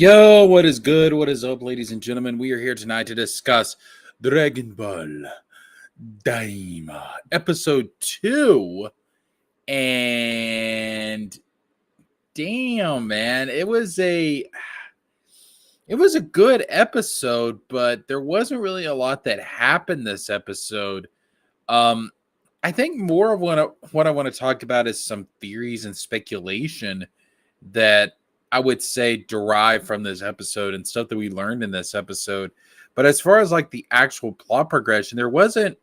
Yo, what is good? What is up, ladies and gentlemen? We are here tonight to discuss Dragon Ball Daima, episode 2. And damn, man, it was a good episode, but there wasn't really a lot that happened this episode. Um I think more of what I want to talk about is some theories and speculation that I would say derive from this episode and stuff that we learned in this episode. But as far as like the actual plot progression, there wasn't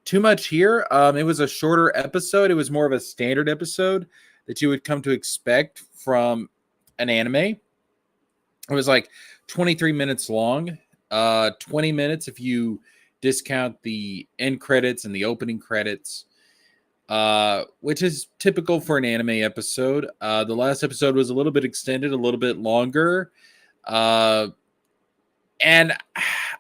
too much here. It was a shorter episode. It was more of a standard episode that you would come to expect from an anime. It was like 23 minutes long, 20 minutes if you discount the end credits and the opening credits, which is typical for an anime episode. The last episode was a little bit extended, a little bit longer. Uh, and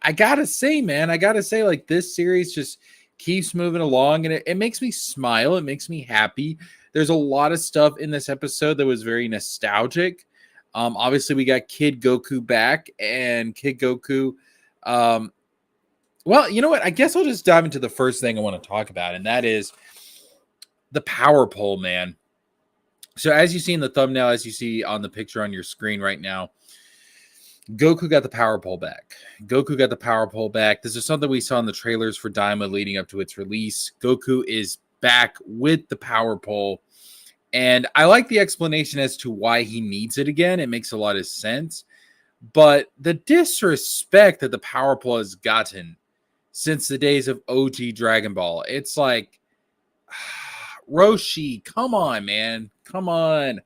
I gotta say, man, like this series just keeps moving along and it makes me smile. It makes me happy. There's a lot of stuff in this episode that was very nostalgic. Obviously, we got Kid Goku back, and Kid Goku. Well, you know what? I guess I'll just dive into the first thing I want to talk about, and that is the power pole, man. So as you see in the thumbnail, as you see on the picture on your screen right now, Goku got the power pole back. Goku got the power pole back. This is something we saw in the trailers for Daima leading up to its release. Goku is back with the power pole. And I like the explanation as to why he needs it again. It makes a lot of sense. But the disrespect that the power pole has gotten since the days of OG Dragon Ball, it's like, Roshi, come on, man. Come on.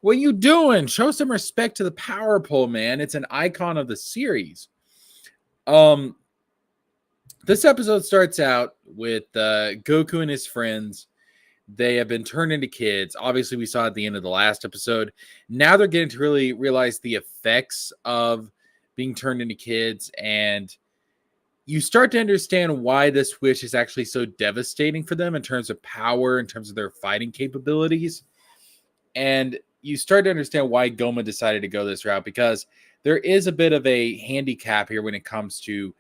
What are you doing? Show some respect to the power pole, man. It's an icon of the series. This episode starts out with Goku and his friends. They have been turned into kids. Obviously, we saw at the end of the last episode. Now they're getting to really realize the effects of being turned into kids, and you start to understand why this wish is actually so devastating for them in terms of power, in terms of their fighting capabilities. And you start to understand why Goma decided to go this route, because there is a bit of a handicap here when it comes to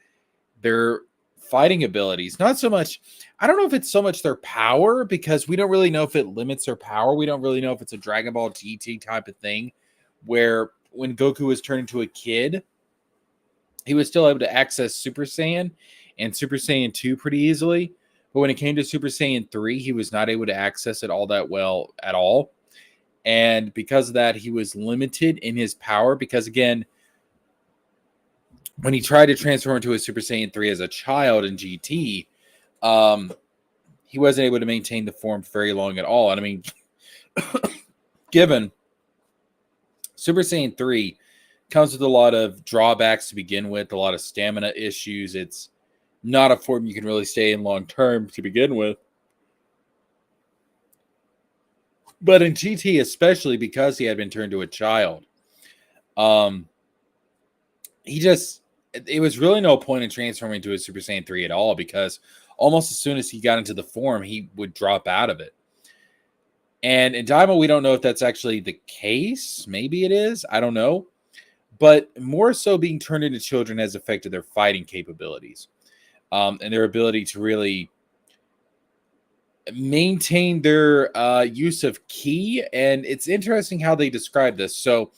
their fighting abilities. Not so much, I don't know if it's so much their power, because we don't really know if it limits their power. We don't really know if it's a Dragon Ball GT type of thing, where when Goku was turned into a kid, he was still able to access Super Saiyan and Super Saiyan 2 pretty easily. But when it came to Super Saiyan 3, he was not able to access it all that well at all. And because of that, he was limited in his power. Because again, when he tried to transform into a Super Saiyan 3 as a child in GT, he wasn't able to maintain the form very long at all. And I mean, given Super Saiyan 3 comes with a lot of drawbacks to begin with, a lot of stamina issues. It's not a form you can really stay in long term to begin with. But in GT, especially because he had been turned to a child, it was really no point in transforming to a Super Saiyan 3 at all, because almost as soon as he got into the form, he would drop out of it. And in Daima, we don't know if that's actually the case. Maybe it is. I don't know. But more so, being turned into children has affected their fighting capabilities, and their ability to really maintain their use of ki. And it's interesting how they describe this. So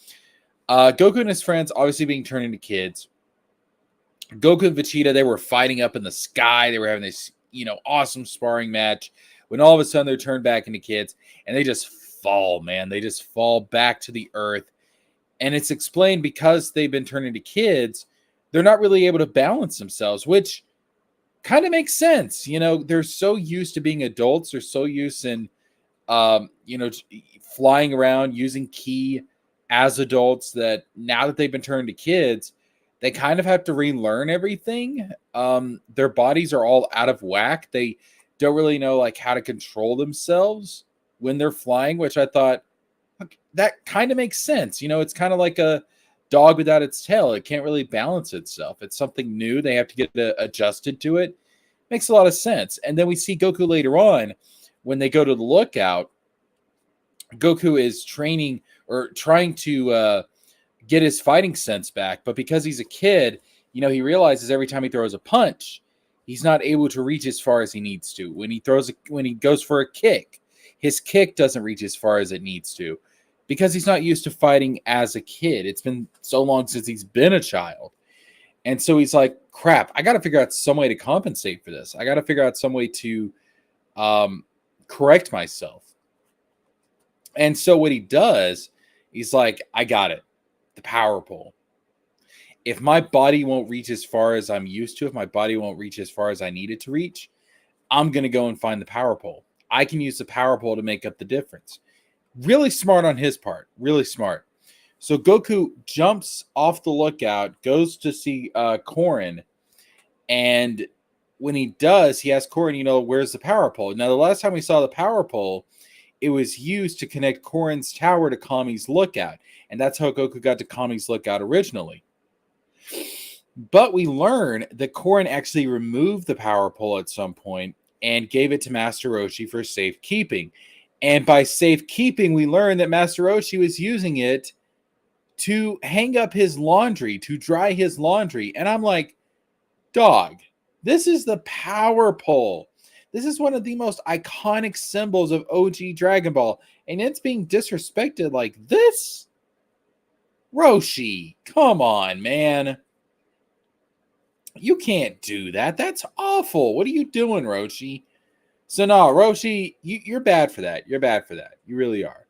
Goku and his friends obviously being turned into kids. Goku and Vegeta, they were fighting up in the sky. They were having this, awesome sparring match, when all of a sudden they're turned back into kids, and they just fall, man. They just fall back to the earth. And it's explained because they've been turned into kids, they're not really able to balance themselves, which kind of makes sense. They're so used to being adults. They're so used in, flying around using ki as adults, that now that they've been turned to kids, they kind of have to relearn everything. Their bodies are all out of whack. They don't really know like how to control themselves when they're flying, which I thought, that kind of makes sense. It's kind of like a dog without its tail. It can't really balance itself. It's something new. They have to get adjusted to it. Makes a lot of sense. And then we see Goku later on, when they go to the lookout. Goku is training or trying to get his fighting sense back. But because he's a kid, he realizes every time he throws a punch, he's not able to reach as far as he needs to. When he goes for a kick, his kick doesn't reach as far as it needs to because he's not used to fighting as a kid. It's been so long since he's been a child. And so he's like, crap, I got to figure out some way to compensate for this. I got to figure out some way to correct myself. And so what he does, he's like, I got it. The power pole. If my body won't reach as far as I'm used to, if my body won't reach as far as I need it to reach, I'm going to go and find the power pole. I can use the power pole to make up the difference. Really smart on his part. Really smart. So Goku jumps off the lookout, goes to see Korin, and when he does, he asks Korin, where's the power pole? Now, the last time we saw the power pole, it was used to connect Korin's tower to Kami's lookout, and that's how Goku got to Kami's lookout originally. But we learn that Korin actually removed the power pole at some point and gave it to Master Roshi for safekeeping. And by safekeeping, we learn that Master Roshi was using it to hang up his laundry, to dry his laundry. And I'm like, dog, this is the power pole. This is one of the most iconic symbols of OG Dragon Ball. And it's being disrespected like this? Roshi, come on, man. You can't do that. That's awful. What are you doing, Roshi? So no, Roshi, you're bad for that. You're bad for that. You really are.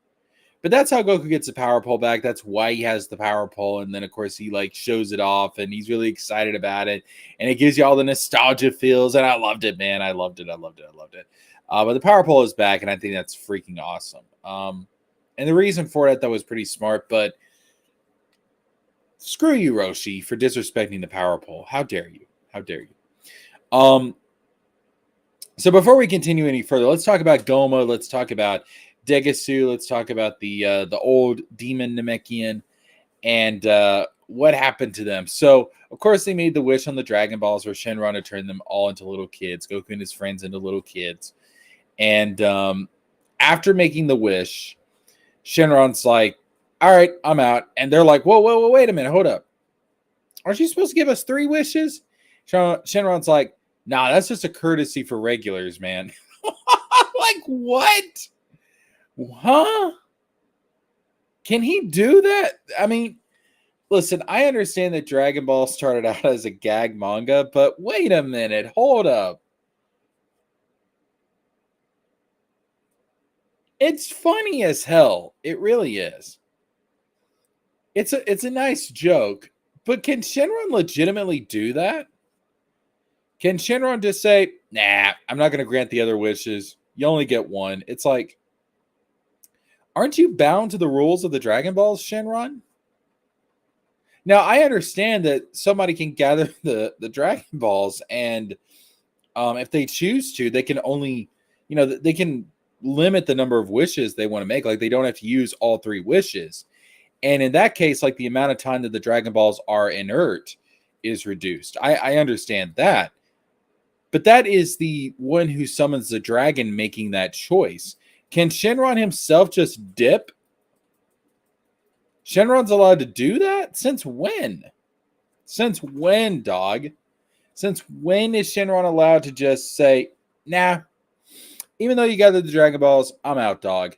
But that's how Goku gets the power pole back. That's why he has the power pole. And then, of course, he shows it off and he's really excited about it. And it gives you all the nostalgia feels. And I loved it, man. I loved it. But the power pole is back. And I think that's freaking awesome. And the reason for it, that was pretty smart. But screw you, Roshi, for disrespecting the power pole. How dare you? How dare you? So before we continue any further, let's talk about Goma. Let's talk about Degasu. Let's talk about the old demon Namekian and what happened to them. So, of course, they made the wish on the Dragon Balls where Shenron had turned them all into little kids, Goku and his friends into little kids. And after making the wish, Shenron's like, all right, I'm out. And they're like, whoa, wait a minute, hold up. Aren't you supposed to give us 3 wishes? Shenron's like, nah, that's just a courtesy for regulars, man. Like, what? Huh? Can he do that? I mean, listen, I understand that Dragon Ball started out as a gag manga, but wait a minute. Hold up. It's funny as hell. It really is. It's a nice joke, but can Shenron legitimately do that? Can Shenron just say, nah, I'm not going to grant the other wishes. You only get one. It's like, aren't you bound to the rules of the Dragon Balls, Shenron? Now, I understand that somebody can gather the Dragon Balls, and if they choose to, they can only, they can limit the number of wishes they want to make. Like, they don't have to use all 3 wishes. And in that case, like, the amount of time that the Dragon Balls are inert is reduced. I understand that. But that is the one who summons the dragon making that choice. Can Shenron himself just dip? Shenron's allowed to do that? Since when? Since when, dog? Since when is Shenron allowed to just say, nah, even though you gathered the Dragon Balls, I'm out, dog?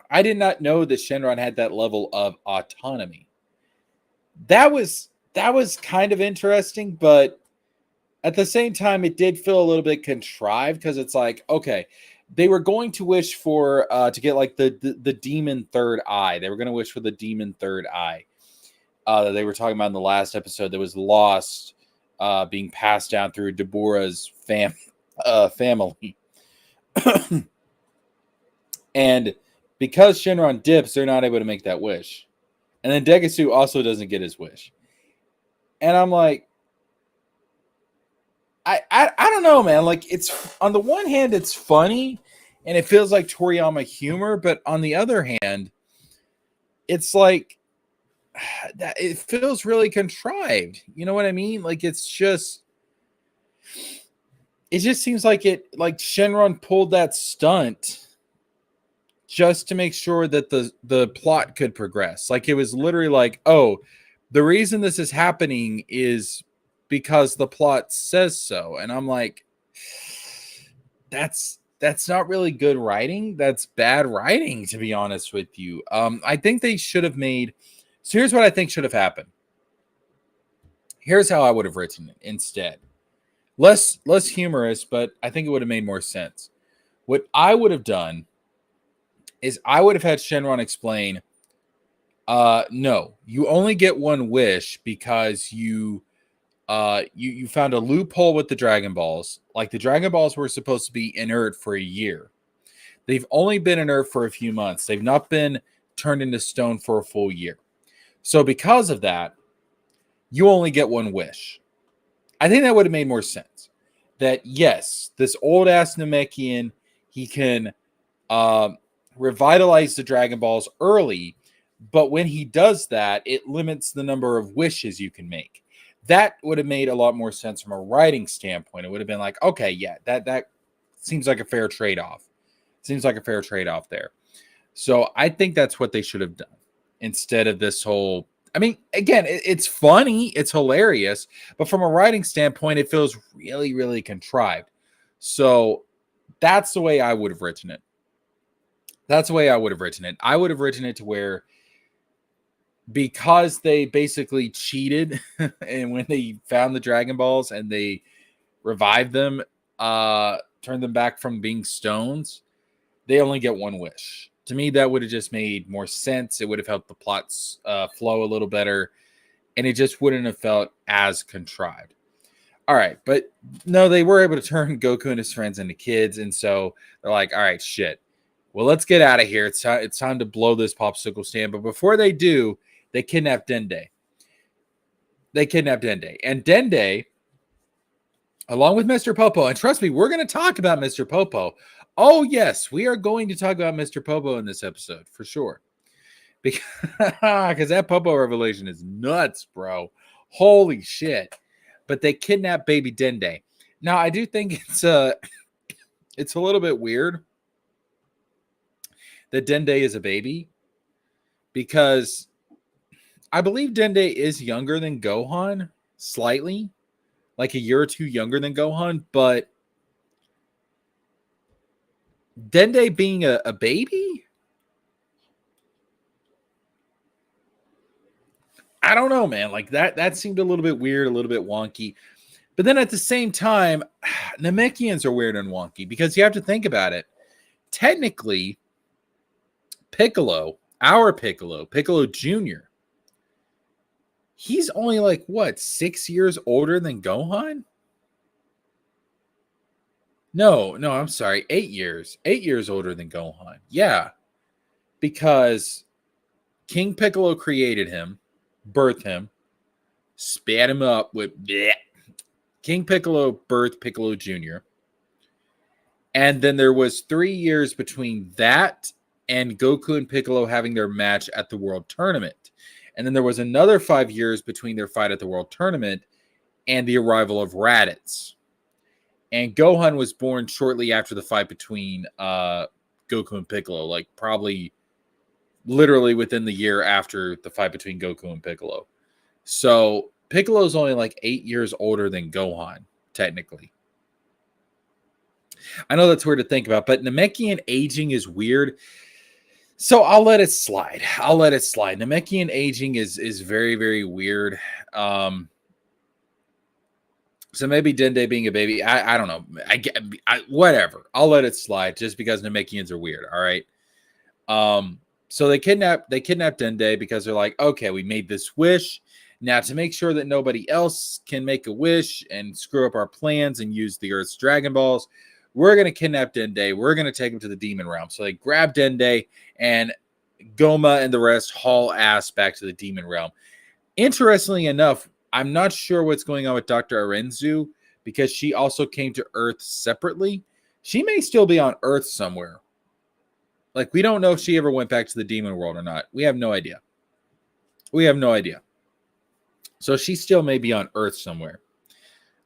I did not know that Shenron had that level of autonomy. That was kind of interesting, but at the same time, it did feel a little bit contrived because it's like, okay, they were going to wish for to get like the demon third eye. They were going to wish for the demon third eye that they were talking about in the last episode that was lost, being passed down through Deborah's family. And because Shenron dips, they're not able to make that wish. And then Degasu also doesn't get his wish. And I'm like, I don't know, man. Like, it's on the one hand, it's funny and it feels like Toriyama humor, but on the other hand, it's like that it feels really contrived. You know what I mean? Like, it just seems like Shenron pulled that stunt just to make sure that the plot could progress. Like, it was literally like, oh, the reason this is happening is because the plot says so. And I'm like, that's not really good writing. That's bad writing, to be honest with you. I think they should have made. So here's what I think should have happened. Here's how I would have written it instead. Less humorous, but I think it would have made more sense. What I would have done is I would have had Shenron explain, no, you only get one wish because you found a loophole with the Dragon Balls. Like, the Dragon Balls were supposed to be inert for a year. They've only been inert for a few months. They've not been turned into stone for a full year. So because of that, you only get one wish. I think that would have made more sense. That, yes, this old ass Namekian, he can revitalize the Dragon Balls early, but when he does that, it limits the number of wishes you can make. That would have made a lot more sense from a writing standpoint. It would have been like, okay, yeah, that seems like a fair trade-off. Seems like a fair trade-off there. So I think that's what they should have done instead of this whole. I mean, again, it's funny, it's hilarious, but from a writing standpoint, it feels really, really contrived. So that's the way I would have written it. That's the way I would have written it. I would have written it to where, because they basically cheated and when they found the Dragon Balls and they revived them, turned them back from being stones, they only get one wish. To me, that would have just made more sense. It would have helped the plots flow a little better, and it just wouldn't have felt as contrived. All right, but no, they were able to turn Goku and his friends into kids, and so they're like, all right, shit. Well, let's get out of here. It's time to blow this popsicle stand. But before they do, they kidnap Dende. And Dende, along with Mr. Popo, and trust me, we're going to talk about Mr. Popo. Oh, yes, we are going to talk about Mr. Popo in this episode, for sure. Because that Popo revelation is nuts, bro. Holy shit. But they kidnap baby Dende. Now, I do think it's a little bit weird that Dende is a baby, because I believe Dende is younger than Gohan, slightly, like a year or two younger than Gohan, but Dende being a baby? I don't know, man. Like, that seemed a little bit weird, a little bit wonky. But then at the same time, Namekians are weird and wonky, because you have to think about it. Technically, Piccolo, Piccolo Jr., he's only like, what, 6 years older than Gohan? No, I'm sorry. 8 years. 8 years older than Gohan. Yeah. Because King Piccolo created him, birthed him, spat him up with bleh. King Piccolo birthed Piccolo Jr. And then there was 3 years between that and Goku and Piccolo having their match at the World Tournament. And then there was another 5 years between their fight at the World Tournament and the arrival of Raditz. And Gohan was born shortly after the fight between Goku and Piccolo, like probably literally within the year after the fight between Goku and Piccolo. So Piccolo's only like 8 years older than Gohan, technically. I know that's weird to think about, but Namekian aging is weird. So I'll let it slide. Namekian aging is very, very weird. So maybe Dende being a baby, I don't know. Whatever. I'll let it slide just because Namekians are weird. All right. So they kidnap Dende because they're like, okay, we made this wish. Now, to make sure that nobody else can make a wish and screw up our plans and use the Earth's Dragon Balls, we're going to kidnap Dende. We're going to take him to the Demon Realm. So they grab Dende, and Goma and the rest haul ass back to the Demon Realm. Interestingly enough, I'm not sure what's going on with Dr. Arenzu, because she also came to Earth separately. She may still be on Earth somewhere. Like, we don't know if she ever went back to the Demon World or not. We have no idea. So she still may be on Earth somewhere.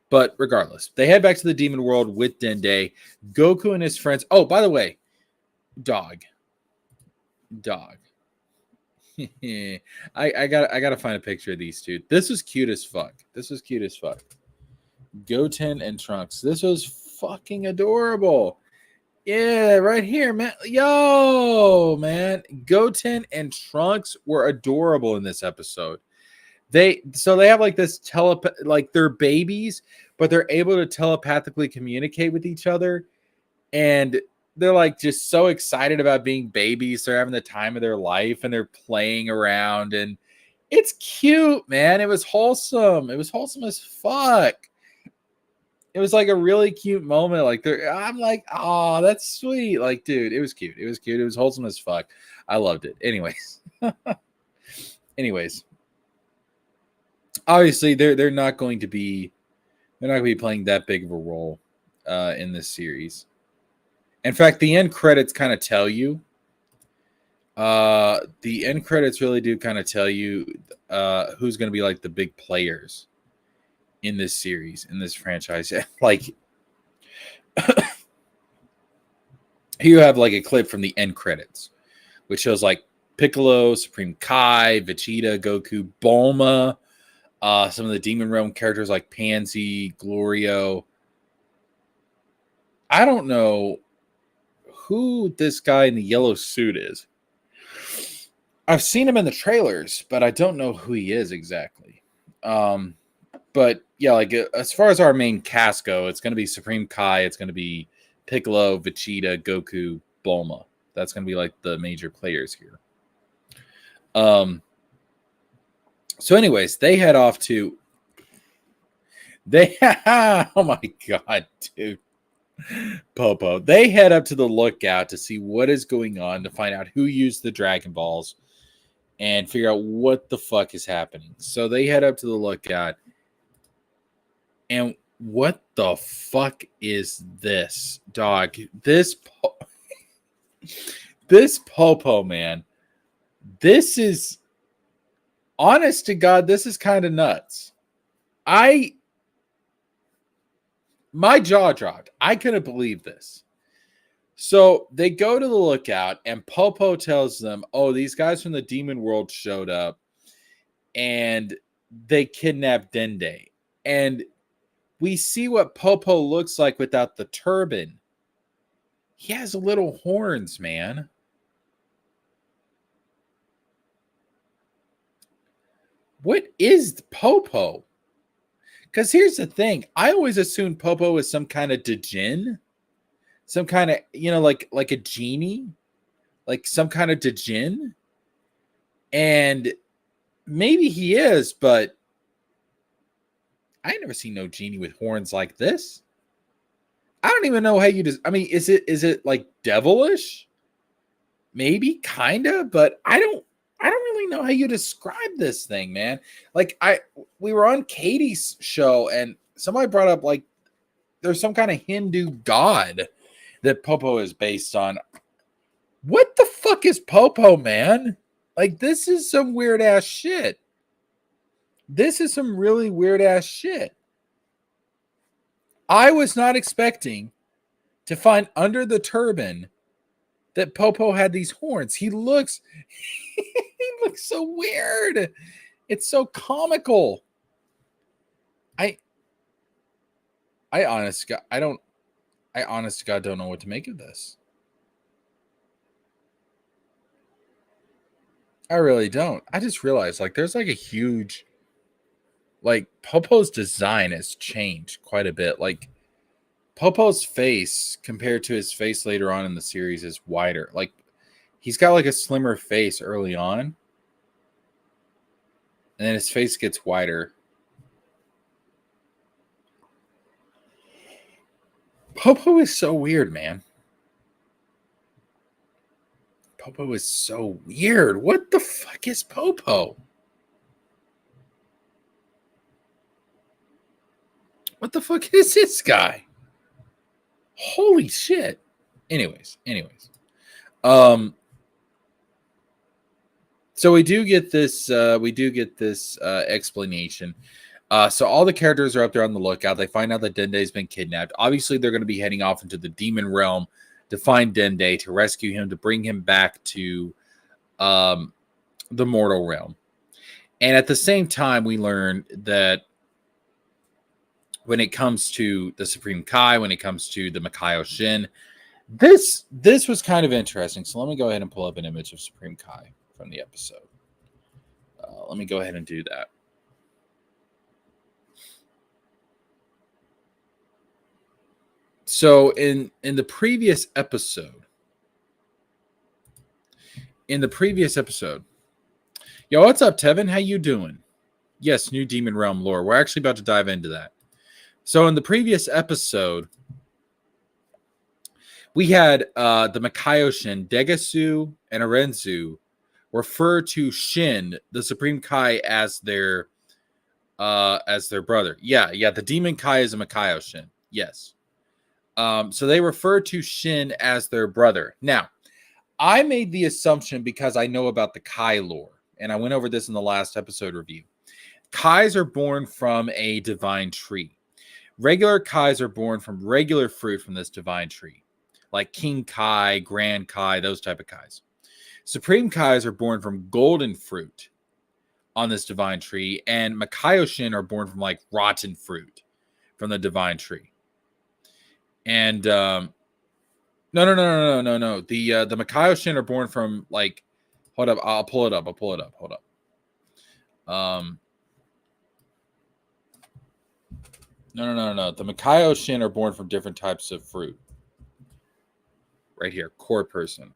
But regardless, they head back to the Demon World with Dende. Goku and his friends. Oh, by the way, dog. Dog. I gotta find a picture of these two. This was cute as fuck. Goten and Trunks. This was fucking adorable. Yeah, right here, man. Yo, man. Goten and Trunks were adorable in this episode. They have like this like they're babies, but they're able to telepathically communicate with each other. And they're like just so excited about being babies. They're having the time of their life and they're playing around. And it's cute, man. It was wholesome. It was wholesome as fuck. It was like a really cute moment. Like I'm like, oh, that's sweet. Like, dude, it was cute. It was cute. It was wholesome as fuck. I loved it. Anyways, obviously they're not going to be playing that big of a role in this series. In fact, the end credits kind of tell you. The end credits really do kind of tell you who's going to be like the big players in this series, in this franchise. Like, here you have like a clip from the end credits, which shows like Piccolo, Supreme Kai, Vegeta, Goku, Bulma, some of the Demon Realm characters like Pansy, Glorio. I don't know who this guy in the yellow suit is. I've seen him in the trailers, but I don't know who he is exactly. But yeah, like as far as our main cast go, it's going to be Supreme Kai, it's going to be Piccolo, Vegeta, Goku, Bulma. That's going to be like the major players here. So anyways, they head off to oh my god, dude. Popo. They head up to the lookout to see what is going on, to find out who used the Dragon Balls and figure out what the fuck is happening. So they head up to the lookout. And what the fuck is this, dog? This Popo, man. This is, honest to God, this is kind of nuts. My jaw dropped. I couldn't believe this. So they go to the lookout and Popo tells them, oh, these guys from the demon world showed up and they kidnapped Dende. And we see what Popo looks like without the turban. He has little horns, man. What is Popo? Because here's the thing. I always assumed Popo was some kind of Djinn. Some kind of, like a genie. Like some kind of Djinn. And maybe he is, but I ain't never seen no genie with horns like this. I don't even know how you just, is it like devilish? Maybe, kinda, but I don't really know how you describe this thing, man. Like we were on Katie's show and somebody brought up like there's some kind of Hindu god that Popo is based on. What the fuck is Popo, man? Like, this is some weird ass shit. This is some really weird ass shit. I was not expecting to find under the turban that Popo had these horns. He looks so weird. It's so comical. I honest to God don't know what to make of this. I really don't. I just realized like there's like a huge, like Popo's design has changed quite a bit. Like Popo's face compared to his face later on in the series is wider. Like he's got like a slimmer face early on. And then his face gets wider. Popo is so weird, man. Popo is so weird. What the fuck is Popo? What the fuck is this guy? Holy shit. Anyways. So we do get this explanation. So all the characters are up there on the lookout. They find out that Dende's been kidnapped. Obviously, they're going to be heading off into the demon realm to find Dende, to rescue him, to bring him back to um, the mortal realm. And at the same time, we learn that when it comes to the Supreme Kai, when it comes to the Makaio Shin, this was kind of interesting. So let me go ahead and pull up an image of Supreme Kai from the episode. Let me go ahead and do that. So in the previous episode, yo, what's up, Tevin? How you doing? Yes, new Demon Realm lore. We're actually about to dive into that. So in the previous episode, we had the Makaio Shin, Degasu and Arenzu refer to Shin, the Supreme Kai, as their brother. Yeah, the Demon Kai is a Makaio Shin. Yes. So they refer to Shin as their brother. Now, I made the assumption because I know about the Kai lore, and I went over this in the last episode review. Kais are born from a divine tree. Regular Kais are born from regular fruit from this divine tree, like King Kai, Grand Kai, those type of Kais. Supreme Kais are born from golden fruit on this divine tree, and Makaio Shin are born from like rotten fruit from the divine tree. And no. The Makaio Shin are born from like, hold up, I'll pull it up. Hold up. No. The Makaio Shin are born from different types of fruit. Right here, core person.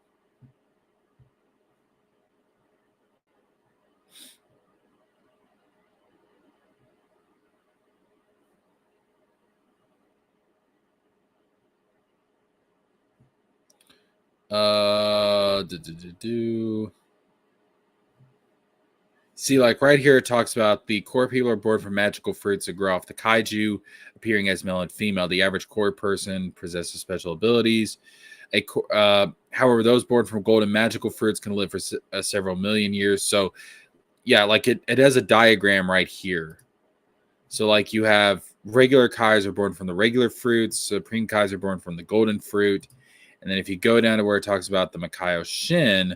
See, like right here, it talks about the core people are born from magical fruits that grow off the kaiju, appearing as male and female. The average core person possesses special abilities. However, those born from golden magical fruits can live for several million years. So, yeah, like it has a diagram right here. So, like you have regular Kais are born from the regular fruits. Supreme Kais are born from the golden fruit. And then if you go down to where it talks about the Makaio Shin,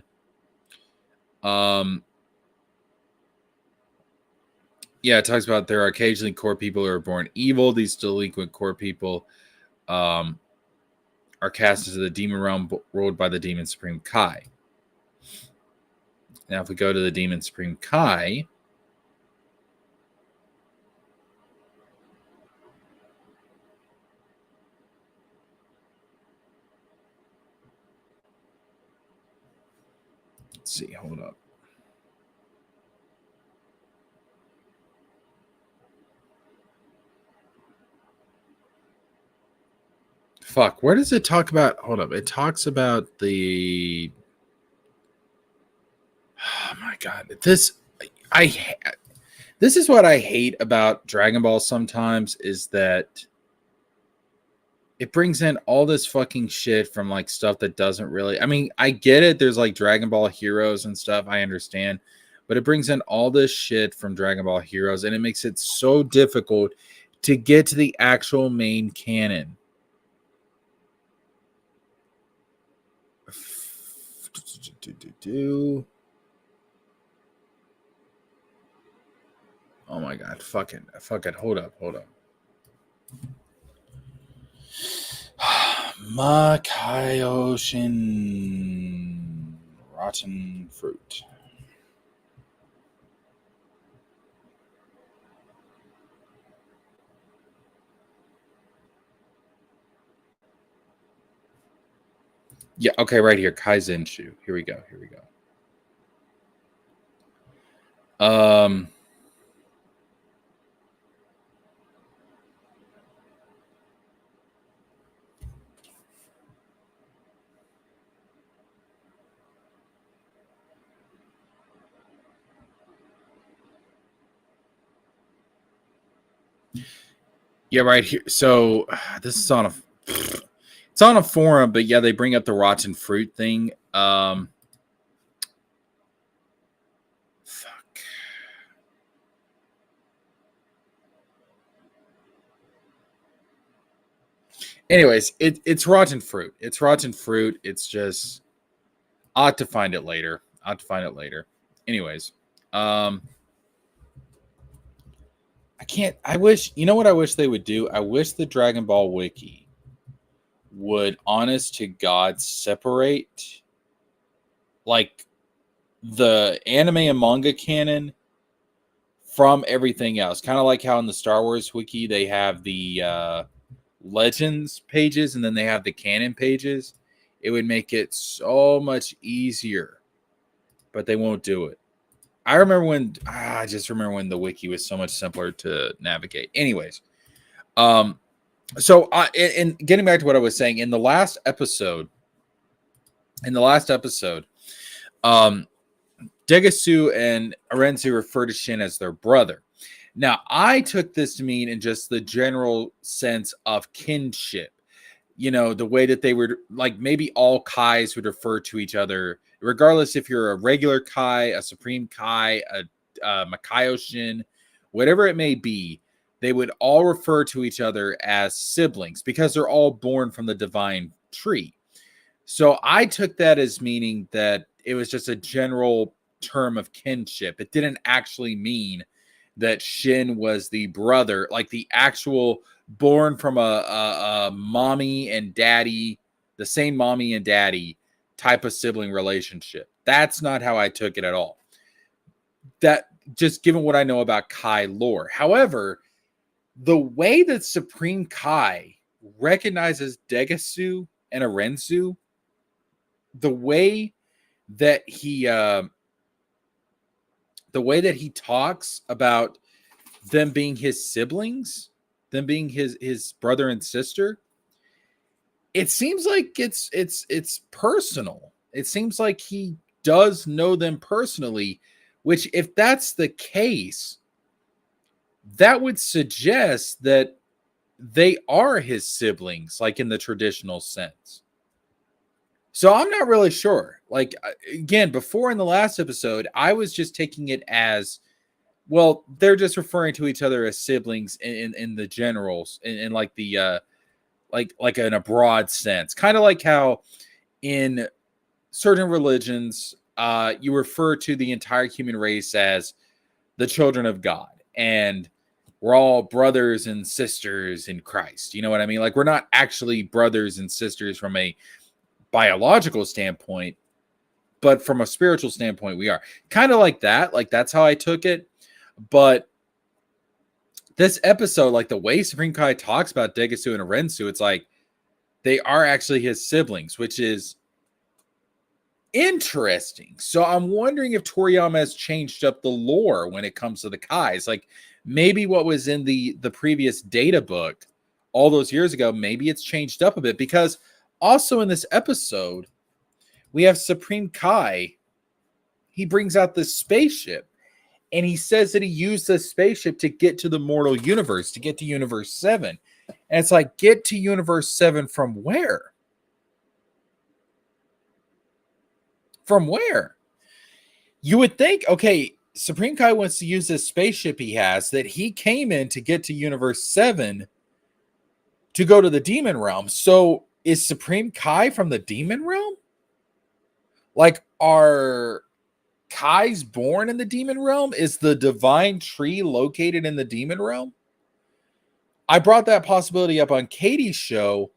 yeah, it talks about there are occasionally core people who are born evil. These delinquent core people are cast into the demon realm ruled by the demon Supreme Kai. Now, if we go to the demon Supreme Kai, let's see, hold up. Fuck, where does it talk about? Hold up, it talks about the. Oh my god, this is what I hate about Dragon Ball sometimes is that it brings in all this fucking shit from like stuff that doesn't really. I mean, I get it. There's like Dragon Ball Heroes and stuff. I understand. But it brings in all this shit from Dragon Ball Heroes and it makes it so difficult to get to the actual main canon. Oh my god, fuck it. Hold up. Makaio Shin rotten fruit. Yeah, okay, right here. Kaizenshu. Here we go. Yeah, right here. So this is on it's on a forum, but yeah, they bring up the rotten fruit thing. Fuck. Anyways, it's rotten fruit. It's rotten fruit. It's just I'll have to find it later. I'll have to find it later. Anyways, I can't. I wish, you know what I wish they would do? I wish the Dragon Ball Wiki would, honest to God, separate like the anime and manga canon from everything else. Kind of like how in the Star Wars Wiki they have the legends pages and then they have the canon pages. It would make it so much easier, but they won't do it. I remember when I just remember when the wiki was so much simpler to navigate. Anyways, so in getting back to what I was saying in the last episode, Degasu and Arenzu refer to Shin as their brother. Now, I took this to mean in just the general sense of kinship. You know, the way that they would, like, maybe all Kais would refer to each other, regardless if you're a regular Kai, a Supreme Kai, a Makaio Shin, whatever it may be, they would all refer to each other as siblings because they're all born from the divine tree. So I took that as meaning that it was just a general term of kinship. It didn't actually mean that Shin was the brother, like the actual born from a mommy and daddy, the same mommy and daddy type of sibling relationship. That's not how I took it at all. That just given what I know about Kai lore. However, the way that Supreme Kai recognizes Degasu and Arenzu, the way that he talks about them being his siblings, them being his brother and sister, it seems like it's personal. It seems like he does know them personally, which, if that's the case, that would suggest that they are his siblings, like in the traditional sense. So I'm not really sure. Like, again, before in the last episode, I was just taking it as, well, they're just referring to each other as siblings in the generals, in like the like in a broad sense, kind of like how in certain religions you refer to the entire human race as the children of God, and we're all brothers and sisters in Christ. You know what I mean? Like, we're not actually brothers and sisters from a biological standpoint, but from a spiritual standpoint, we are kind of like that. Like, that's how I took it. But this episode, like the way Supreme Kai talks about Degasu and Arenzu, it's like they are actually his siblings, which is interesting. So I'm wondering if Toriyama has changed up the lore when it comes to the Kais. Like, maybe what was in the previous data book all those years ago, maybe it's changed up a bit, because also in this episode, we have Supreme Kai. He brings out this spaceship, and he says that he used this spaceship to get to the mortal universe, to get to Universe 7. And it's like, get to Universe 7 from where? From where? You would think, okay, Supreme Kai wants to use this spaceship he has that he came in to get to Universe 7 to go to the demon realm. So is Supreme Kai from the demon realm? Like, are Kai's born in the demon realm? Is the divine tree located in the demon realm? I brought that possibility up on Katie's show,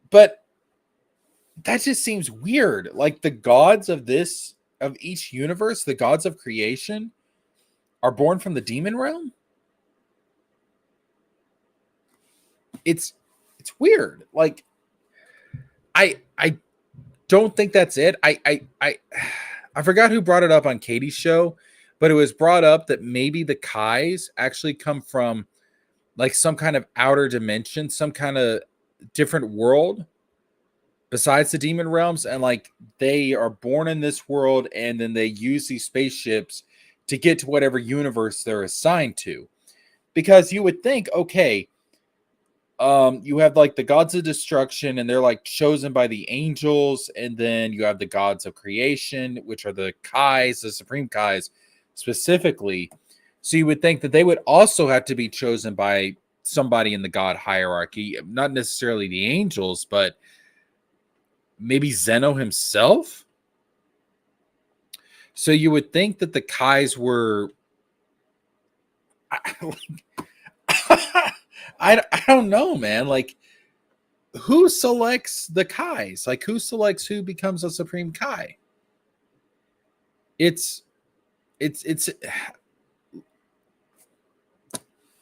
but that just seems weird. Like, the gods of each universe, the gods of creation, are born from the demon realm. It's weird. Like, I don't think that's it. I forgot who brought it up on Katie's show, but it was brought up that maybe the Kais actually come from like some kind of outer dimension, some kind of different world besides the demon realms, and like they are born in this world, and then they use these spaceships to get to whatever universe they're assigned to. Because you would think, okay, you have like the gods of destruction, and they're like chosen by the angels, and then you have the gods of creation, which are the Kais, the Supreme Kais specifically. So you would think that they would also have to be chosen by somebody in the god hierarchy, not necessarily the angels, but maybe Zeno himself. So you would think that the Kais were. I don't know, man. Like, who selects the Kais? Like, who selects who becomes a Supreme Kai? It's.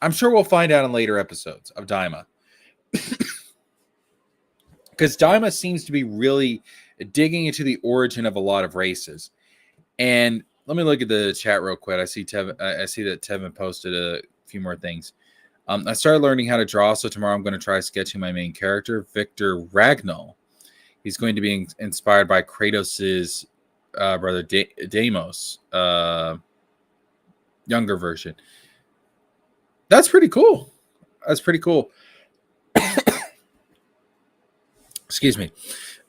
I'm sure we'll find out in later episodes of Daima. Because Daima seems to be really digging into the origin of a lot of races. And let me look at the chat real quick. I see that Tevin posted a few more things. I started learning how to draw, so tomorrow I'm going to try sketching my main character, Victor Ragnall. He's going to be inspired by Kratos' brother Deimos, younger version. That's pretty cool. Excuse me.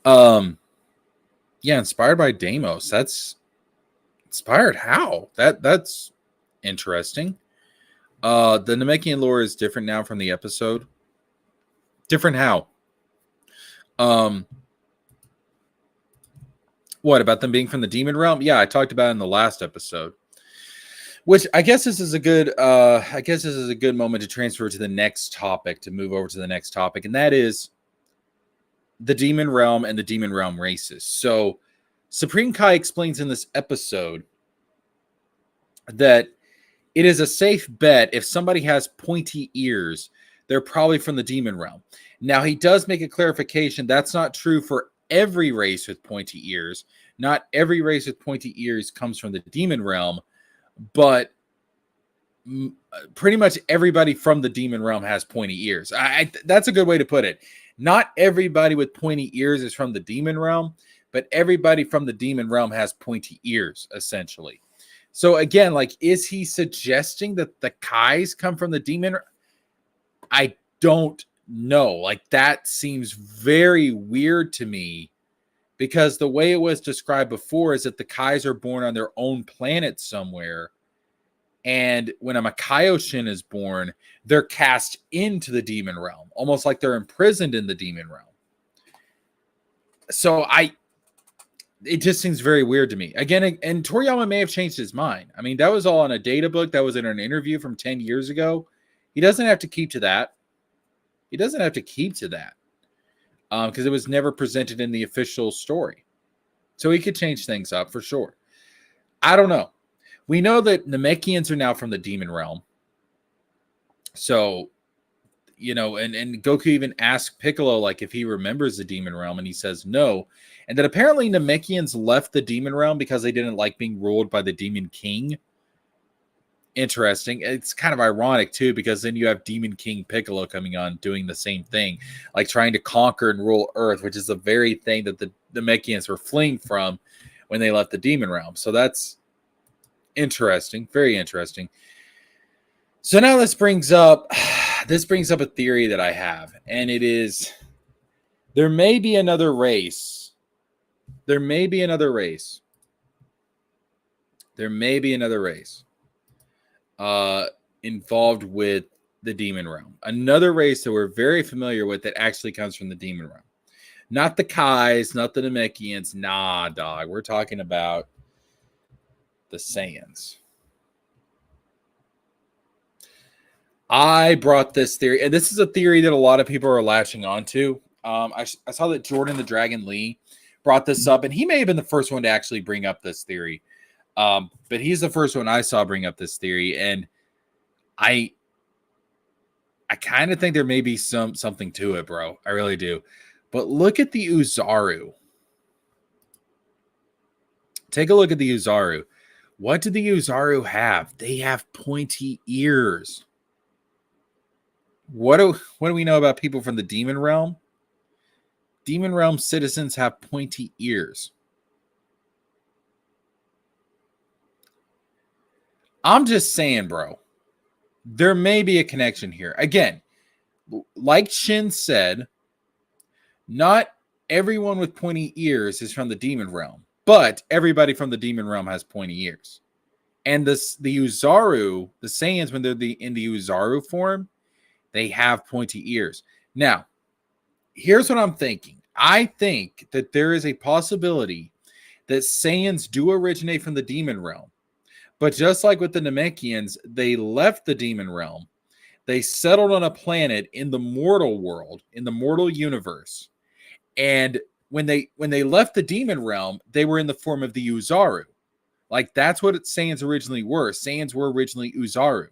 Yeah, inspired by Deimos. That's inspired how? That's interesting. The Namekian lore is different now from the episode. Different how? What about them being from the demon realm? Yeah, I talked about it in the last episode. Which I guess this is a good moment to transfer to the next topic, to move over to the next topic, and that is the demon realm and the demon realm races. So Supreme Kai explains in this episode that it is a safe bet if somebody has pointy ears, they're probably from the demon realm. Now, he does make a clarification. That's not true for every race with pointy ears. Not every race with pointy ears comes from the demon realm, but pretty much everybody from the demon realm has pointy ears. That's a good way to put it. Not everybody with pointy ears is from the demon realm, but everybody from the demon realm has pointy ears, essentially. So again, like, is he suggesting that the Kais come from the demon? I don't know. Like, that seems very weird to me, because the way it was described before is that the Kais are born on their own planet somewhere. And when a Makaioshin is born, they're cast into the demon realm, almost like they're imprisoned in the demon realm. So it just seems very weird to me. Again, and Toriyama may have changed his mind. I mean, that was all on a data book. That was in an interview from 10 years ago. He doesn't have to keep to that. Because it was never presented in the official story. So he could change things up for sure. I don't know. We know that Namekians are now from the demon realm. So, and Goku even asked Piccolo, like, if he remembers the demon realm, and he says no. And that apparently Namekians left the demon realm because they didn't like being ruled by the Demon King. Interesting. It's kind of ironic, too, because then you have Demon King Piccolo coming on doing the same thing, like trying to conquer and rule Earth, which is the very thing that the Namekians were fleeing from when they left the demon realm. So that's interesting. Very interesting. So now this brings up a theory that I have, and it is there may be another race. Involved with the demon realm. Another race that we're very familiar with that actually comes from the demon realm. Not the Kais, not the Namekians. Nah, dog. We're talking about the Saiyans. I brought this theory, and this is a theory that a lot of people are latching onto. I saw that Jordan the Dragon Lee brought this up, and he may have been the first one to actually bring up this theory. But he's the first one I saw bring up this theory, and I kind of think there may be something to it, bro. I really do. But look at the Uzaru. Take a look at the Uzaru. What do the Uzaru have? They have pointy ears. What do we know about people from the demon realm? Demon realm citizens have pointy ears. I'm just saying, bro. There may be a connection here. Again, like Shin said, not everyone with pointy ears is from the demon realm, but everybody from the demon realm has pointy ears. And the Uzaru, the Saiyans, when they're in the Uzaru form, they have pointy ears. Now, here's what I'm thinking. I think that there is a possibility that Saiyans do originate from the demon realm. But just like with the Namekians, they left the demon realm. They settled on a planet in the mortal world, in the mortal universe. And when they left the demon realm, they were in the form of the Uzaru. Like that's what Saiyans originally were. Saiyans were originally Uzaru.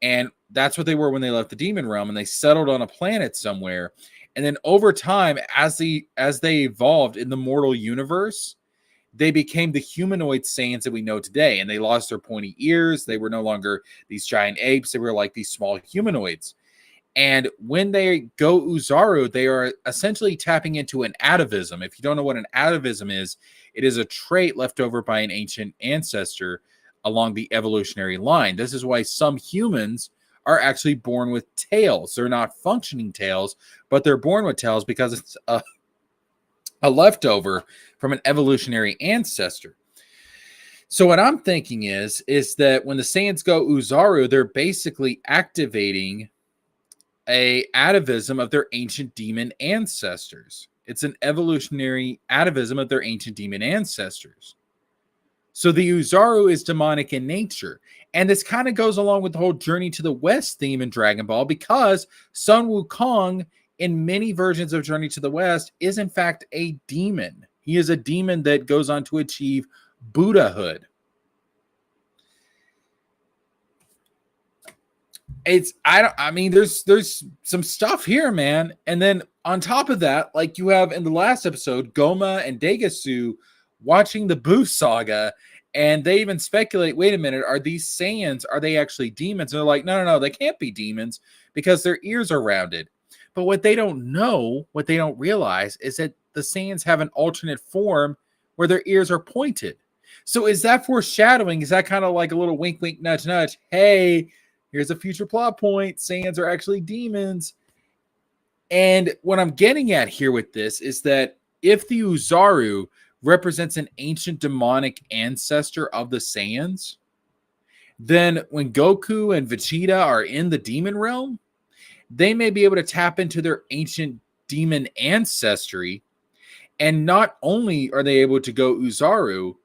And that's what they were when they left the demon realm, and they settled on a planet somewhere. And then over time, as they evolved in the mortal universe, they became the humanoid Saiyans that we know today. And they lost their pointy ears. They were no longer these giant apes. They were like these small humanoids. And when they go Uzaru, they are essentially tapping into an atavism. If you don't know what an atavism is, it is a trait left over by an ancient ancestor along the evolutionary line. This is why some humans are actually born with tails. They're not functioning tails, but they're born with tails because it's a leftover from an evolutionary ancestor. So what I'm thinking is that when the Saiyans go Uzaru, they're basically activating a atavism of their ancient demon ancestors. It's an evolutionary atavism of their ancient demon ancestors. So the Uzaru is demonic in nature. And this kind of goes along with the whole Journey to the West theme in Dragon Ball, because Sun Wukong in many versions of Journey to the West is in fact a demon. He is a demon that goes on to achieve Buddhahood. There's some stuff here, man. And then on top of that, like you have in the last episode, Goma and Degasu watching the Boo saga, and they even speculate, wait a minute, are these Saiyans, are they actually demons? And they're like, no, they can't be demons because their ears are rounded. But what they don't know, what they don't realize is that the Saiyans have an alternate form where their ears are pointed. So is that foreshadowing? Is that kind of like a little wink, wink, nudge, nudge? Hey, here's a future plot point. Saiyans are actually demons. And what I'm getting at here with this is that if the Uzaru represents an ancient demonic ancestor of the Saiyans, then when Goku and Vegeta are in the demon realm, they may be able to tap into their ancient demon ancestry. And not only are they able to go Uzaru,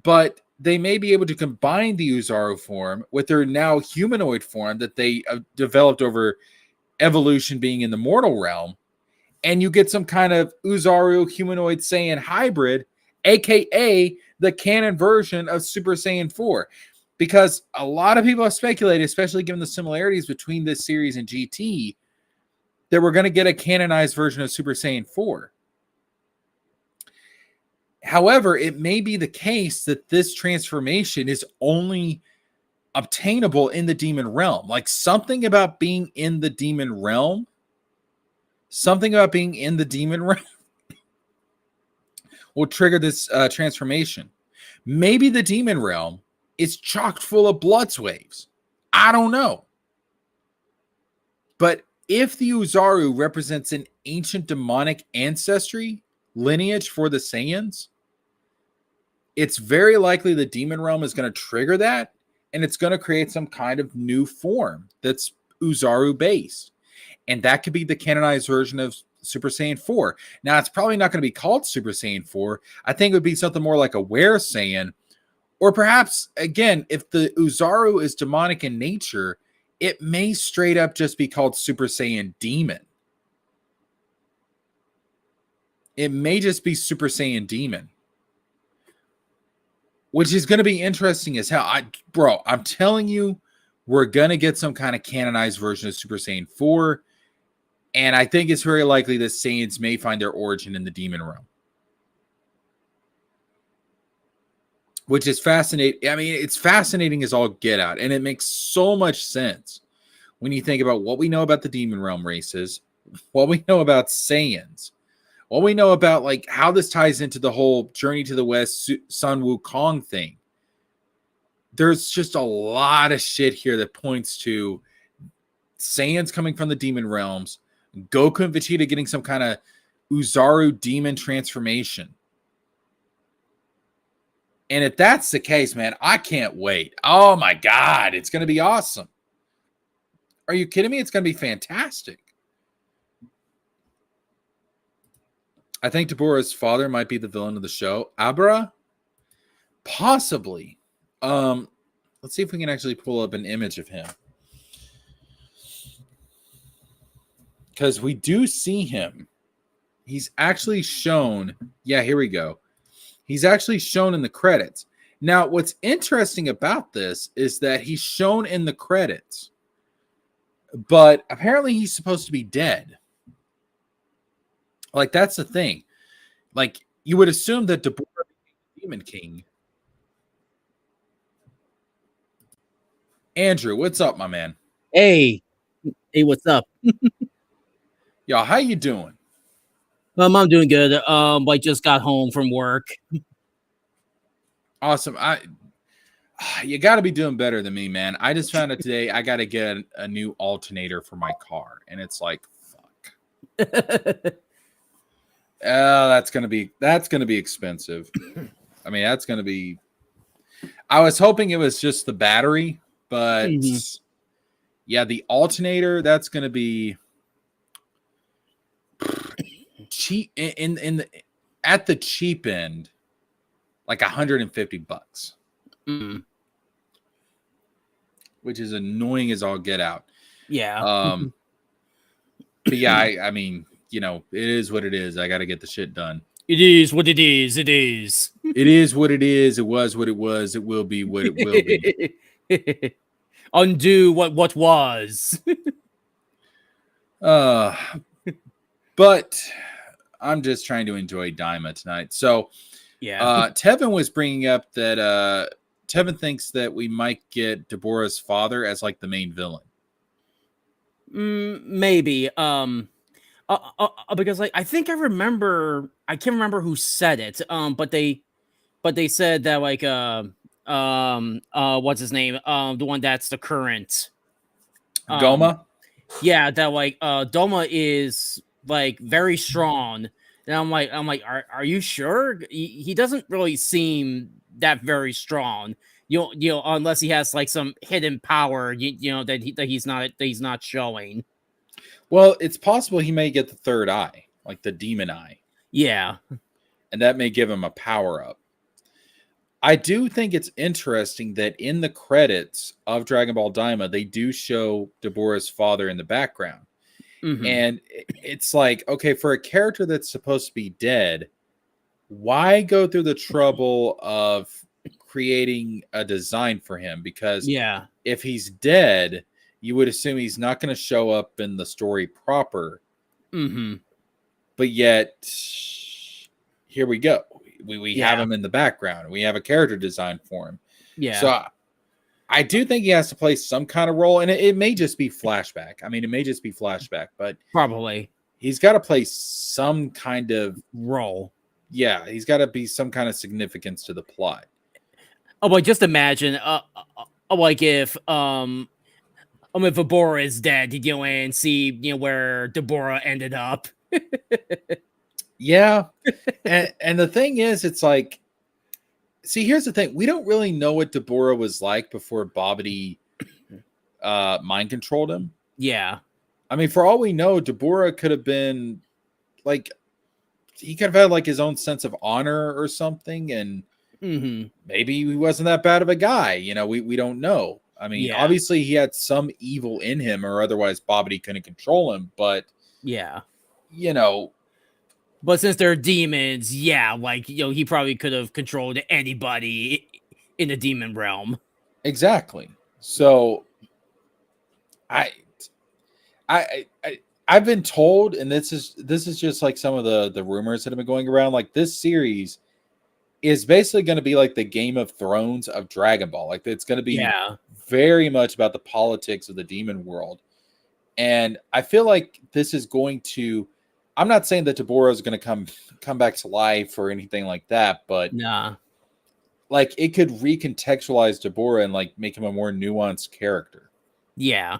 but they may be able to combine the Uzaru form with their now humanoid form that they developed over evolution being in the mortal realm. And you get some kind of Uzaru humanoid Saiyan hybrid, aka the canon version of Super Saiyan 4. Because a lot of people have speculated, especially given the similarities between this series and GT, that we're going to get a canonized version of Super Saiyan 4. However, it may be the case that this transformation is only obtainable in the demon realm. Like something about being in the demon realm will trigger this transformation. Maybe the demon realm is chock full of blood waves. I don't know. But if the Uzaru represents an ancient demonic ancestry lineage for the Saiyans, it's very likely the demon realm is going to trigger that, and it's going to create some kind of new form that's Uzaru based. And that could be the canonized version of Super Saiyan 4. Now, it's probably not going to be called Super Saiyan 4. I think it would be something more like a Were Saiyan. Or perhaps, again, if the Uzaru is demonic in nature, it may straight up just be called Super Saiyan Demon. It may just be Super Saiyan Demon. Which is going to be interesting as hell. I'm telling you, we're going to get some kind of canonized version of Super Saiyan 4. And I think it's very likely that Saiyans may find their origin in the demon realm. Which is fascinating. I mean, it's fascinating as all get out. And it makes so much sense when you think about what we know about the demon realm races, what we know about Saiyans, what we know about like how this ties into the whole Journey to the West Sun Wukong thing. There's just a lot of shit here that points to Saiyans coming from the demon realms, Goku and Vegeta getting some kind of Uzaru demon transformation. And if that's the case, man, I can't wait. Oh my God, it's going to be awesome. Are you kidding me? It's going to be fantastic. I think Deborah's father might be the villain of the show. Abra? Possibly. Let's see if we can actually pull up an image of him. Because we do see him. He's actually shown. Yeah, here we go. He's actually shown in the credits. Now, what's interesting about this is that he's shown in the credits, but apparently he's supposed to be dead. Like, that's the thing. Like, you would assume that Deborah became the Demon King. Andrew, what's up, my man? Hey, what's up? Yo, how you doing? I'm doing good. I just got home from work. Awesome. You got to be doing better than me, man. I just found out today I got to get a new alternator for my car, and it's like, fuck. That's gonna be expensive. I mean, that's gonna be. I was hoping it was just the battery, but yeah, the alternator, that's gonna be cheap in the at the cheap end, like $150, which is annoying as all get out. Yeah. But yeah, I mean, you know, it is what it is. I got to get the shit done. It is what it is. It is. It is what it is. It was what it was. It will be what it will be. Undo what was. But I'm just trying to enjoy Daima tonight. So yeah. Tevin was bringing up that Tevin thinks that we might get Deborah's father as like the main villain. Maybe. Because I think I can't remember who said it. But they said that like what's his name? The one that's the current Doma. Yeah, that like Doma is like very strong. And I'm like, are you sure? He doesn't really seem that very strong. You know, unless he has like some hidden power, you know, that he's not showing. Well, it's possible he may get the third eye, like the demon eye. Yeah. And that may give him a power up. I do think it's interesting that in the credits of Dragon Ball Daima, they do show Deborah's father in the background. And it's like, okay, for a character that's supposed to be dead, why go through the trouble of creating a design for him? Because if he's dead, you would assume he's not going to show up in the story proper. But yet, here we go. We have him in the background. We have a character design for him. Yeah. So I do think he has to play some kind of role, and it may just be flashback. I mean, it may just be flashback, but probably he's got to play some kind of role. Yeah, he's got to be some kind of significance to the plot. Oh, like just imagine, like if Deborah is dead, you know, and see, you know, where Deborah ended up. Yeah, and the thing is, it's like, see, here's the thing: we don't really know what Deborah was like before Bobbity mind controlled him. Yeah, I mean, for all we know, Deborah could have been like, he could have had like his own sense of honor or something, and maybe he wasn't that bad of a guy. You know, we don't know. I mean, obviously he had some evil in him, or otherwise Bobbity couldn't control him. But you know. But since they're demons, like, you know, he probably could have controlled anybody in the demon realm. Exactly. So I've been told, and this is just like some of the rumors that have been going around, like this series is basically going to be like the Game of Thrones of Dragon Ball. Like it's going to be very much about the politics of the demon world. And I feel like this is going to, I'm not saying that Deborah is going to come back to life or anything like that, but like it could recontextualize Deborah and like make him a more nuanced character. Yeah,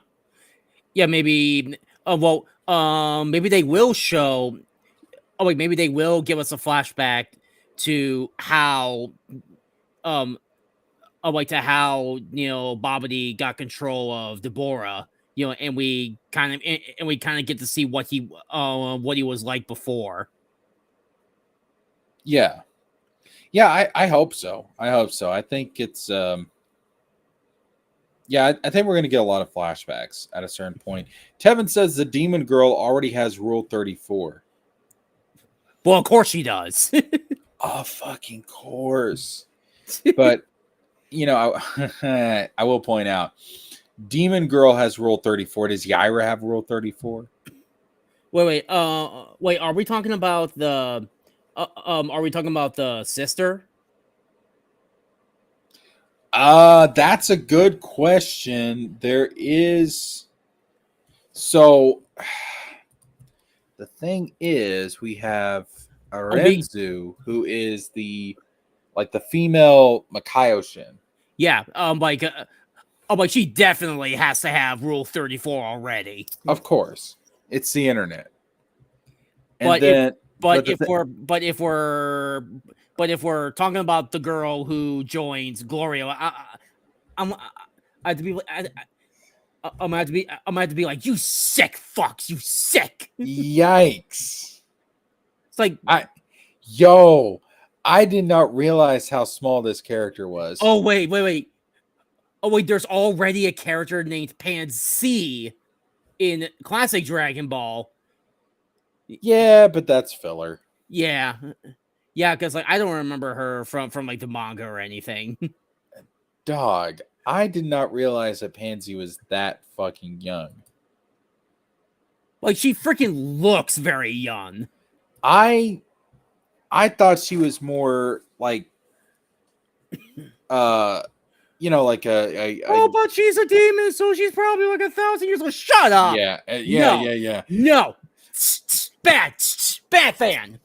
maybe. Maybe they will show. Oh, wait, maybe they will give us a flashback to how, to how, you know, Bobbity got control of Deborah. You know, and we kind of get to see what he was like before. Yeah. Yeah, I hope so. I hope so. I think it's yeah, I think we're gonna get a lot of flashbacks at a certain point. Tevin says the demon girl already has Rule 34. Well, of course she does. Oh, fucking course. But you know, I will point out, Demon Girl has Rule 34. Does Yaira have Rule 34? Wait. Are we talking about the? Are we talking about the sister? That's a good question. There is so the thing is we have Oh, me. Arenzu, who is the female Makaioshin. Yeah. Like she definitely has to have Rule 34 already. Of course. It's the internet. And But if then but but the if th- we're but if we're but if we're talking about the girl who joins Gloria, I'm I have to be I'm gonna have to be like, you sick fucks, you sick. yikes. It's like, I Yo, I did not realize how small this character was. oh wait. Oh wait, there's already a character named Pansy in classic Dragon Ball. Yeah, but that's filler. Yeah. Yeah, because like I don't remember her from like the manga or anything. Dog, I did not realize that Pansy was that fucking young. Like she freaking looks very young. I thought she was more like uh like Oh, but she's a demon, so she's probably like 1,000 years old. Shut up. yeah, No. yeah. No. Bad. Bad fan.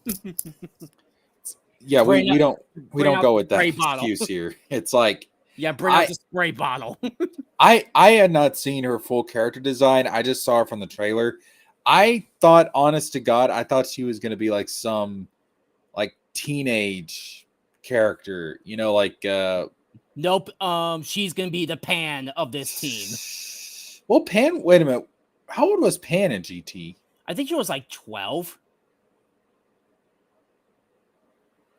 Yeah, Bring we don't out go the with that spray bottle. excuse here. It's like Yeah, bring out the spray bottle. I had not seen her full character design. I just saw her from the trailer. I thought, honest to God, I thought she was going to be like some like teenage character, Nope. She's gonna be the Pan of this team. Well, Pan, wait a minute. How old was Pan in GT? I think she was like 12.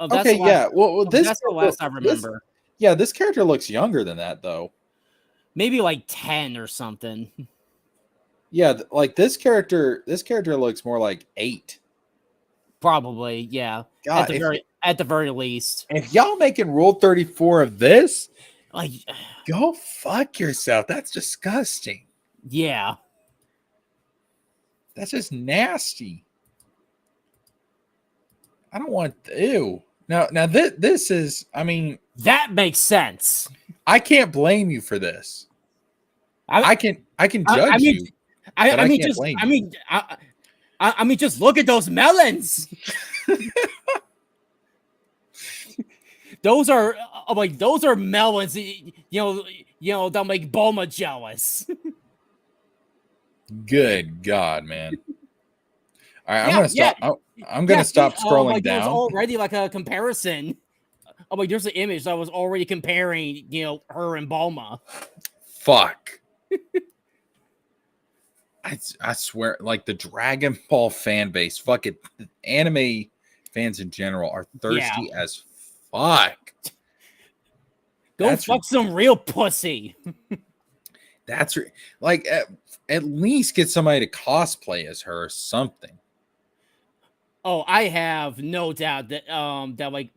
Okay, yeah. Well, That's the last I remember. This character looks younger than that, though. Maybe like 10 or something. Yeah, like this character looks more like 8. Probably, yeah. God, At the very least. if y'all making Rule 34 of this, Like, go fuck yourself. That's disgusting. yeah. That's just nasty. I don't want ew. Now this is, I mean, That makes sense. I can't blame you for this. I can judge you. I mean, just look at those melons. Those are melons. That'll make Bulma jealous. Good God, man. All right, I'm gonna stop. I'm gonna stop scrolling down. There's already like a comparison. Oh, like there's an image that was already comparing, her and Bulma. Fuck. I swear, like the Dragon Ball fan base, fuck it, anime fans in general are thirsty as fuck. Go fuck some real pussy. That's like at least get somebody to cosplay as her or something. Oh, I have no doubt that I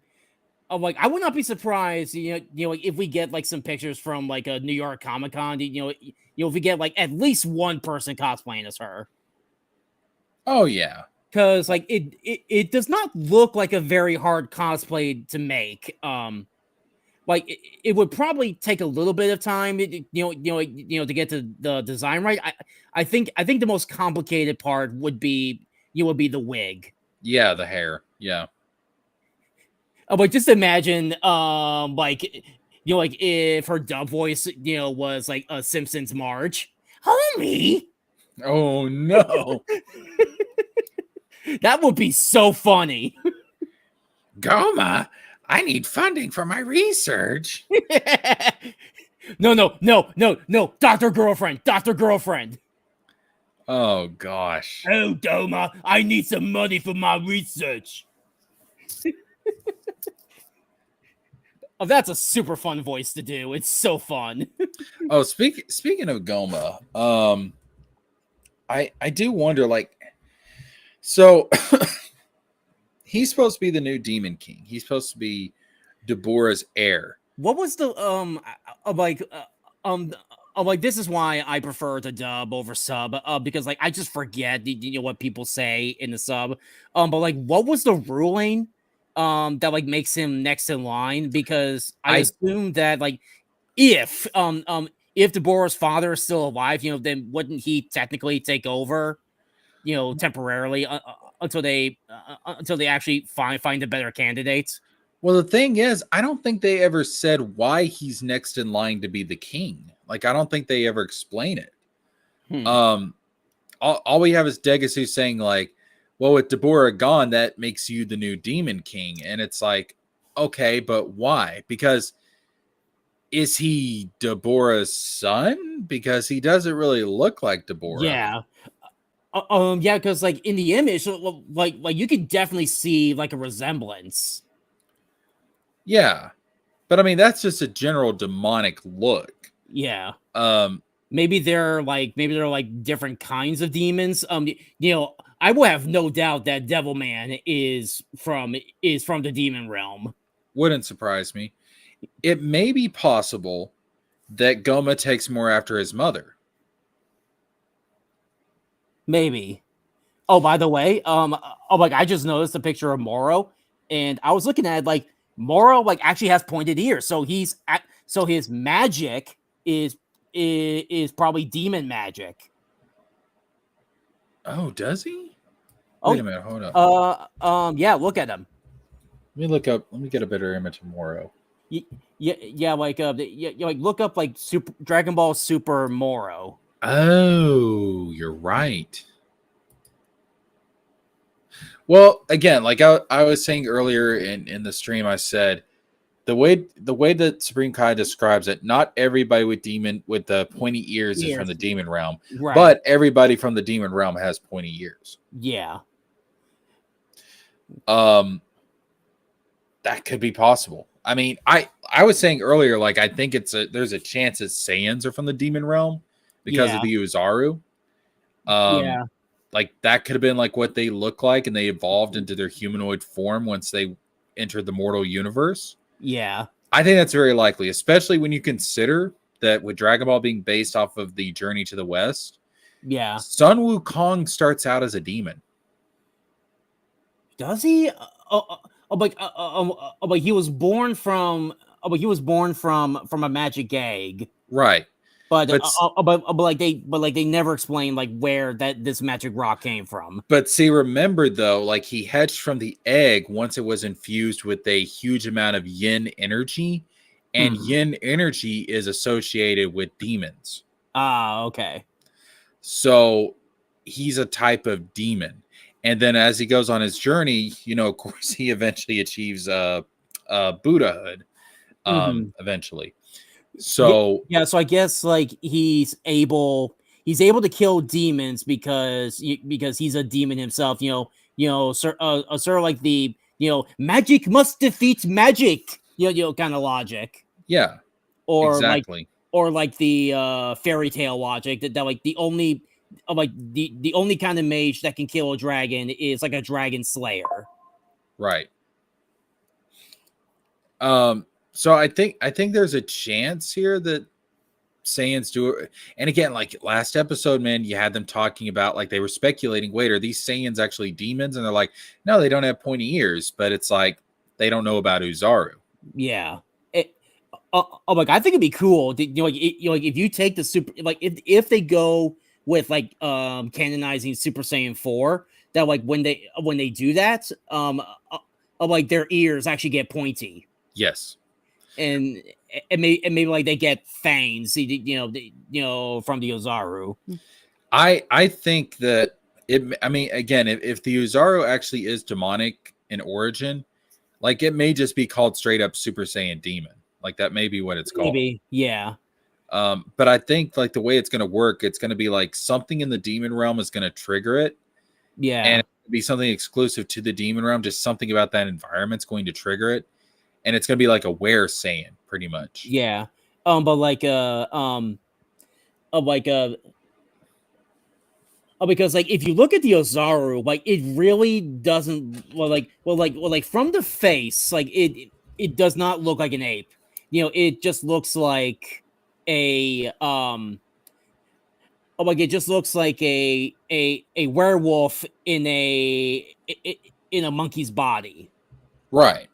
would not be surprised, like if we get like some pictures from like a New York Comic Con, if we get like at least one person cosplaying as her. Oh yeah, because like it does not look like a very hard cosplay to make. Like it would probably take a little bit of time, to get to the design right. I think the most complicated part would be the wig. Yeah, the hair. Yeah. But just imagine, like if her dub voice, was like a Simpsons Marge, homie. Oh no, that would be so funny. Goma, I need funding for my research. No, Dr. Girlfriend. Oh gosh. Oh, Doma, I need some money for my research. Oh, that's a super fun voice to do. It's so fun. Oh, speaking of Goma, I do wonder, like, so he's supposed to be the new Demon King. He's supposed to be Deborah's heir. What was the like um like this is why I prefer to dub over sub because like I just forget what people say in the sub but like what was the ruling that like makes him next in line, because I I assume that like if Deborah's father is still alive, then wouldn't he technically take over, temporarily until they actually find a better candidate? Well, the thing is, I don't think they ever said why he's next in line to be the king. Like, I don't think they ever explain it. Hmm. All we have is Degasu saying, like, well, with Deborah gone, that makes you the new Demon King. And it's like, okay, but why? Because is he Deborah's son? Because he doesn't really look like Deborah. Yeah. Yeah, because like in the image, like you could definitely see like a resemblance. Yeah. But I mean, that's just a general demonic look. Yeah. Um, Maybe they're like different kinds of demons. I will have no doubt that Devilman is from the demon realm. wouldn't surprise me. It may be possible that Goma takes more after his mother. Maybe. Oh, by the way, like I just noticed a picture of Moro, and I was looking at it, like Moro like actually has pointed ears, so so his magic is probably demon magic. Oh, does he? Oh, Wait a minute, hold up. yeah, look at him. Let me look up. Let me get a better image of Moro. Yeah, like like look up like Super Dragon Ball Super Moro. Oh, you're right. Well, again, like I was saying earlier in the stream, I said the way that Supreme Kai describes it, not everybody with the pointy ears is from the demon realm, right? But everybody from the demon realm has pointy ears. Yeah. That could be possible. I mean, I was saying earlier, like I think there's a chance that Saiyans are from the demon realm because of the Uzaru. Yeah. Like that could have been like what they look like, and they evolved into their humanoid form once they entered the mortal universe. Yeah. I think that's very likely, especially when you consider that with Dragon Ball being based off of the Journey to the West. Yeah. Sun Wukong starts out as a demon. Does he? But he was born from. But he was born from a magic egg. Right. But like they never explained like where this magic rock came from. But see, remember though, like he hatched from the egg once it was infused with a huge amount of yin energy, and yin energy is associated with demons. Ah, okay. So he's a type of demon. And then as he goes on his journey, of course, he eventually achieves Buddhahood eventually. So yeah, so I guess like he's able to kill demons because he's a demon himself. Sort of like the magic must defeat magic. Kind of logic. Yeah, or exactly. like the fairy tale logic that like the only the only kind of mage that can kill a dragon is like a dragon slayer. Right. So I think there's a chance here that Saiyans do it. And again, like last episode, man, you had them talking about like they were speculating, wait, are these Saiyans actually demons? And they're like, no, they don't have pointy ears, but it's like they don't know about Uzaru. Yeah. Like I think it'd be cool. Like if you take the super, like if they go with like canonizing Super Saiyan 4, that like when they do that, like their ears actually get pointy. Yes. And maybe like they get fangs, from the Uzaru. I think that I mean, again, if the Uzaru actually is demonic in origin, like it may just be called straight up Super Saiyan Demon. Like that may be what it's called. Maybe, yeah. But I think like the way it's going to work, it's going to be like something in the demon realm is going to trigger it. Yeah. And it's be something exclusive to the demon realm. Just something about that environment's going to trigger it, and it's going to be like a Were Saiyan, pretty much. Yeah. But like because like if you look at the Ozaru, like it really doesn't from the face, like it does not look like an ape. It just looks like a like it just looks like a werewolf in a monkey's body. Right.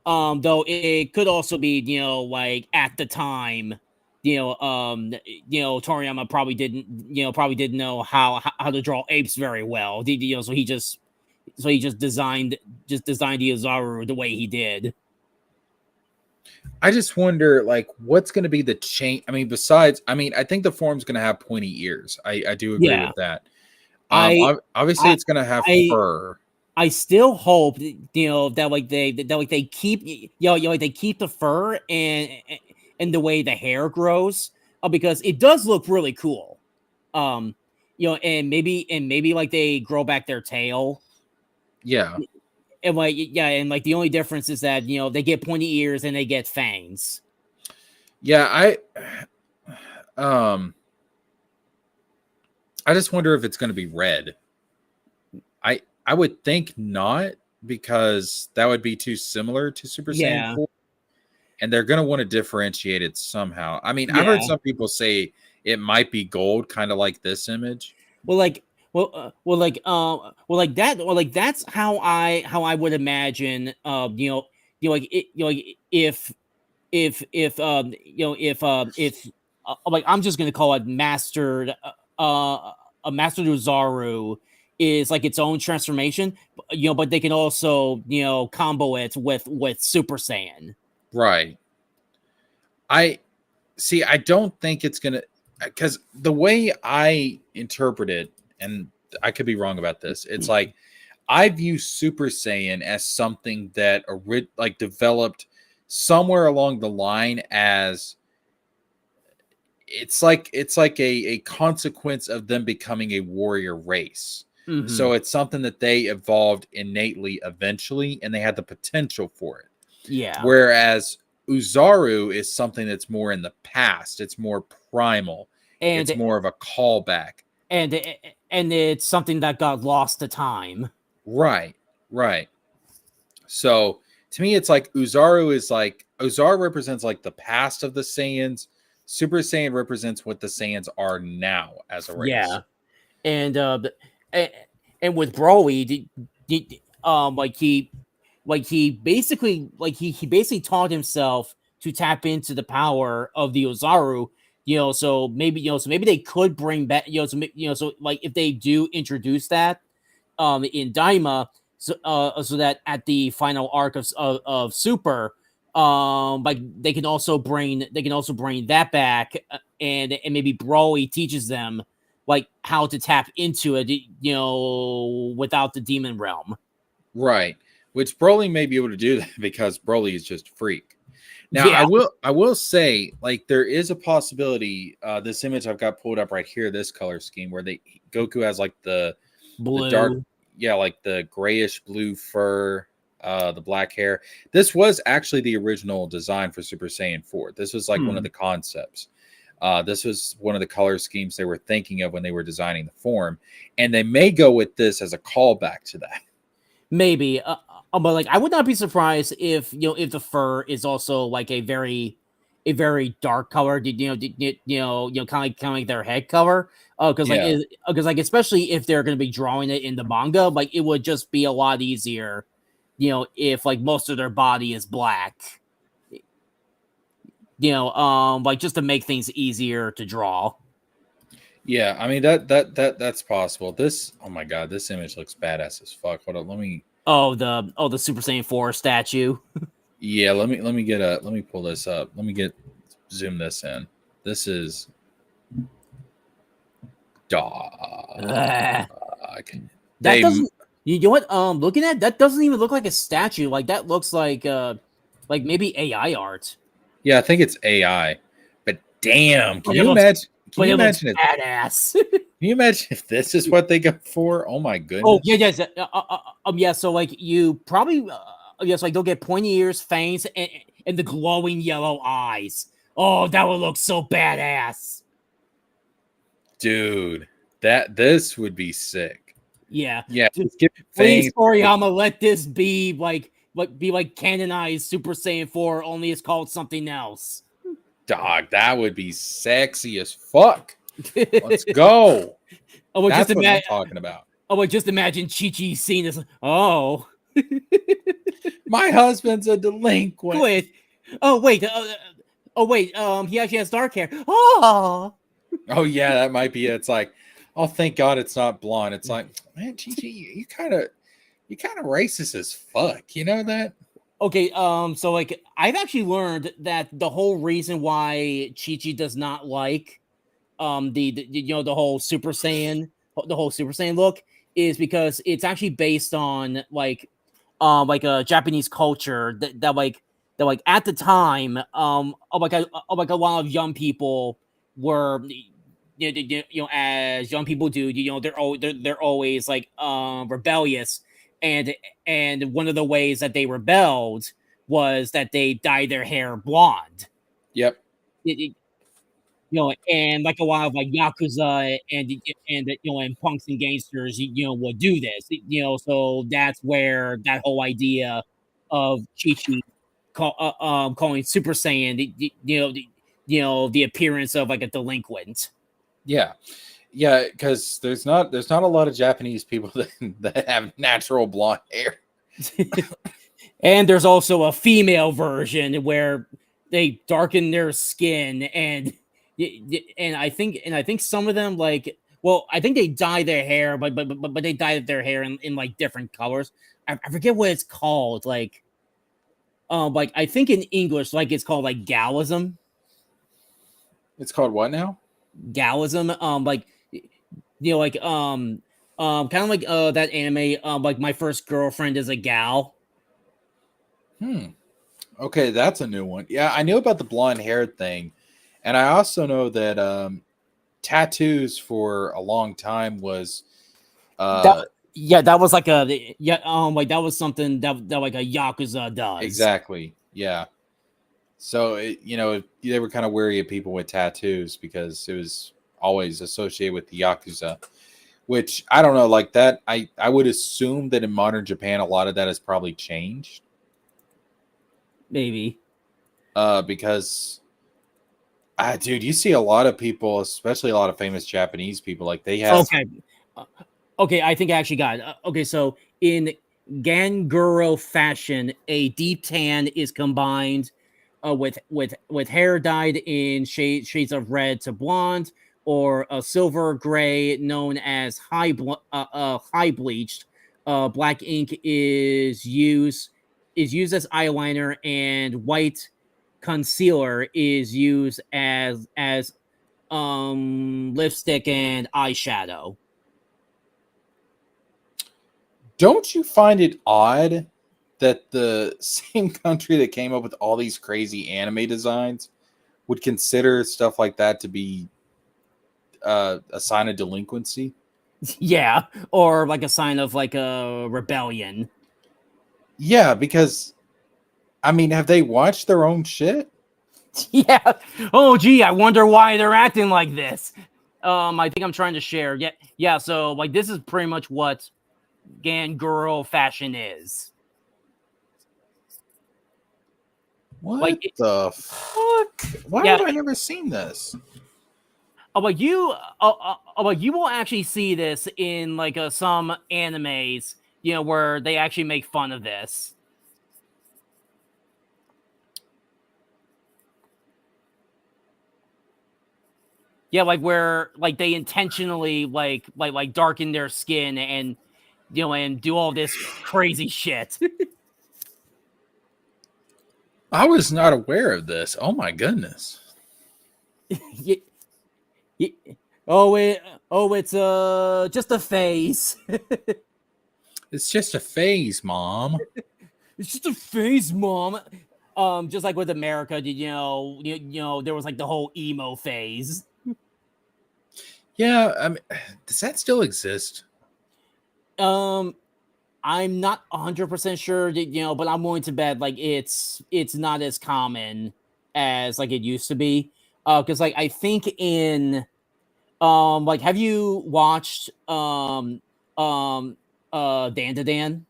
Though it could also be, like at the time, Toriyama probably didn't know how to draw apes very well. So he just designed the Ozaru the way he did. I just wonder, like, what's going to be the change? I mean, besides, I mean, I think the form's going to have pointy ears. I do agree with that. Obviously, it's going to have fur. I still hope that they keep they keep the fur and the way the hair grows, because it does look really cool. And maybe like they grow back their tail. Yeah. And like the only difference is that they get pointy ears and they get fangs. Yeah, I just wonder if it's going to be red. I would think not, because that would be too similar to Super Saiyan 4, and they're going to want to differentiate it somehow. I mean, I've heard some people say it might be gold, kind of like this image. That's how I would imagine. If like I'm just gonna call it mastered. A mastered Ozaru is like its own transformation, but they can also combo it with Super Saiyan. Right. I don't think it's gonna, because the way I interpret it, and I could be wrong about this, it's like I view Super Saiyan as something that like developed somewhere along the line as it's like a consequence of them becoming a warrior race. Mm-hmm. So it's something that they evolved innately eventually, and they had the potential for it. Yeah. Whereas Ozaru is something that's more in the past. It's more primal. And it's more of a callback. And it's something that got lost to time. Right. So to me, it's like Ozaru represents like the past of the Saiyans. Super Saiyan represents what the Saiyans are now as a race. Yeah. And with Broly, he basically taught himself to tap into the power of the Ozaru. So maybe they could bring back, so like if they do introduce that in Daima, so that at the final arc of Super, like they can also bring that back, and maybe Broly teaches them like how to tap into it, without the demon realm. Right. Which Broly may be able to do that, because Broly is just a freak. Now, I will say, like, there is a possibility. This image I've got pulled up right here, this color scheme, where Goku has like the dark, like the grayish blue fur, the black hair. This was actually the original design for Super Saiyan 4. This was like one of the concepts. This was one of the color schemes they were thinking of when they were designing the form, and they may go with this as a callback to that. Maybe, but like I would not be surprised if if the fur is also like a very dark color. Kind of like their head color. Because especially if they're going to be drawing it in the manga, like it would just be a lot easier, if like most of their body is black. Like just to make things easier to draw. Yeah, I mean that's possible. Oh my god, this image looks badass as fuck. Hold on, let me. The Super Saiyan 4 statue. Yeah, let me pull this up. Let me zoom this in. This is dog. That doesn't. You know what? Looking at that doesn't even look like a statue. Like that looks like maybe AI art. Yeah, I think it's AI. But damn, can you imagine? Can you imagine it? Badass. you imagine if this is what they go for? Oh my Oh goodness. yeah, yes, yeah. So like you probably yes, like they'll get pointy ears, fangs, and the glowing yellow eyes. Oh, that would look so badass. Dude, this would be sick. Yeah. Yeah, Just, just give me please, fangs. Toriyama, let this be like canonized Super Saiyan 4, only it's called something else. Dog, that would be sexy as fuck. Let's go. Oh, well, That's what I'm talking about. just imagine Chi-Chi seeing this. Oh, My husband's a delinquent. quit. Oh wait. Oh wait. He actually has dark hair. Oh. Oh yeah, that might be it. It's like, oh thank God it's not blonde. It's like, man, Gigi, you kind of racist as fuck. You know that? Okay. So like, I've actually learned that the whole reason why Chi-Chi does not like the whole Super Saiyan look is because it's actually based on like a Japanese culture that like at the time a lot of young people were as young people do, they're always like rebellious, and one of the ways that they rebelled was that they dyed their hair blonde. Yep. It, and like a lot of like yakuza and punks and gangsters, would do this. So that's where that whole idea of Chi-Chi calling Super Saiyan, the appearance of like a delinquent. Yeah. Yeah, because there's not a lot of Japanese people that have natural blonde hair. And there's also a female version where they darken their skin, and I think some of them like, well, I think they dye their hair, but they dye their hair in like different colors. I forget what it's called. Like I think in English, like it's called like Gallism. It's called what now? Gallism. Like like kind of like that anime. Like My First Girlfriend is a Gal. Hmm. Okay, that's a new one. Yeah, I knew about the blonde hair thing, and I also know that tattoos for a long time was That uh yeah, that was like a yeah like that was something that like a yakuza does. exactly, yeah. So they were kind of wary of people with tattoos because it was always associated with the yakuza, which I don't know, like that. I would assume that in modern Japan, a lot of that has probably changed, Maybe. because dude, you see a lot of people, especially a lot of famous Japanese people, like they have. Okay. Uh, okay, I think I actually got it. Okay, so in Ganguro fashion, a deep tan is combined with hair dyed in shades of red to blonde, or a silver gray known as high bleached. Black ink is used as eyeliner, and white concealer is used as lipstick and eyeshadow. Don't you find it odd that the same country that came up with all these crazy anime designs would consider stuff like that to be a sign of delinquency? Yeah, or like a sign of like a rebellion. Yeah, because I mean, have they watched their own shit? Yeah. Oh gee, I wonder why they're acting like this. I think I'm trying to share. Yeah, yeah, so like this is pretty much what Ganguro fashion is. Like What the fuck? Why yeah, have I never seen this? like you will actually see this in like some animes, where they actually make fun of this. Yeah, like where like they intentionally like darken their skin and and do all this crazy shit. I was not aware of this. Oh my goodness. Ye- ye- oh it's just a phase. It's just a phase, mom. It's just a phase, mom. Just like with America, there was like the whole emo phase. Yeah, I mean, does that still exist? I'm not 100% sure that, but I'm willing to bet like it's not as common as like it used to be. Because like I think in like have you watched um Dan to Dan?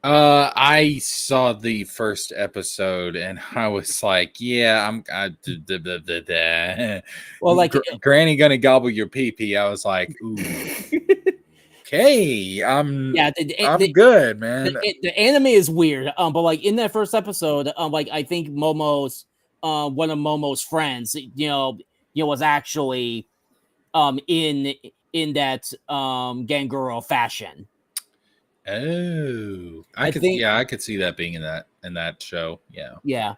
I saw the first episode and I was like, yeah, Well, like Granny gonna gobble your pee pee. I was like, ooh, okay, yeah, I'm good, the, man. the anime is weird. But like in that first episode, like I think Momo's one of Momo's friends, was actually in that Ganguro fashion. Oh, I think I could see that being in that show. Yeah. yeah.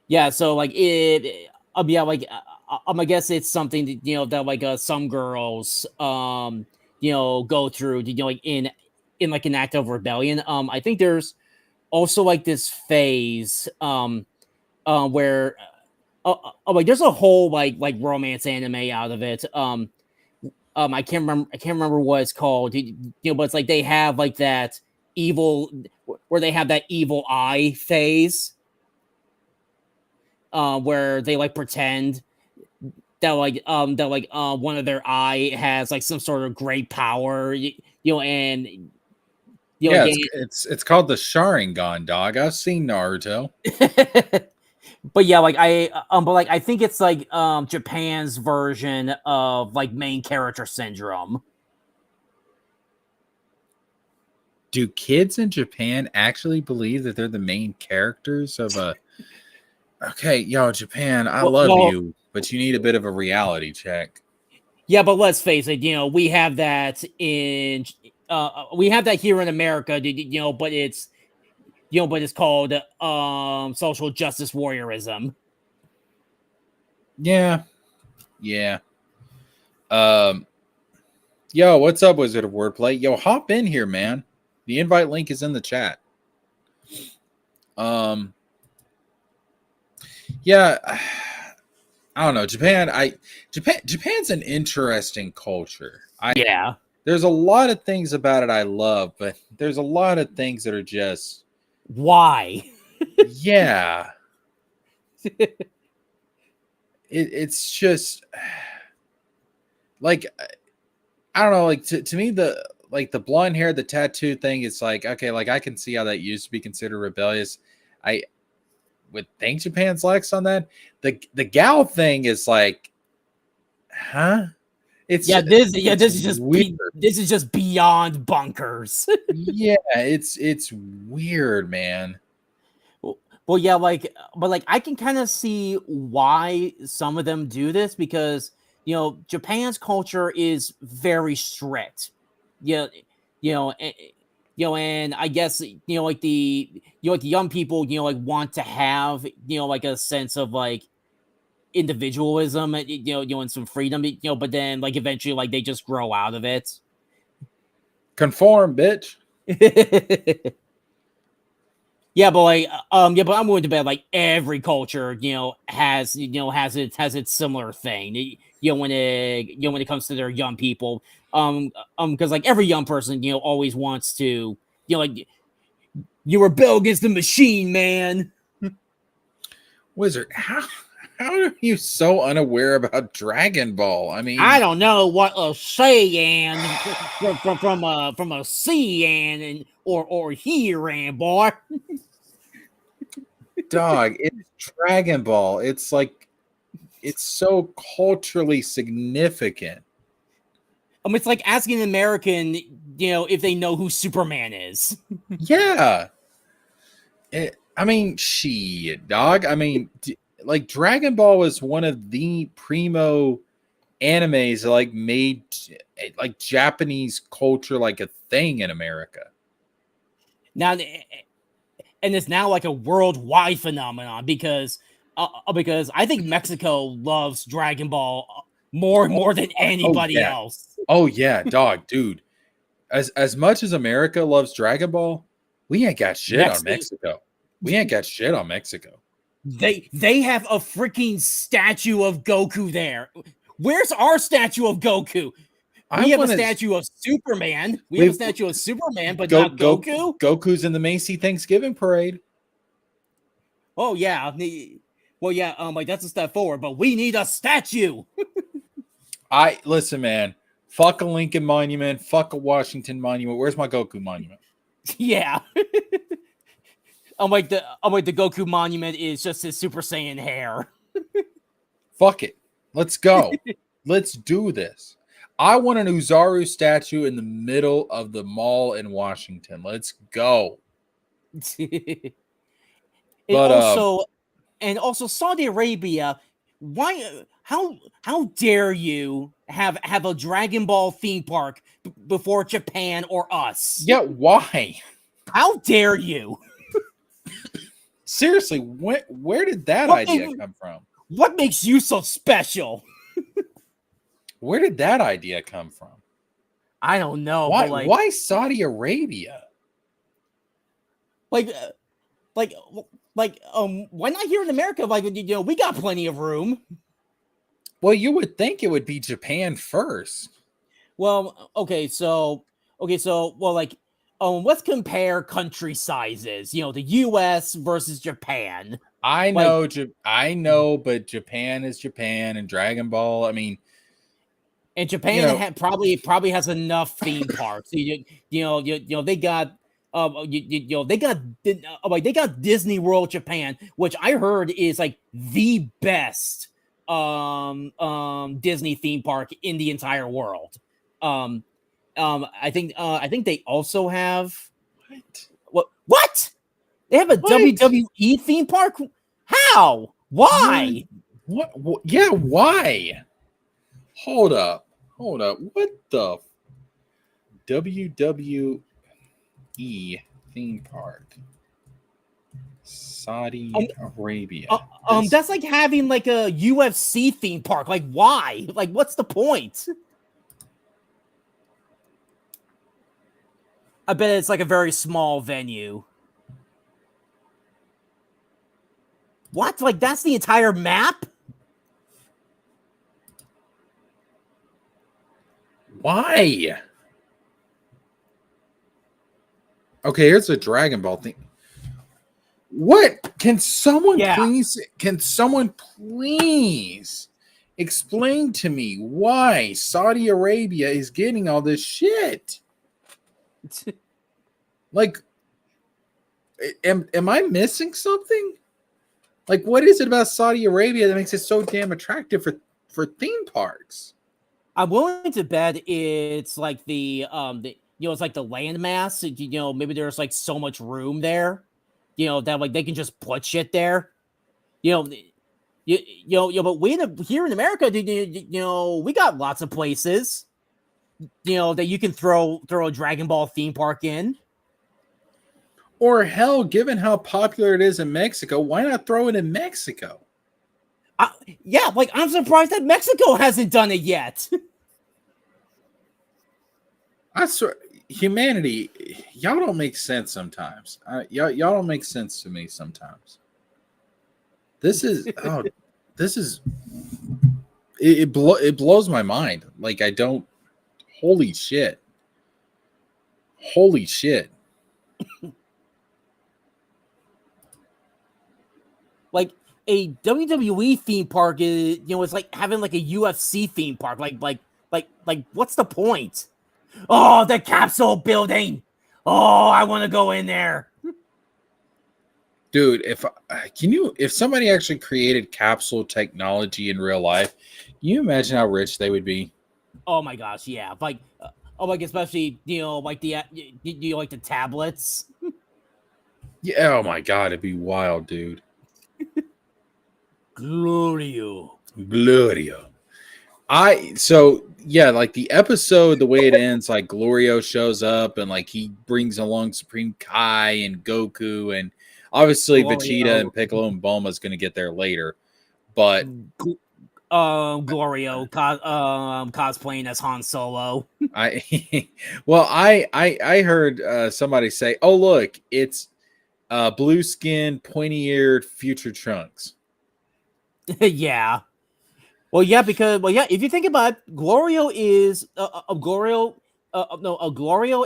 Yeah, so like yeah, like I guess it's something that, that like some girls go through, like in like an act of rebellion. I think there's also like this phase where like there's a whole like romance anime out of it. I can't remember what it's called. But it's like they have like that evil where they have that evil eye phase where they like pretend that one of their eye has like some sort of great power, and Yeah, again. it's called the Sharingan, dog. I've seen Naruto. But yeah, like but like I think it's like Japan's version of like main character syndrome. Do kids in Japan actually believe that they're the main characters of a? Okay, yo, Japan, I love Well, you, but you need a bit of a reality check. yeah, but let's face it, we have that we have that here in America, but it's called social justice warriorism. Yeah, yeah. Um, yo, what's up, Wizard of Wordplay? Yo, hop in here, man. The invite link is in the chat. Yeah, I don't know. Japan's an interesting culture. Yeah. There's a lot of things about it I love, but there's a lot of things that are just why. Yeah. It's just like I don't know, like to me the blonde hair, the tattoo thing, it's like, okay, like I can see how that used to be considered rebellious. I would think Japan's lax on that. The gal thing is like, huh? This is just weird. This is just beyond bunkers. Yeah, it's weird, man. Well, yeah, but like I can kind of see why some of them do this because Japan's culture is very strict. Yeah, and I guess like the like the young people like want to have like a sense of like individualism, and some freedom, but then like eventually like they just grow out of it. Conform, bitch. Yeah, but like, yeah, but I'm willing to bet like every culture, has its similar thing. When it comes to their young people, because like every young person, always wants to, like, you rebel against the machine, man. Wizard, how are you so unaware about Dragon Ball? I mean, I don't know what a Saiyan from a Saiyan and or Heran, boy. Dog, it's Dragon Ball. It's like it's so culturally significant. It's like asking an American, if they know who Superman is. Yeah. I mean, dog. I mean, like Dragon Ball was one of the primo animes that like made like Japanese culture like a thing in America. Now, and it's now like a worldwide phenomenon because I think Mexico loves Dragon Ball more than anybody else. Oh yeah, dog, dude. As much as America loves Dragon Ball, we ain't got shit on Mexico. We ain't got shit on Mexico. They have a freaking statue of Goku there. Where's our statue of Goku? We have a statue of Superman. We have a statue of Superman, but not Goku. Goku's in the Macy Thanksgiving parade. Oh yeah. Well, yeah. Like that's a step forward, but we need a statue. Listen, man. Fuck a Lincoln Monument. Fuck a Washington Monument. Where's my Goku Monument? Yeah. I'm like the Goku Monument is just his Super Saiyan hair. Fuck it. Let's go. Let's do this. I want an Uzaru statue in the middle of the mall in Washington. Let's go. But also Saudi Arabia, why how dare you have a Dragon Ball theme park before Japan or us? Yeah, why? How dare you? Seriously, where did that idea come from? What makes you so special? Where did that idea come from? I don't know. Why Saudi Arabia? Why not here in America? Like, we got plenty of room. Well, you would think it would be Japan first. Well, let's compare country sizes. The U.S. versus Japan. I know, but Japan is Japan, and Dragon Ball. I mean, and Japan probably has enough theme parks. They got they got Disney World Japan, which I heard is like the best Disney theme park in the entire world. I think they also have what? They have a WWE theme park? How? Why? What? Yeah, why? Hold up. What the WWE theme park? Saudi Arabia. That's like having like a UFC theme park. Like, why? Like, what's the point? I bet it's like a very small venue. What? Like, that's the entire map? Why? Okay, here's a Dragon Ball thing. What? Can someone please explain to me why Saudi Arabia is getting all this shit? Like, am I missing something? Like, what is it about Saudi Arabia that makes it so damn attractive for theme parks? I'm willing to bet it's like it's like the landmass. Maybe there's like so much room there, that like they can just put shit there. But here in America, we got lots of places, that you can throw a Dragon Ball theme park in. Or hell, given how popular it is in Mexico, why not throw it in Mexico? Yeah, like I'm surprised that Mexico hasn't done it yet. I swear, humanity, y'all don't make sense sometimes. Y'all don't make sense to me sometimes. It blows my mind. Like, I don't. Holy shit. Like a WWE theme park is, it's like having like a UFC theme park. Like what's the point? Oh, the capsule building. Oh, I want to go in there. Dude, if somebody actually created capsule technology in real life, can you imagine how rich they would be? Oh my gosh, yeah. Like especially, like the tablets. Yeah, oh my god, it'd be wild, dude. Glorio. Like the episode, the way it ends, like Glorio shows up and like he brings along Supreme Kai and Goku, and obviously Vegeta and Piccolo and Bulma is going to get there later. But Glorio cosplaying as Han Solo. I heard somebody say, "Oh look, it's blue skin, pointy eared future Trunks." Yeah. Well, yeah, because if you think about it, Glorio is Glorio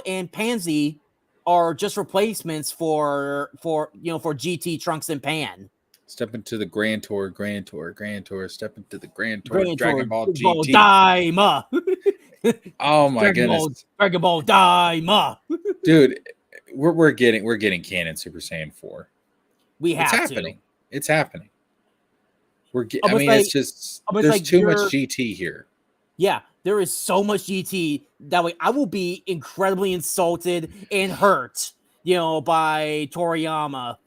and Pansy are just replacements for GT Trunks and Pan. Step into the Grand Tour, Grand Tour, Grand Tour. Step into the Grand Tour, Grand Tour, Dragon Ball Ball GT. Daima, Oh my goodness, Dragon Ball Daima. dude, we're getting canon Super Saiyan 4. We It's have to. happening. It's happening. I Almost mean, it's like just almost there's like too much you're GT here. Yeah, there is so much GT that way I will be incredibly insulted and hurt, by Toriyama.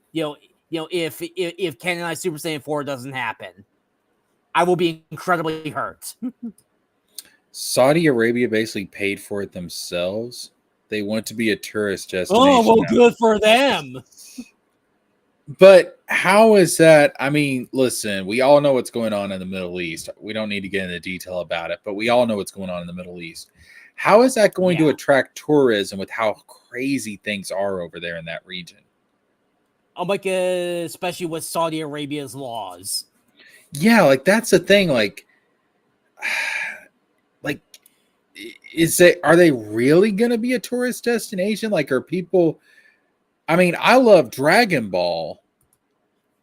If Canonized Super Saiyan 4 doesn't happen, I will be incredibly hurt. Saudi Arabia basically paid for it themselves. They want to be a tourist Oh, destination well, now. good for them. But how is that? I mean, listen, we all know what's going on in the Middle East. We don't need to get into detail about it, but we all know what's going on in the Middle East. How is that going to Yeah. attract tourism with how crazy things are over there in that region? Like, especially with Saudi Arabia's laws. Yeah, like that's the thing. Like, are they really going to be a tourist destination? Like, are people? I mean, I love Dragon Ball,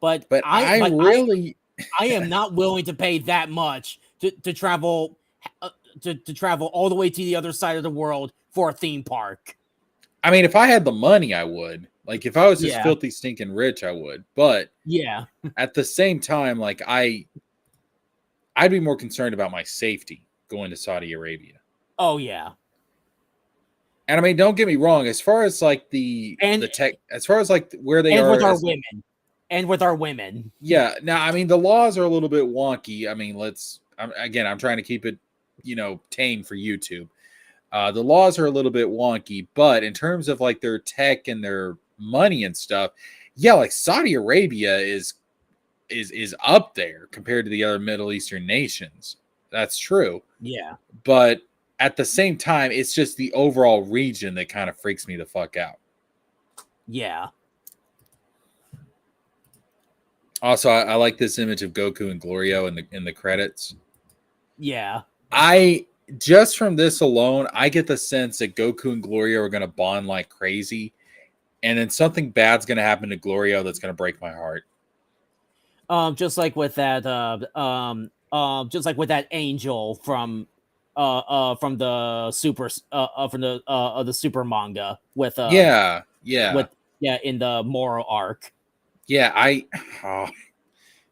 But but I really I am not willing to pay that much to travel to travel all the way to the other side of the world for a theme park. I mean, if I had the money, I would. Like, if I was just Yeah. filthy stinking rich, I would. But Yeah. at the same time, like I'd be more concerned about my safety going to Saudi Arabia. Oh yeah. And I mean, don't get me wrong. As far as like the tech, as far as like where they and are, with our women, and with our women. yeah. Now, I mean, the laws are a little bit wonky. I mean, I'm trying to keep it, tame for YouTube. The laws are a little bit wonky, but in terms of like their tech and their money and stuff, yeah, like Saudi Arabia is up there compared to the other Middle Eastern nations. That's true. Yeah. But at the same time, it's just the overall region that kind of freaks me the fuck out. Yeah. Also, I like this image of Goku and Glorio in the credits. Yeah. I just from this alone, I get the sense that Goku and Glorio are going to bond like crazy, and then something bad's going to happen to Glorio that's going to break my heart. Just like with that just like with that angel from the super manga with Yeah, in the moral arc. yeah.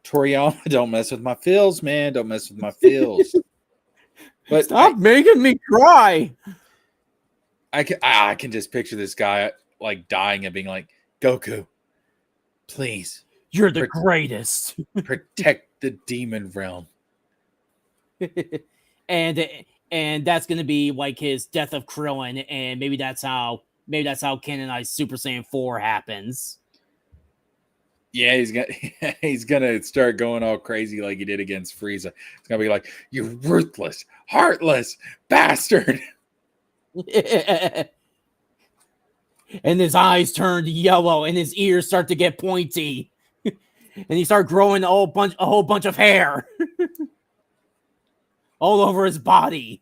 Toriyama, don't mess with my feels, man. Don't mess with my feels. But Stop making me cry. I can just picture this guy like dying and being like, Goku, please, you're the greatest. Protect the demon realm. and that's gonna be like his death of Krillin, and maybe that's how canonized Super Saiyan 4 happens. Yeah, he's gonna start going all crazy like he did against Frieza. It's gonna be like, you ruthless, heartless bastard. And his eyes turned yellow, and his ears start to get pointy, and he started growing a whole bunch of hair all over his body.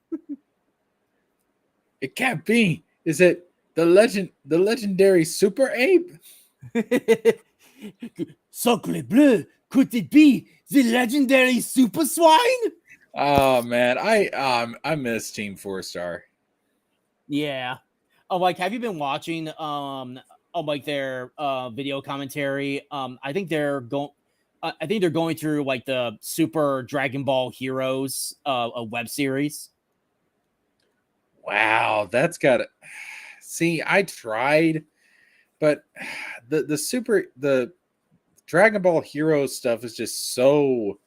It can't be. Is it the legendary Super Ape? Sacre bleu, could it be the legendary Super Swine? Oh man, I miss Team 4-Star. Yeah. Oh, like, have you been watching like their video commentary? I think they're going through like the Super Dragon Ball Heroes a web series. Wow, that's got it. See, I tried, but the Dragon Ball Heroes stuff is just so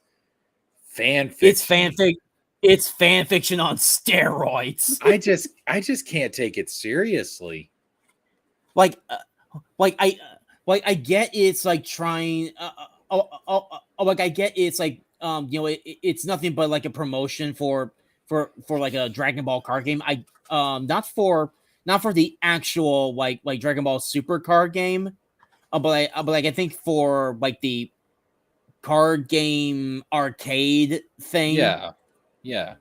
fan fiction. It's fan fiction on steroids. I just can't take it seriously. Like I get it's like trying. Like I get it's like it's nothing but like a promotion for like a Dragon Ball card game. Not for the actual like Dragon Ball Super card game. But like I think for like the card game arcade thing. Yeah, yeah.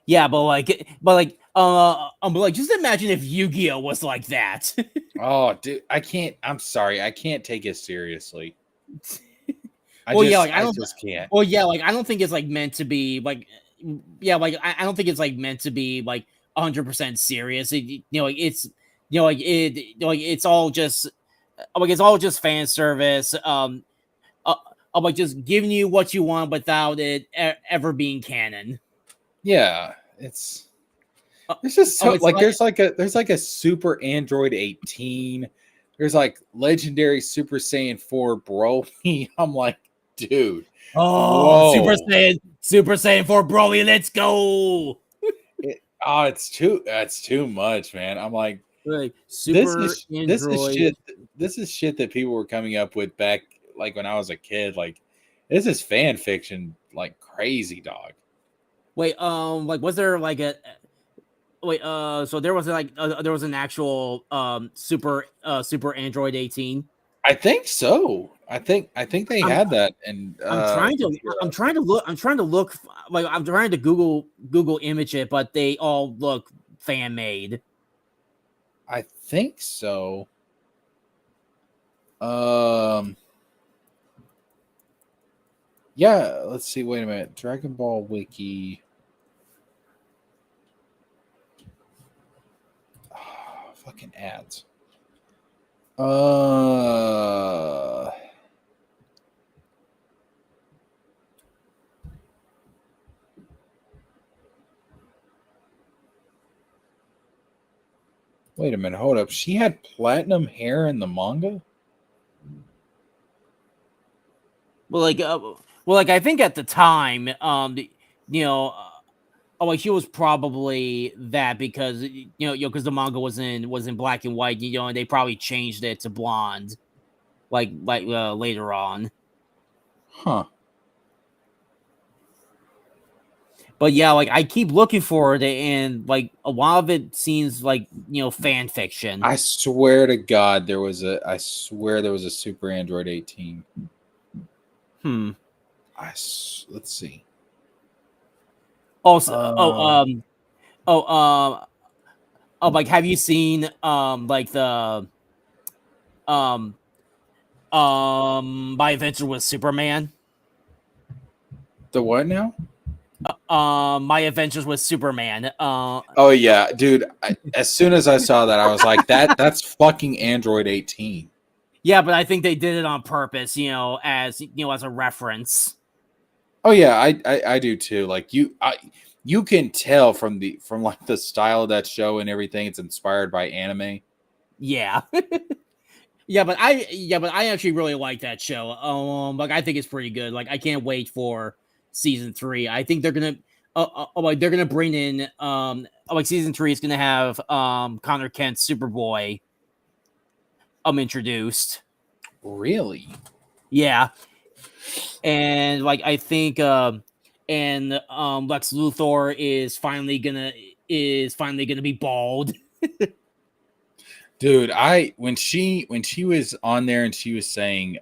Yeah, but like, just imagine if Yu-Gi-Oh was like that. Oh, dude, I can't. I'm sorry, I can't take it seriously. Well, yeah, like I just can't. Well, yeah, like I don't think it's like meant to be like. Yeah, like I don't think it's like meant to be like 100% serious. Like it's like like it's all just like it's all just fan service. Like just giving you what you want without it ever being canon. Yeah, it's just so It's like like there's like a Super Android 18. There's like legendary Super Saiyan 4 Broly. I'm like, dude, whoa. Super Saiyan 4 Broly, let's go. It's too much, man. I'm like, Like Super this is Android. shit. This is shit that people were coming up with back like when I was a kid. Like, this is fan fiction, like crazy, dog. Wait, like was there like a wait? So there was an actual Super Android 18. I think so. I think they I'm had that, and I'm trying to look like I'm trying to Google image it, but they all look fan made. I think so. Um, yeah. Let's see. Wait a minute. Dragon Ball Wiki. Oh, fucking ads. Uh, Wait a minute. Hold up. She had platinum hair in the manga. Well, like I think at the time, you know, like she was probably that because because the manga was in black and white, and they probably changed it to blonde, later on. Huh. But yeah, like I keep looking for it, and like a lot of it seems like fan fiction. I swear to God, there was a. I swear there was a Super Android 18. Hmm. Let's see. Also, Uh, like have you seen um My Adventure with Superman? the what now? My Adventures with Superman. Oh yeah, dude. As soon as I saw that, I was like, that's fucking Android 18. Yeah, but I think they did it on purpose, as a reference. Oh yeah, I do too. Like you can tell from like the style of that show and everything. It's inspired by anime. Yeah. But I actually really like that show. Like I think it's pretty good. Like I can't wait for season 3. I think they're gonna like they're gonna bring in like season 3 is gonna have Connor Kent's Superboy introduced. Really? Yeah. And like I think and Lex Luthor is finally gonna be bald. Dude, I when she was on there and she was saying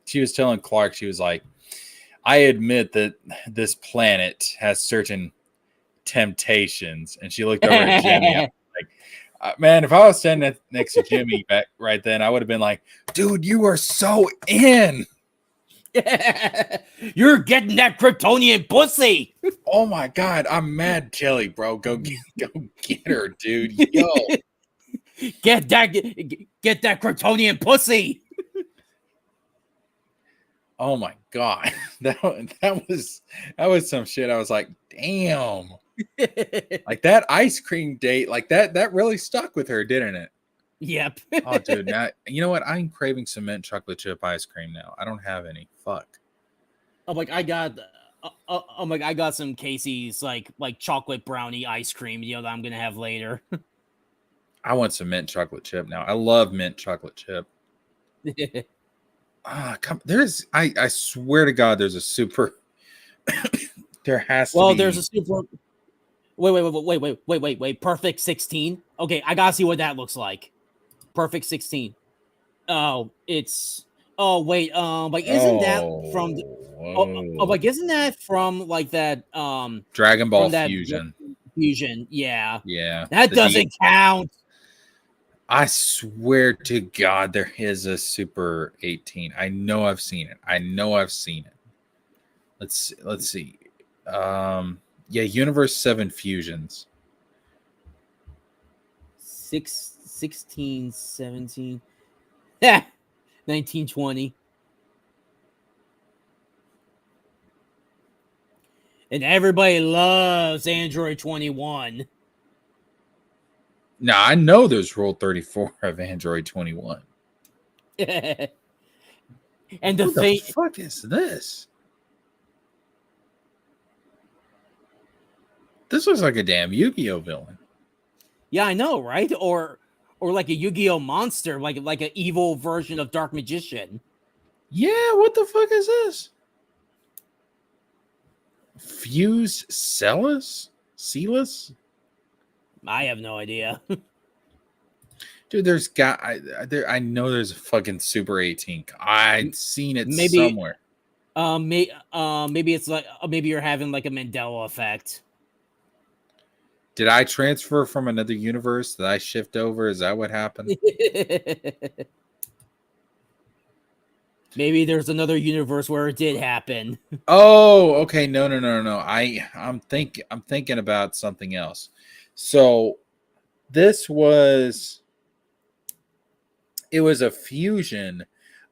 she was telling Clark, she was like, I admit that this planet has certain temptations. And she looked over at Jimmy. I was like, man, if I was standing next to Jimmy back right then, I would have been like, dude, you are so in. You're getting that Kryptonian pussy. Oh my God, I'm mad jelly, bro. Go get her, dude. Yo. Get that Kryptonian pussy. Oh my God. That was some shit. I was like, damn. Like that ice cream date, like that really stuck with her, didn't it? Yep. Oh, dude, now you know what? I'm craving some mint chocolate chip ice cream now. I don't have any. Fuck. I'm like, I got some Casey's like chocolate brownie ice cream, that I'm gonna have later. I want some mint chocolate chip now. I love mint chocolate chip. I swear to God, there's a super. There has to be. There's a super. Wait. Perfect 16. Okay, I gotta see what that looks like. Perfect 16. Oh, it's Oh wait, like isn't that from? Oh, Like whoa. isn't that from like that Dragon Ball from that Fusion. fusion? Yeah, Yeah. that doesn't count. I swear to God, there is a Super 18. I know I've seen it. I know I've seen it. Let's see. Yeah, Universe 7 Fusions. 16, 17, yeah, 1920, and everybody loves Android 21. Now I know there's Rule 34 of Android 21. And the What the thing, fuck is this? This looks like a damn Yu-Gi-Oh villain. yeah, I know, right? Or like a Yu-Gi-Oh monster, like an evil version of Dark Magician. Yeah, what the fuck is this? Fuse Celis? Celis? I have no idea. Dude, there's got I know there's a fucking Super 18. I'd seen it Maybe somewhere. maybe it's like maybe you're having like a Mandela effect. Did I transfer from another universe? Did I shift over? Is that what happened? Maybe there's another universe where it did happen. Oh, okay. No. I'm thinking about something else. So this was it was a fusion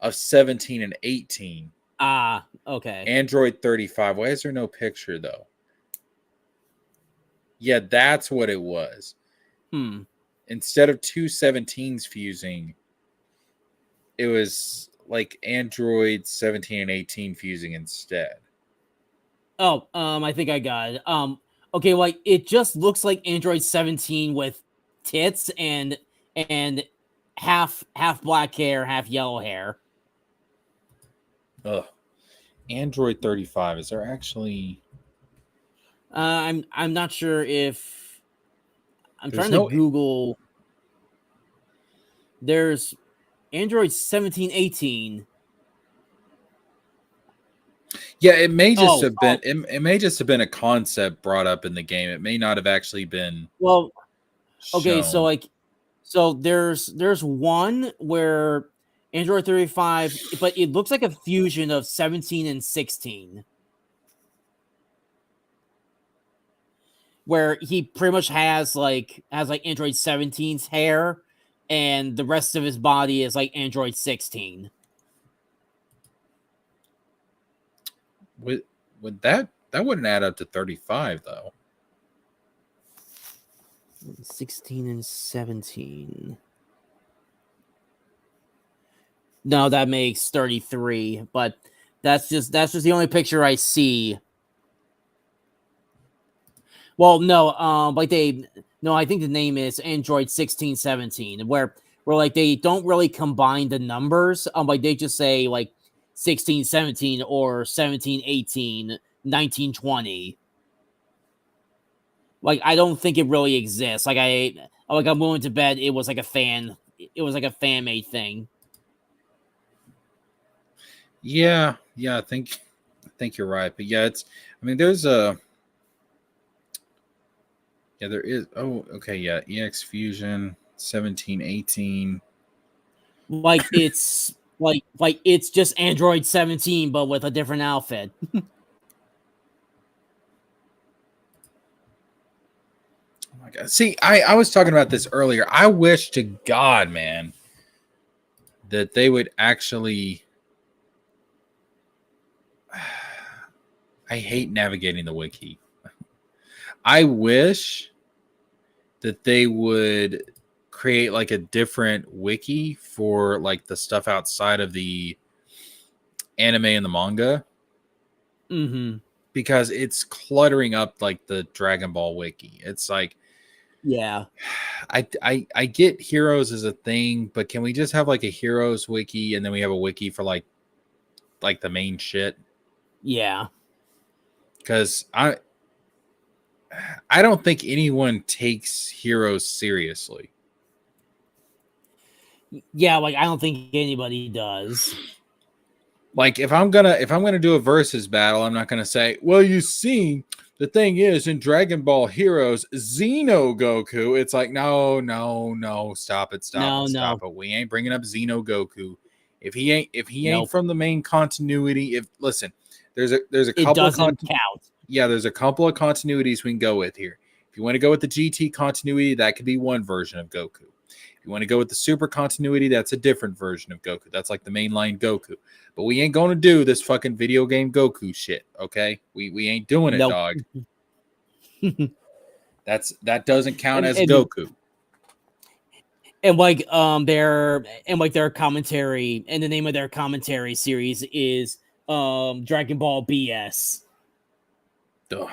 of 17 and 18. Ah, okay. Android 35. Why is there no picture though? Yeah, that's what it was. Hmm. Instead of two 17s fusing, it was like Android 17 and 18 fusing instead. Oh, I think I got it. Okay, like it just looks like Android 17 with tits and half black hair, half yellow hair. Ugh. Android 35. Is there actually I'm not sure if I'm there's trying to no Google. There's Android 17, 18. Yeah, it may just Oh, have been it may just have been a concept brought up in the game. It may not have actually been well, okay, so shown. like so there's one where Android 35, but it looks like a fusion of 17 and 16. Where he pretty much has like Android 17's hair and the rest of his body is like Android 16. Would that wouldn't add up to 35 though. 16 and 17. No, that makes 33, but that's just the only picture I see. Well, no, I think the name is Android 16, 17, where like they don't really combine the numbers. Like they just say like 16, 17 or 17, 18, 19, 20. Like I don't think it really exists. I'm willing to bet it was like a fan made thing. Yeah, I think you're right. But yeah, it's I mean there's a yeah, there is oh okay, yeah, EX Fusion 17 18. It's just Android 17 but with a different outfit. Oh my god. See, I was talking about this earlier. I wish to God, man, that they would actually I hate navigating the wiki. I wish that they would create like a different wiki for like the stuff outside of the anime and the manga Mm-hmm. because it's cluttering up like the Dragon Ball wiki. It's like Yeah. I get heroes as a thing, but can we just have like a heroes wiki and then we have a wiki for like the main shit? Yeah. Because I don't think anyone takes heroes seriously. Yeah, like I don't think anybody does. Like if I'm gonna do a versus battle, I'm not gonna say, well, you see, the thing is in Dragon Ball Heroes, Xeno Goku. It's like, no, stop No, no, it. We ain't bringing up Xeno Goku. If he ain't nope. from the main continuity, if listen, there's a It couple of doesn't count. yeah, there's a couple of continuities we can go with here. If you want to go with the GT continuity, that could be one version of Goku. If you want to go with the Super continuity, that's a different version of Goku. That's like the mainline Goku. But we ain't going to do this fucking video game Goku shit, okay? We ain't doing it, Nope. dog. That doesn't count and, as and Goku. and like their commentary, and the name of their commentary series is Dragon Ball BS. Ugh.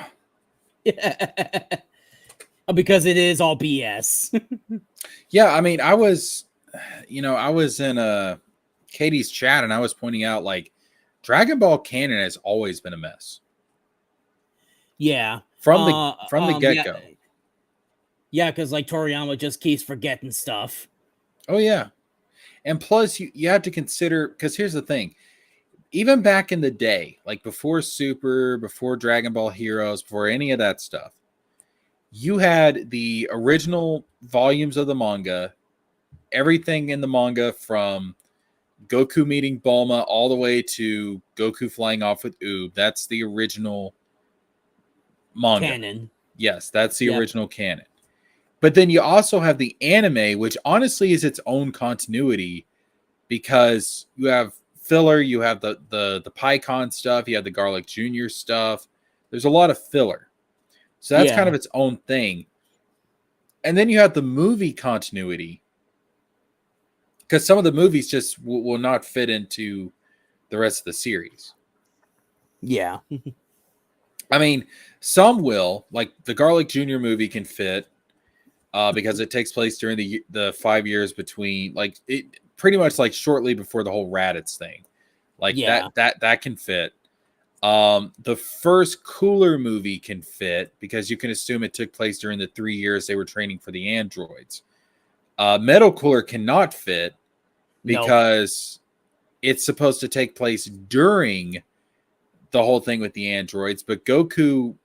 Because it is all BS. Yeah, I mean, I was in Katie's chat and I was pointing out like Dragon Ball canon has always been a mess. Yeah. From the get-go. Yeah, because like Toriyama just keeps forgetting stuff. Oh yeah. And plus you have to consider, because here's the thing. Even back in the day, like before Super, before Dragon Ball Heroes, before any of that stuff, you had the original volumes of the manga, everything in the manga from Goku meeting Bulma all the way to Goku flying off with Oob. That's the original manga. Canon. Yes, that's the original canon. But then you also have the anime, which honestly is its own continuity because you have filler, you have the PyCon stuff, you have the Garlic Jr. stuff. There's a lot of filler. So that's kind of its own thing. And then you have the movie continuity, because some of the movies just will not fit into the rest of the series. Yeah. I mean, some will, like the Garlic Jr. movie can fit because it takes place during the 5 years between, like, it pretty much like shortly before the whole Raditz thing. Like that can fit. The first Cooler movie can fit because you can assume it took place during the 3 years they were training for the androids. Metal Cooler cannot fit because it's supposed to take place during the whole thing with the androids, but Goku,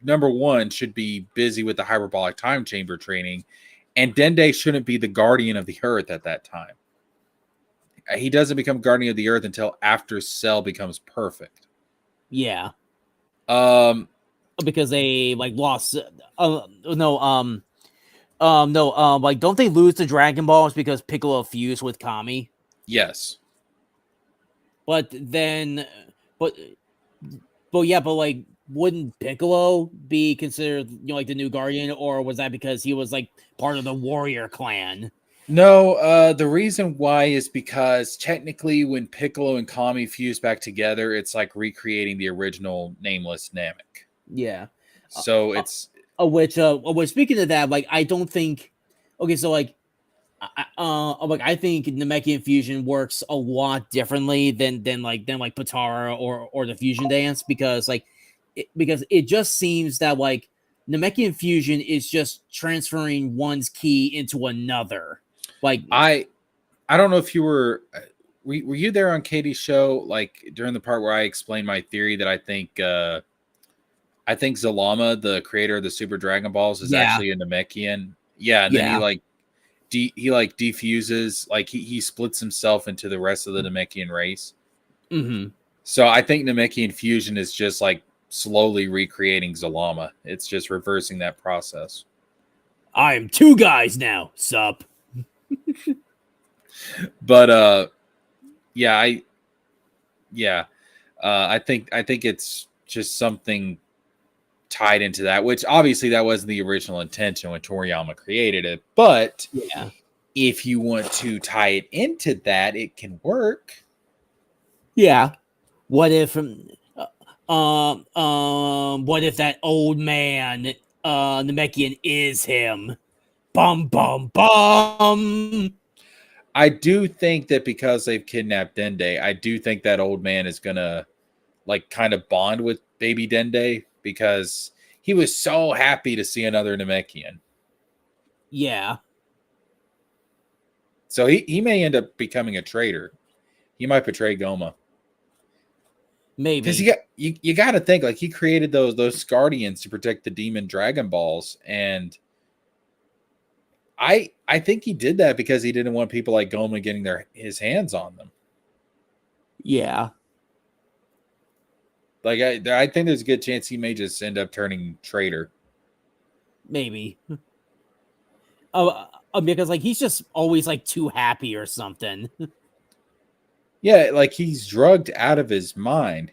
number one, should be busy with the hyperbolic time chamber training, and Dende shouldn't be the guardian of the Earth at that time. He doesn't become guardian of the Earth until after Cell becomes perfect. Yeah. Because they like lost. Like don't they lose the Dragon Balls because Piccolo fused with Kami? Yes. But like, wouldn't Piccolo be considered, like the new guardian, or was that because he was like part of the warrior clan? No, the reason why is because technically when Piccolo and Kami fuse back together, it's like recreating the original nameless Namek. Yeah. So it's which speaking of that, like I don't think so like I think Namekian fusion works a lot differently than Patara or the fusion dance, because it just seems that like Namekian fusion is just transferring one's ki into another. Like I don't know if you were you there on Katie's show, like during the part where I explained my theory that I think Zalama, the creator of the Super Dragon Balls, is actually a Namekian. Yeah, and then he defuses, like he splits himself into the rest of the Namekian race. Mm-hmm. So I think Namekian fusion is just like slowly recreating Zalama. It's just reversing that process. I'm two guys now, sup. But I think it's just something tied into that, which obviously that wasn't the original intention when Toriyama created it, but if you want to tie it into that, it can work. Yeah. What if what if that old man Namekian is him? Bum bum bum. I do think that because they've kidnapped Dende, I do think that old man is gonna like kind of bond with baby Dende because he was so happy to see another Namekian. Yeah. So he may end up becoming a traitor. He might betray Goma. Because Maybe. you got to think like he created those guardians to protect the demon Dragon Balls, and I think he did that because he didn't want people like Goma getting his hands on them. Yeah. Like I think there's a good chance he may just end up turning traitor. Maybe. Because like he's just always like too happy or something. Yeah, like he's drugged out of his mind.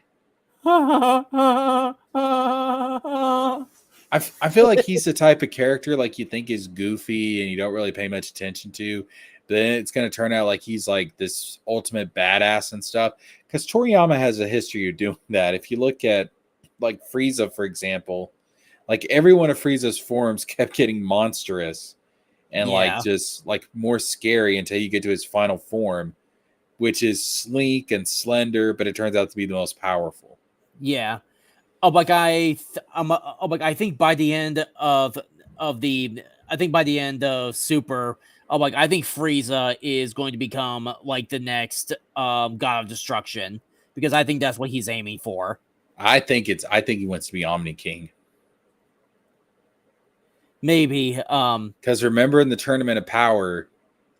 I feel like he's the type of character like you think is goofy and you don't really pay much attention to, but then it's going to turn out like he's like this ultimate badass and stuff. Because Toriyama has a history of doing that. If you look at like Frieza, for example, like every one of Frieza's forms kept getting monstrous and like Yeah. just like more scary until you get to his final form, which is sleek and slender, but it turns out to be the most powerful. Yeah. I think by the end of the I think by the end of Super, I think Frieza is going to become like the next God of Destruction, because I think that's what he's aiming for. I think he wants to be Omni King. Maybe. Because remember in the Tournament of Power,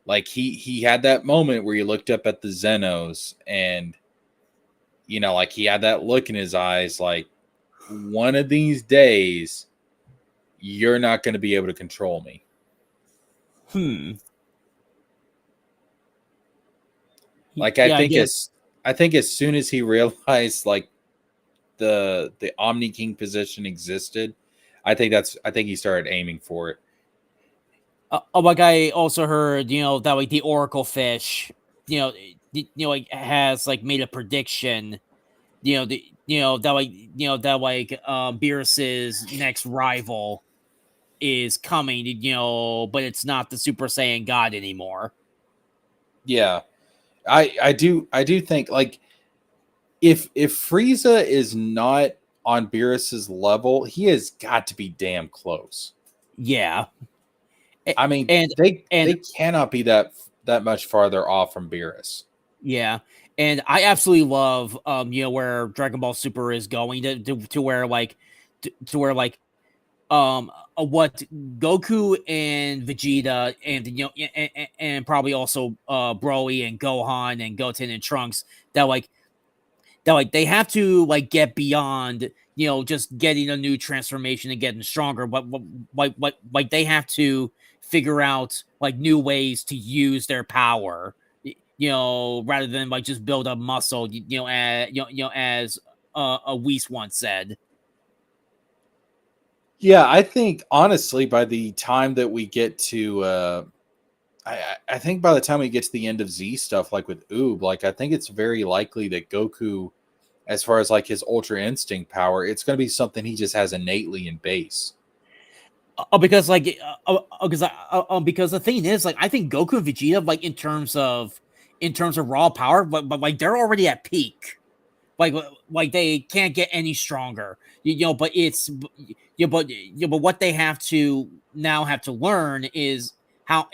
like he had that moment where he looked up at the Zenos and like he had that look in his eyes like one of these days you're not going to be able to control me. Like Yeah, I guess. I think as soon as he realized like the Omni King position existed, I think he started aiming for it. I also heard, that like the Oracle Fish, like has like made a prediction, that like Beerus's next rival is coming, but it's not the Super Saiyan God anymore. Yeah. I do think like if Frieza is not on Beerus's level, he has got to be damn close. Yeah. I mean, And and they cannot be that much farther off from Beerus. yeah, and I absolutely love where Dragon Ball Super is going to where like to where like what Goku and Vegeta and and probably also Broly and Gohan and Goten and Trunks, that they have to like get beyond just getting a new transformation and getting stronger, but like they have to figure out like new ways to use their power, rather than like just build up muscle, as a Whis once said. Yeah, I think honestly, by the time that we get to, I think by the time we get to the end of Z stuff, like with Oob, like I think it's very likely that Goku, as far as like his Ultra Instinct power, it's going to be something he just has innately in base. Because like because the thing is, like, I think Goku and Vegeta, like, in terms of raw power, but like they're already at peak. Like they can't get any stronger. But it's but what they have to learn is how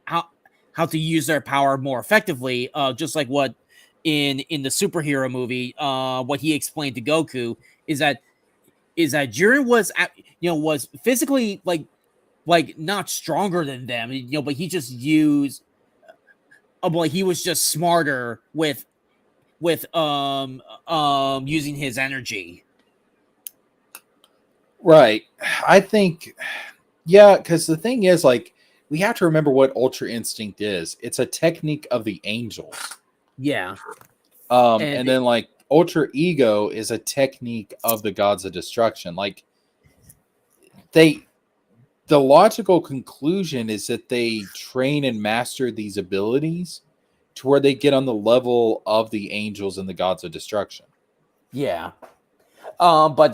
how to use their power more effectively. Just like what in the superhero movie, what he explained to Goku is that Jiren was physically like not stronger than them, but he just used, he was just smarter with using his energy. Right. I think, yeah, because the thing is, like, we have to remember what Ultra Instinct is. It's a technique of the angels. Yeah. And And then like Ultra Ego is a technique of the gods of destruction. Like they the logical conclusion is that they train and master these abilities to where they get on the level of the angels and the gods of destruction. yeah. But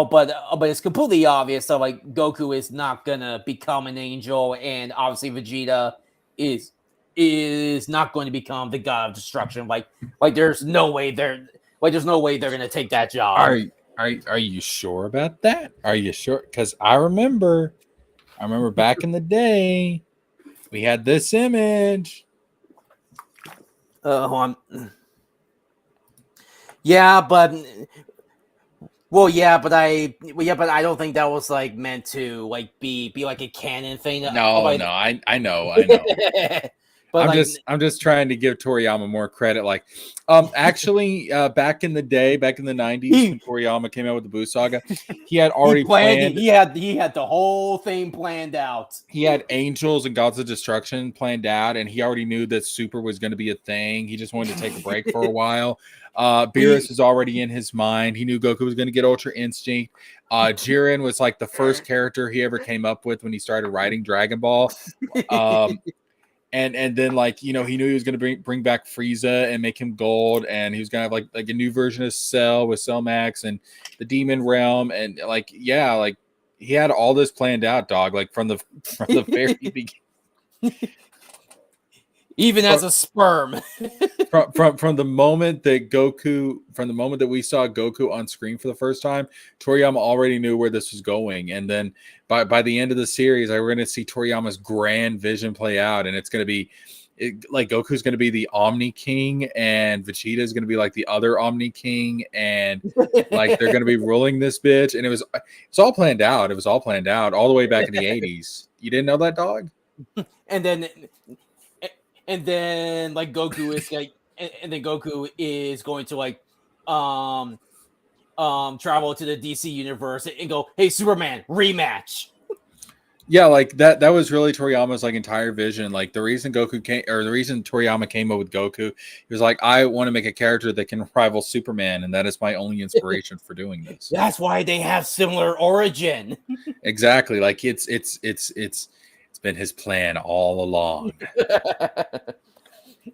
but it's completely obvious that like Goku is not gonna become an angel, and obviously Vegeta is not going to become the god of destruction. Like there's no way they're gonna take that Are job. are you sure about that? Are you sure? Because I remember back in the day we had this image. Hold on. Yeah, but but I don't think that was like meant to like be like a canon thing. No, Like, no, I know. but like, I'm just trying to give Toriyama more credit. Like, actually, back in the day, back in the 90s, he when Toriyama came out with the Boo Saga, he had already planned. he had the whole thing planned out. He had Angels and Gods of Destruction planned out, and he already knew that Super was going to be a thing. He just wanted to take a break for a while. He Beerus is already in his mind. He knew Goku was going to get Ultra Instinct. Jiren was like the first character he ever came up with when he started writing Dragon Ball. Um, and then like he knew he was going to bring back Frieza and make him gold, and he was going to have like a new version of Cell with Cell Max and the Demon Realm, and like he had all this planned out, dog. Like from the very beginning. even as a sperm. From the moment that we saw Goku on screen for the first time, Toriyama already knew where this was going, and then by the end of the series, we're going to see Toriyama's grand vision play out, and it's going to be like Goku's going to be the Omni King, and Vegeta is going to be like the other Omni King, and like they're going to be ruling this bitch, and it's all planned out. It was all planned out all the way back in the 80s. You didn't know that, dog? and then like Goku is like, and then Goku is going to like travel to the DC universe and go, "Hey, Superman, rematch." Yeah, like that was really Toriyama's like entire vision. Like the reason Toriyama came up with Goku, he was like, I want to make a character that can rival Superman, and that is my only inspiration for doing this. That's why they have similar origin. Exactly. Like it's been his plan all along.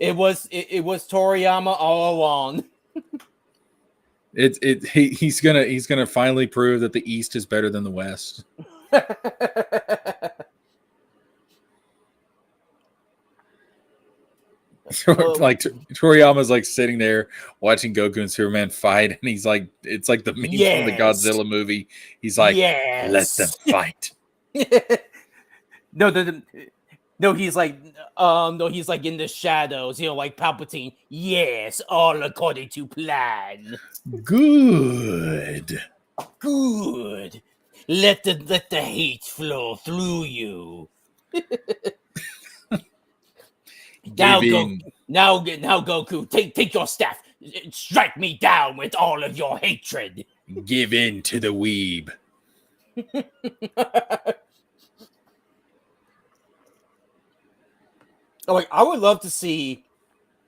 It was Toriyama all along. He's gonna finally prove that the East is better than the West. Like Toriyama's like sitting there watching Goku and Superman fight, and he's like, it's like the meme from the Godzilla movie. He's like, let them fight. No, he's like in the shadows, like Palpatine. Yes, all according to plan. Good. Let the hate flow through you. Now Goku, take your staff, strike me down with all of your hatred. Give in to the weeb. Like, I would love to see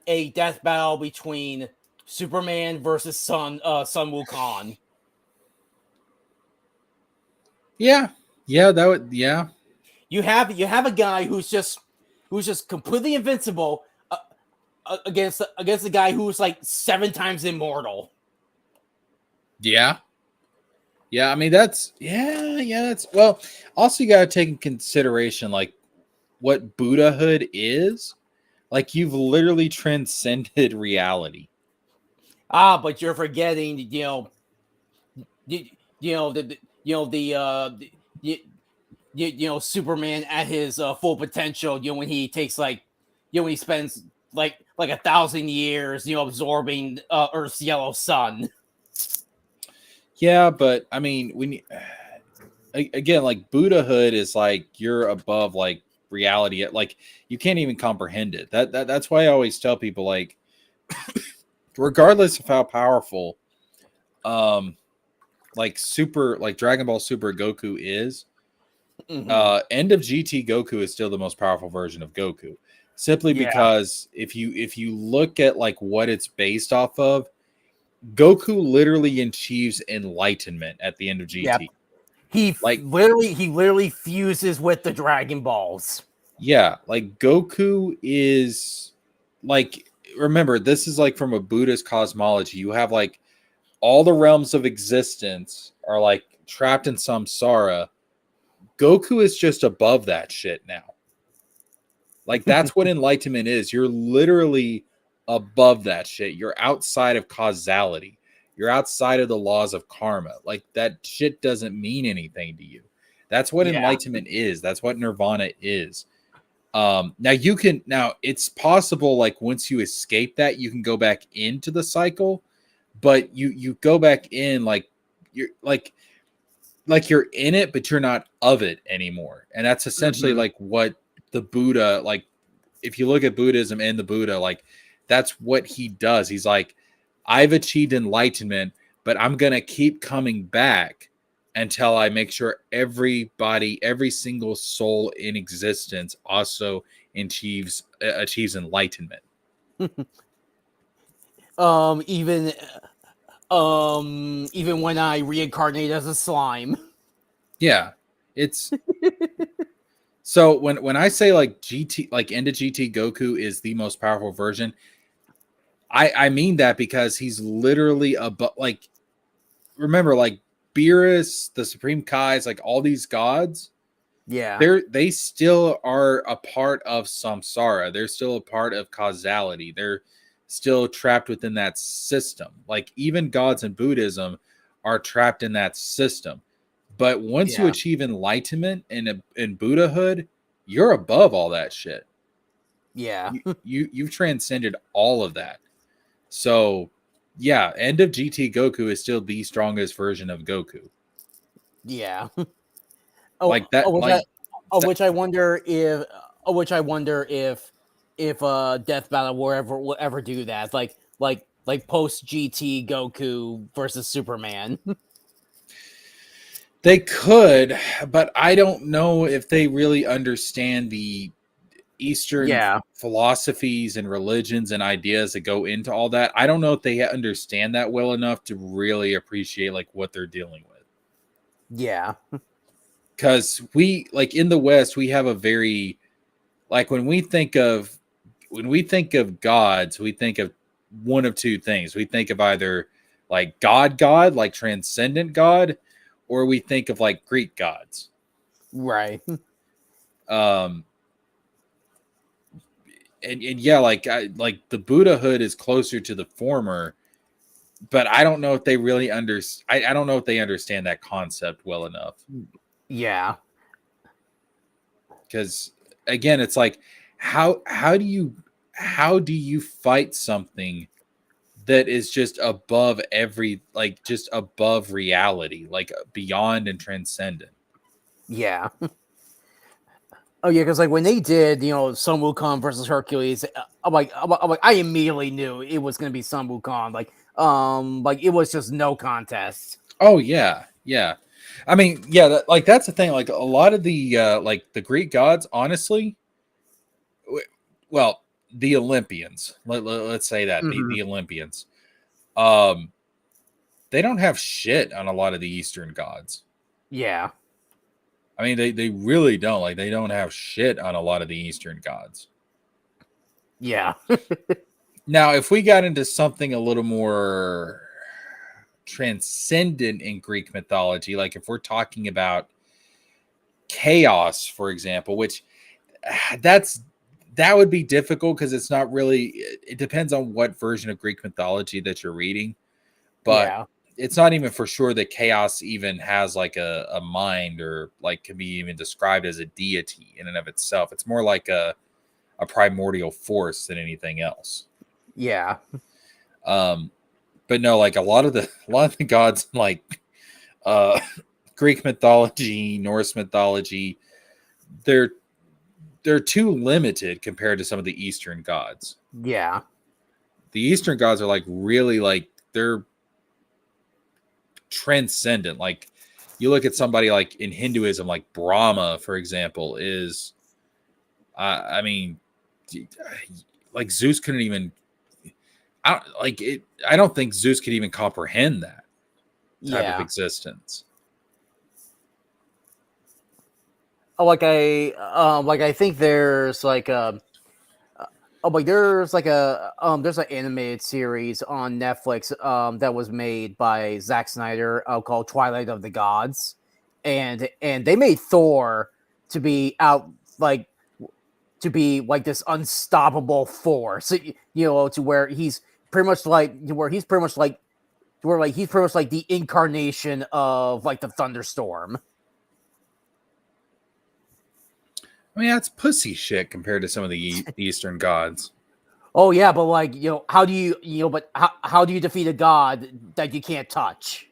a death battle between Superman versus Sun Wukong. Yeah, that would. Yeah, you have a guy who's just completely invincible against a guy who's like 7 times immortal. Yeah. I mean, that's well. Also, you got to take in consideration like what Buddhahood is. Like you've literally transcended reality. But you're forgetting, Superman at his full potential. When he takes when he spends like 1,000 years, absorbing Earth's yellow sun. Yeah, but I mean, when again, like Buddhahood is like you're above like reality. Like you can't even comprehend it. That's why I always tell people like, regardless of how powerful, like Dragon Ball Super Goku is, end of GT Goku is still the most powerful version of Goku. Simply because if you look at like what it's based off of, Goku literally achieves enlightenment at the end of GT. Yep. He literally fuses with the Dragon Balls. Yeah, like Goku is like, remember, this is like from a Buddhist cosmology. You have like all the realms of existence are like trapped in samsara. Goku is just above that shit now. Like that's what enlightenment is. You're literally above that shit. You're outside of causality. You're outside of the laws of karma. Like that shit doesn't mean anything to you. That's what enlightenment is. That's what nirvana is. Now it's possible like once you escape that, you can go back into the cycle, but you go back in you're you're in it, but you're not of it anymore. And that's essentially Mhm. like what the Buddha, like if you look at Buddhism and the Buddha, like that's what he does. He's like, I've achieved enlightenment, but I'm gonna keep coming back until I make sure everybody, every single soul in existence also achieves enlightenment. Even even when I reincarnate as a slime. Yeah. It's so when I say like GT, like End of GT Goku is the most powerful version, I mean that because he's literally above, like, remember, like Beerus, the Supreme Kais, like all these gods, Yeah. they still are a part of samsara. They're still a part of causality. They're still trapped within that system. Like even gods in Buddhism are trapped in that system. But once you Yeah. achieve enlightenment in Buddhahood, you're above all that shit. Yeah. You've transcended all of that. So yeah, End of GT Goku is still the strongest version of Goku. Yeah. Like that, like that, Which I wonder if which I wonder if Death Battle will ever do that. Like post GT Goku versus Superman. they could, but I don't know if they really understand the Eastern Yeah. philosophies and religions and ideas that go into all that. I don't know if they understand that well enough to really appreciate like what they're dealing with. Yeah. Because we, like in the West, we have a very, like when we think of gods, we think of one of two things. We think of either like God, like transcendent God, or we think of like Greek gods. Right. Um, and yeah, like the Buddhahood is closer to the former, but I don't know if they really I don't know if they understand that concept well enough. Yeah. Because again, it's like how do you fight something that is just above every, like just above reality, like beyond and transcendent? Yeah. Oh yeah, because like when they did, Sun Wukong versus Hercules, I immediately knew it was gonna be Sun Wukong. Like it was just no contest. Oh yeah, yeah. I mean, yeah, like that's the thing. Like a lot of the like the Greek gods, honestly, well, the Olympians. Let's say that Hmm. the Olympians, um, they don't have shit on a lot of the Eastern gods. Yeah. I mean, they really don't. Like they don't have shit on a lot of the Eastern gods. Yeah. Now, if we got into something a little more transcendent in Greek mythology, like if we're talking about chaos, for example, which that's that would be difficult because it's not really, it depends on what version of Greek mythology that you're reading, but Yeah. it's not even for sure that chaos even has like a mind or like can be even described as a deity in and of itself. It's more like a primordial force than anything else. Yeah. Um, but no, like a lot of the gods like uh Greek mythology, Norse mythology, they're they're too limited compared to some of the Eastern gods. Yeah. The Eastern gods are like really like they're transcendent. Like you look at somebody like in Hinduism, like Brahma, for example, is I mean, like Zeus couldn't even. I don't like it. I don't think Zeus could even comprehend that type of Yeah. existence. Like I think there's like there's an animated series on Netflix that was made by Zack Snyder called Twilight of the Gods, and they made Thor to be out like to be like this unstoppable force, to where he's pretty much like to where he's pretty much like to where like he's pretty much like the incarnation of like the thunderstorm. I mean, that's pussy shit compared to some of the Eastern gods. Oh yeah, but like how do but how do you defeat a god that you can't touch?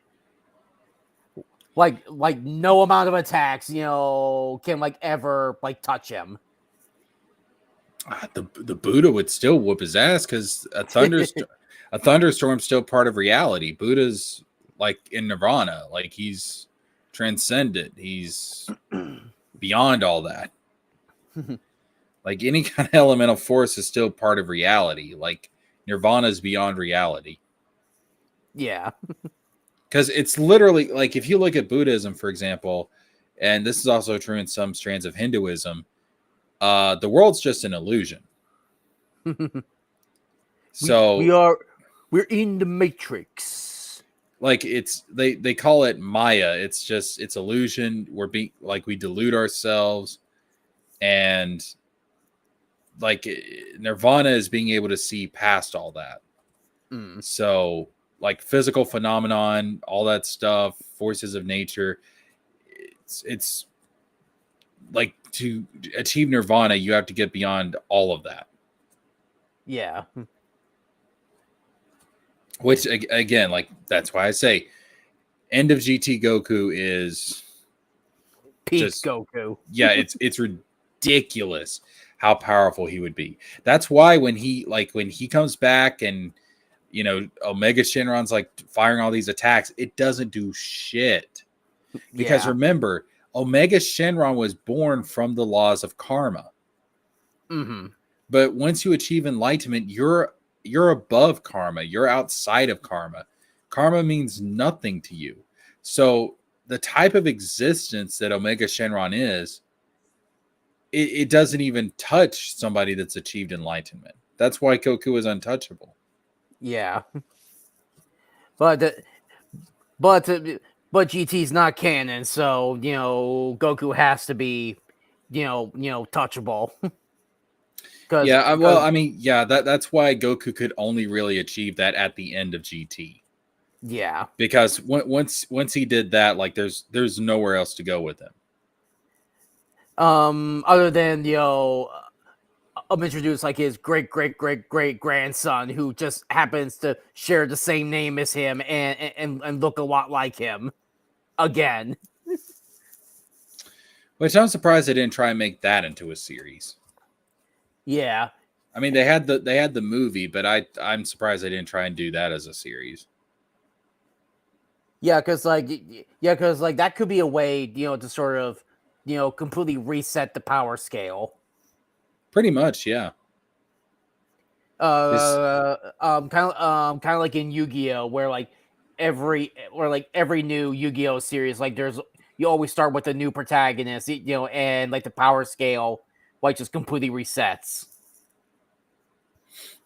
Like no amount of attacks can like ever like touch him. The Buddha would still whoop his ass because a thunderstorm's still part of reality. Buddha's like in nirvana, like he's transcendent. He's beyond all that. Like any kind of elemental force is still part of reality. Like nirvana is beyond reality. Yeah. Because it's literally like if you look at Buddhism, for example, and this is also true in some strands of Hinduism, the world's just an illusion. So we're in the Matrix. like they call it Maya. It's illusion. We delude ourselves, and like Nirvana is being able to see past all that. So like physical phenomenon, all that stuff, forces of nature. It's like to achieve Nirvana, you have to get beyond all of that. Yeah. Which again, like that's why I say end of GT Goku is Peak just Goku. Yeah, it's ridiculous how powerful he would be. That's why when he comes back and Omega Shenron's like firing all these attacks, it doesn't do shit. Because remember, Omega Shenron was born from the laws of karma. But once you achieve enlightenment, you're above karma. You're outside of karma. Karma means nothing to you. So the type of existence that Omega Shenron is, it doesn't even touch somebody that's achieved enlightenment. That's why Goku is untouchable. Yeah. But GT's not canon, so Goku has to be touchable. That's why Goku could only really achieve that at the end of GT. Yeah, because once he did that, like there's nowhere else to go with him. Other than introduce like his great grandson who just happens to share the same name as him and look a lot like him again. Which I'm surprised they didn't try and make that into a series. Yeah, I mean they had the movie, but I'm surprised they didn't try and do that as a series. Yeah, because that could be a way to sort of completely reset the power scale. Pretty much, yeah. Kind of like in Yu-Gi-Oh, where every new Yu-Gi-Oh series, like you always start with a new protagonist, and like the power scale like just completely resets.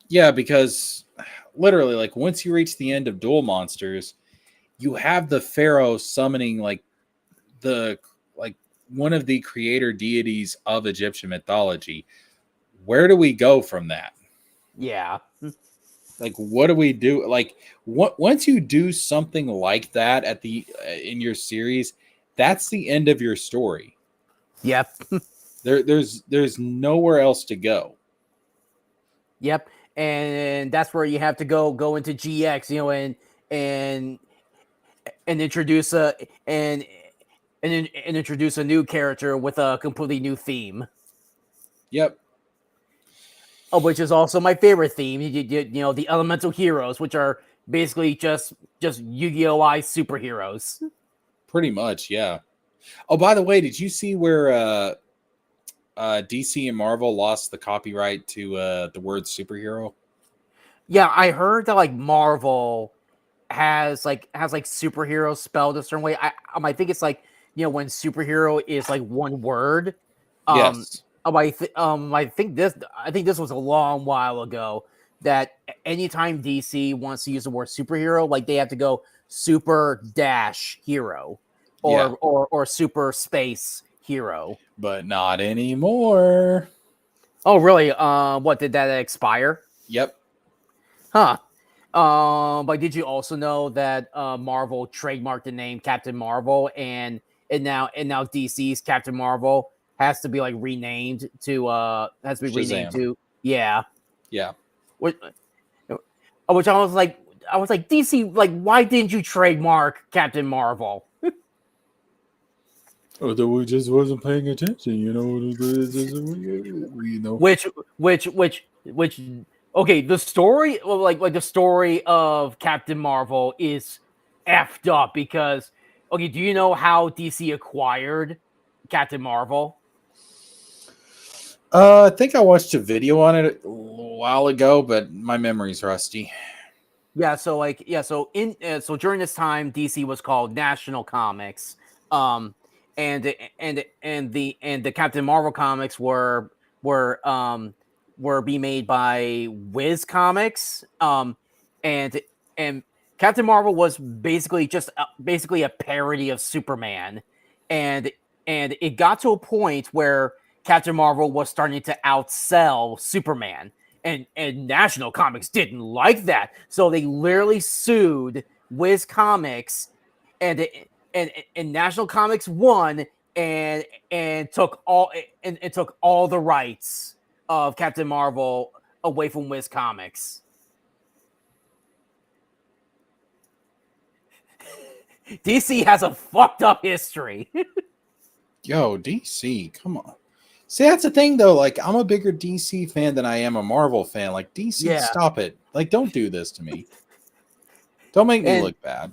Yeah, because literally, like once you reach the end of Duel Monsters, you have the Pharaoh summoning like one of the creator deities of Egyptian mythology. Where do we go from that? Yeah. Like, what do we do? Like, once you do something like that in your series, that's the end of your story. Yep. There's nowhere else to go. Yep. And that's where you have to go into GX, and introduce and introduce a new character with a completely new theme. Yep. Which is also my favorite theme. The elemental heroes, which are basically just Yu-Gi-Oh! Superheroes. Pretty much, yeah. Oh, by the way, did you see where DC and Marvel lost the copyright to the word superhero? Yeah, I heard that like Marvel has superhero spelled a certain way. I think it's like when superhero is like one word. Yes. I think this was a long while ago that anytime DC wants to use the word superhero, like they have to go super dash hero or super space hero. But not anymore. Oh, really? What did that expire? Yep. Huh. But did you also know that Marvel trademarked the name Captain Marvel, and now DC's Captain Marvel has to be like renamed to Shazam. yeah. Yeah. which, which I was like, DC, like, why didn't you trademark Captain Marvel? Oh, that we just wasn't paying attention, you know. Which okay, the story, well, like the story of Captain Marvel is effed up because, okay, do you know how DC acquired Captain Marvel? I think I watched a video on it a while ago, but my memory's rusty. Yeah, so like so during this time, DC was called National Comics, um, and the Captain Marvel comics were were being made by Wiz Comics, and and Captain Marvel was basically just basically a parody of Superman, and it got to a point where Captain Marvel was starting to outsell Superman, and National Comics didn't like that, so they literally sued Wiz Comics, and and National Comics won, and took all the rights of Captain Marvel away from Wiz Comics. DC has a fucked up history. Yo, DC, come on. See, that's the thing though. Like, I'm a bigger DC fan than I am a Marvel fan. Like, DC, Yeah, stop it. Like, don't do this to me. Don't make me and look bad.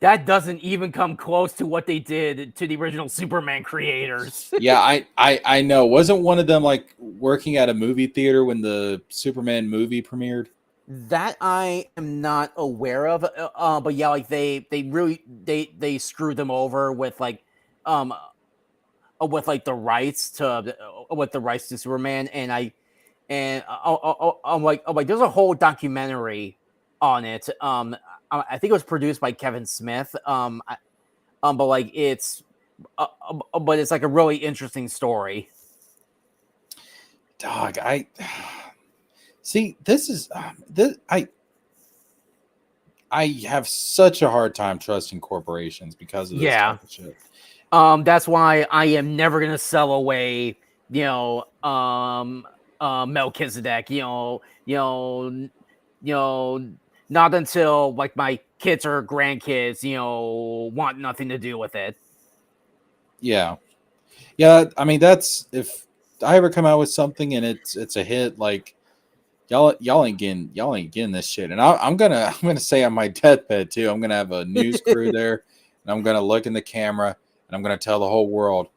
that doesn't even come close to what they did to the original Superman creators. Yeah, I know. Wasn't one of them like working at a movie theater when the Superman movie premiered? That I am not aware of, but yeah, like they really they screwed them over um with the rights to Superman, and I'm like there's a whole documentary on it. I think it was produced by Kevin Smith. But like but it's like a really interesting story. Dog, I see. This is this. I have such a hard time trusting corporations because of this Yeah. type of shit. That's why I am never gonna sell away, Melchizedek. Not until like my kids or grandkids, want nothing to do with it. Yeah, yeah. I mean, that's if I ever come out with something and it's a hit, like y'all ain't getting this shit. And I'm gonna say on my deathbed too. I'm gonna have a news crew there, and I'm gonna look in the camera, and I'm gonna tell the whole world,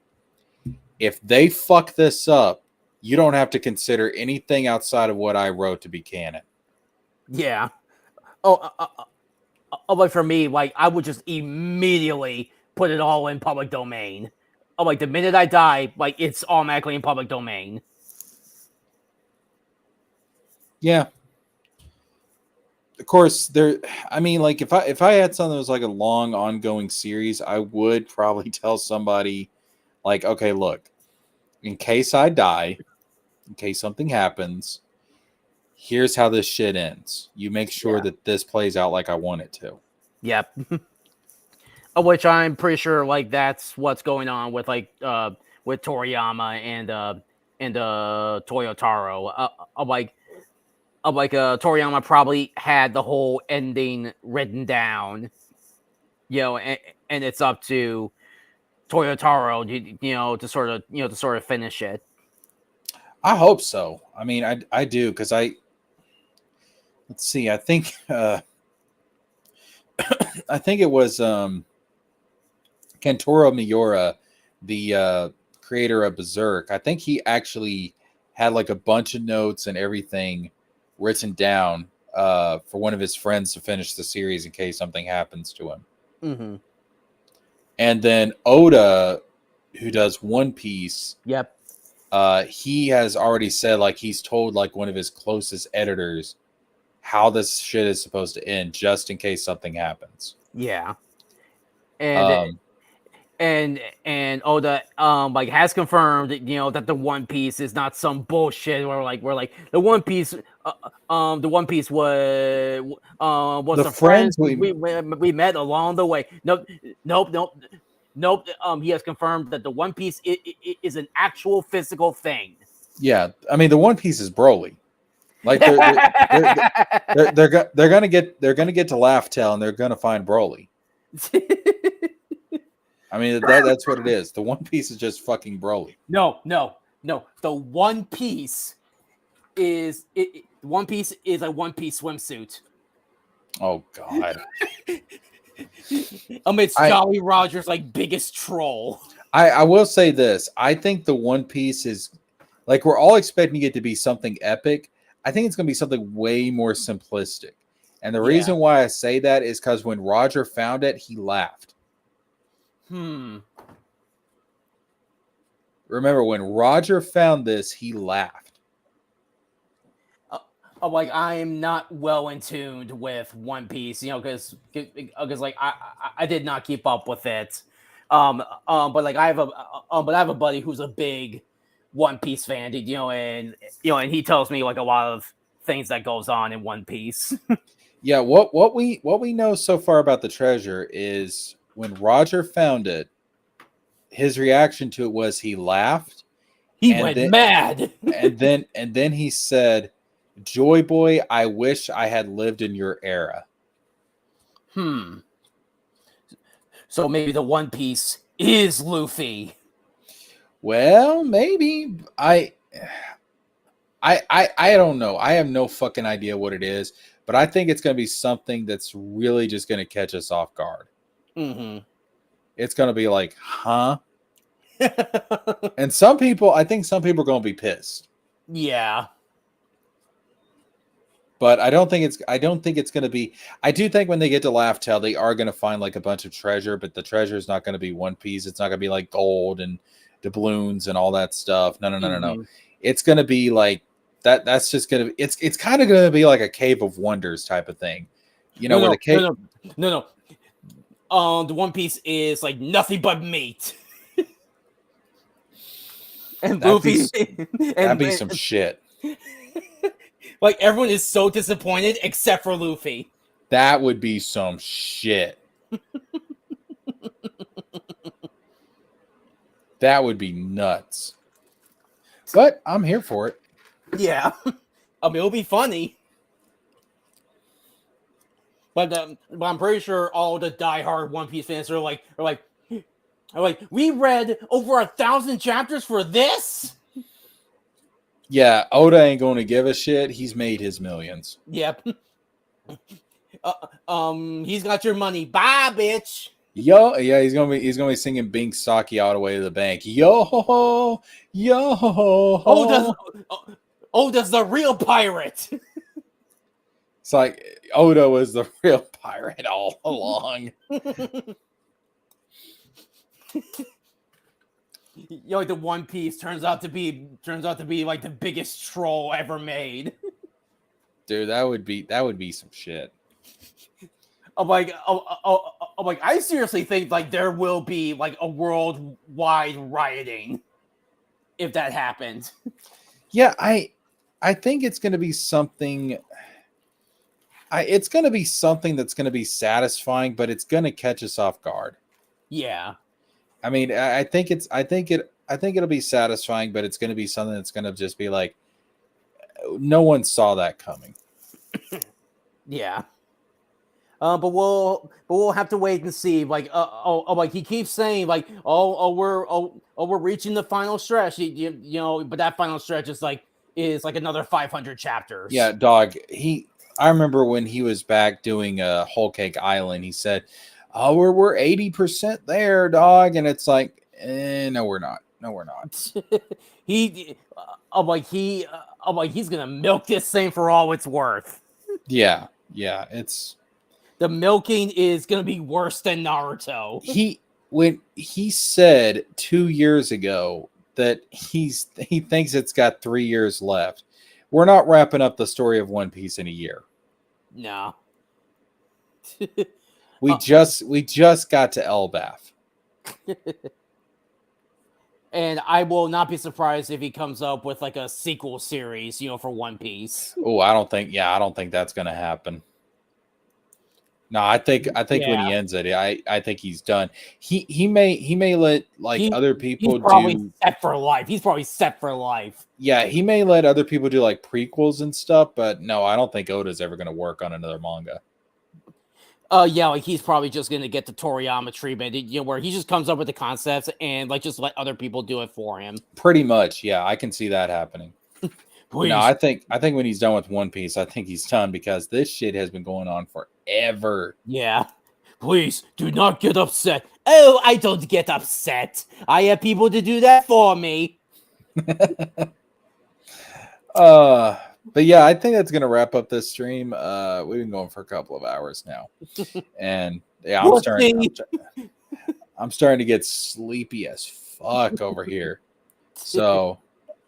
if they fuck this up, you don't have to consider anything outside of what I wrote to be canon. Yeah. Oh, like for me, like I would just immediately put it all in public domain. Like the minute I die, like it's automatically in public domain. Yeah. Of course, there. I mean, like if I had something that was like a long ongoing series, I would probably tell somebody, like, okay, look, in case I die, in case something happens, here's how this shit ends. You make sure that this plays out like I want it to. Yep. Which I'm pretty sure like that's what's going on with with Toriyama and Toyotaro. Toriyama probably had the whole ending written down, and it's up to Toyotaro, to sort of finish it. I hope so. I mean, I do, because let's see. I think I think it was Kentaro Miura, the creator of Berserk. I think he actually had like a bunch of notes and everything written down for one of his friends to finish the series in case something happens to him. Mm-hmm. And then Oda, who does One Piece, Yep. he has already said, like, he's told like one of his closest editors how this shit is supposed to end, just in case something happens. Yeah. And Oda like has confirmed, that the One Piece is not some bullshit where the One Piece the One Piece was the friends we met along the way. Nope. He has confirmed that the One Piece is an actual physical thing. Yeah, I mean, the One Piece is Broly. Like they're gonna get to Laugh Tale and they're gonna find Broly. I mean that's what it is. The One Piece is just fucking Broly. No. The One Piece is One Piece is a One Piece swimsuit. Oh God. It's Jolly Roger's like biggest troll. I will say this. I think the One Piece is like we're all expecting it to be something epic. I think it's going to be something way more simplistic. And the reason why I say that is because when Roger found it, he laughed. Remember, when Roger found this, he laughed. Like I am not well in tuned with One Piece, because like I did not keep up with it. But like I have a buddy who's a big One Piece fan, and he tells me like a lot of things that goes on in One Piece. Yeah, what we know so far about the treasure is when Roger found it, his reaction to it was he laughed. He went mad. and then he said, "Joy Boy, I wish I had lived in your era." So maybe the One Piece is Luffy. Well, maybe. I don't know. I have no fucking idea what it is, but I think it's going to be something that's really just going to catch us off guard. It's going to be like, huh? And I think some people are going to be pissed. Yeah. But I don't think it's going to be. I do think when they get to Laugh Tale, they are going to find like a bunch of treasure, but the treasure is not going to be One Piece. It's not going to be like gold and doubloons and all that stuff. No. It's going to be like that. That's just going to. It's kind of going to be like a Cave of Wonders type of thing. No. The One Piece is like nothing but meat. And Luffy. That'd be some shit. Like everyone is so disappointed except for Luffy. That would be some shit. That would be nuts. But I'm here for it. Yeah. It'll be funny. But I'm pretty sure all the diehard One Piece fans are like, we read over 1,000 chapters for this? Yeah, Oda ain't going to give a shit. He's made his millions. Yep. He's got your money. Bye, bitch. Yo, yeah, he's gonna be singing Bink Saki all the way to the bank. Yo. Oda's the real pirate. It's like Oda was the real pirate all along. Like the One Piece turns out to be like the biggest troll ever made. Dude, that would be some shit. I'm like, I seriously think like there will be like a worldwide rioting if that happens. Yeah, I think it's going to be something. It's going to be something that's going to be satisfying, but it's going to catch us off guard. Yeah. I mean, I think it'll be satisfying, but it's going to be something that's going to just be like, no one saw that coming. Yeah. But we'll have to wait and see. Like, like he keeps saying, like, we're reaching the final stretch. But that final stretch is like another 500 chapters. Yeah, dog. I remember when he was back doing Whole Cake Island. He said, "Oh, we're 80% there, dog," and it's like, no, we're not. No, we're not. He's gonna milk this thing for all it's worth. Yeah, it's. The milking is going to be worse than Naruto. When he said 2 years ago that he thinks it's got 3 years left, we're not wrapping up the story of One Piece in a year. No. We just got to Elbaf. And I will not be surprised if he comes up with like a sequel series, for One Piece. Oh, I don't think that's going to happen. No, I think when Yeah, he ends it, I think he's done. He may let like other he's people probably do. set for life. He's probably set for life. Yeah, he may let other people do like prequels and stuff, but no, I don't think Oda's ever going to work on another manga. Yeah, like he's probably just gonna get the Toriyama treatment, where he just comes up with the concepts and like just let other people do it for him. Pretty much, yeah, I can see that happening. No, Please, I think when he's done with One Piece, I think he's done because this shit has been going on forever. yeah, please do not get upset. Oh, I don't get upset. I have people to do that for me. uh but yeah, I think that's gonna wrap up this stream. We've been going for a couple of hours now. And yeah, I'm We'll starting see. I'm starting to get sleepy as fuck over here. So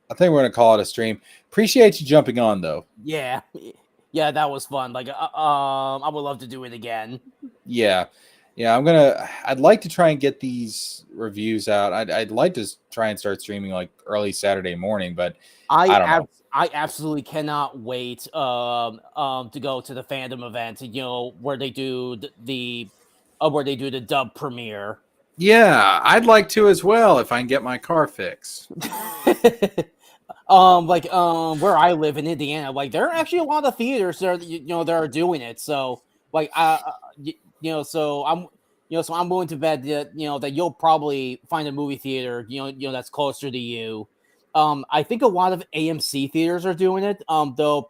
I think we're gonna call it a stream. Appreciate you jumping on though. Yeah, yeah, that was fun. Like, I would love to do it again. Yeah. Yeah, I'd like to try and get these reviews out. I'd like to try and start streaming like early Saturday morning, but I don't know. I absolutely cannot wait to go to the fandom event, where they do where they do the dub premiere. Yeah, I'd like to as well if I can get my car fixed. Where I live in Indiana, like there are actually a lot of theaters that are, that are doing it. So like so I'm willing to bet that that you'll probably find a movie theater that's closer to you. I think a lot of AMC theaters are doing it. Though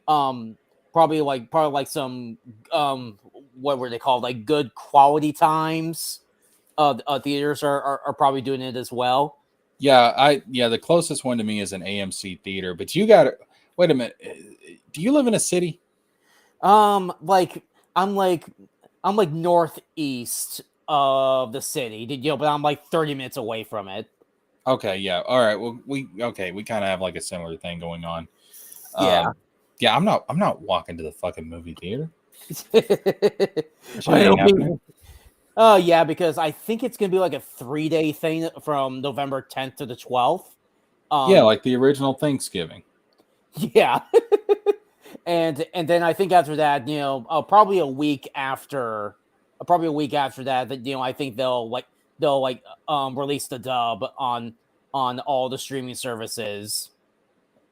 um probably like some what were they called, like good quality times theaters are probably doing it as well. Yeah, the closest one to me is an AMC theater, but you got to wait a minute. Do you live in a city? Like I'm like I'm like northeast of the city, but I'm like 30 minutes away from it. Okay, yeah. All right. Well, we kind of have like a similar thing going on. Yeah. Yeah, I'm not walking to the fucking movie theater. Shit Well, it'll ain't be happening. yeah, because I think it's gonna be like a 3-day thing from November 10th to the 12th. Yeah, Um, like the original Thanksgiving. yeah, and then I think after that, probably a week after that, that I think they'll release the dub on all the streaming services.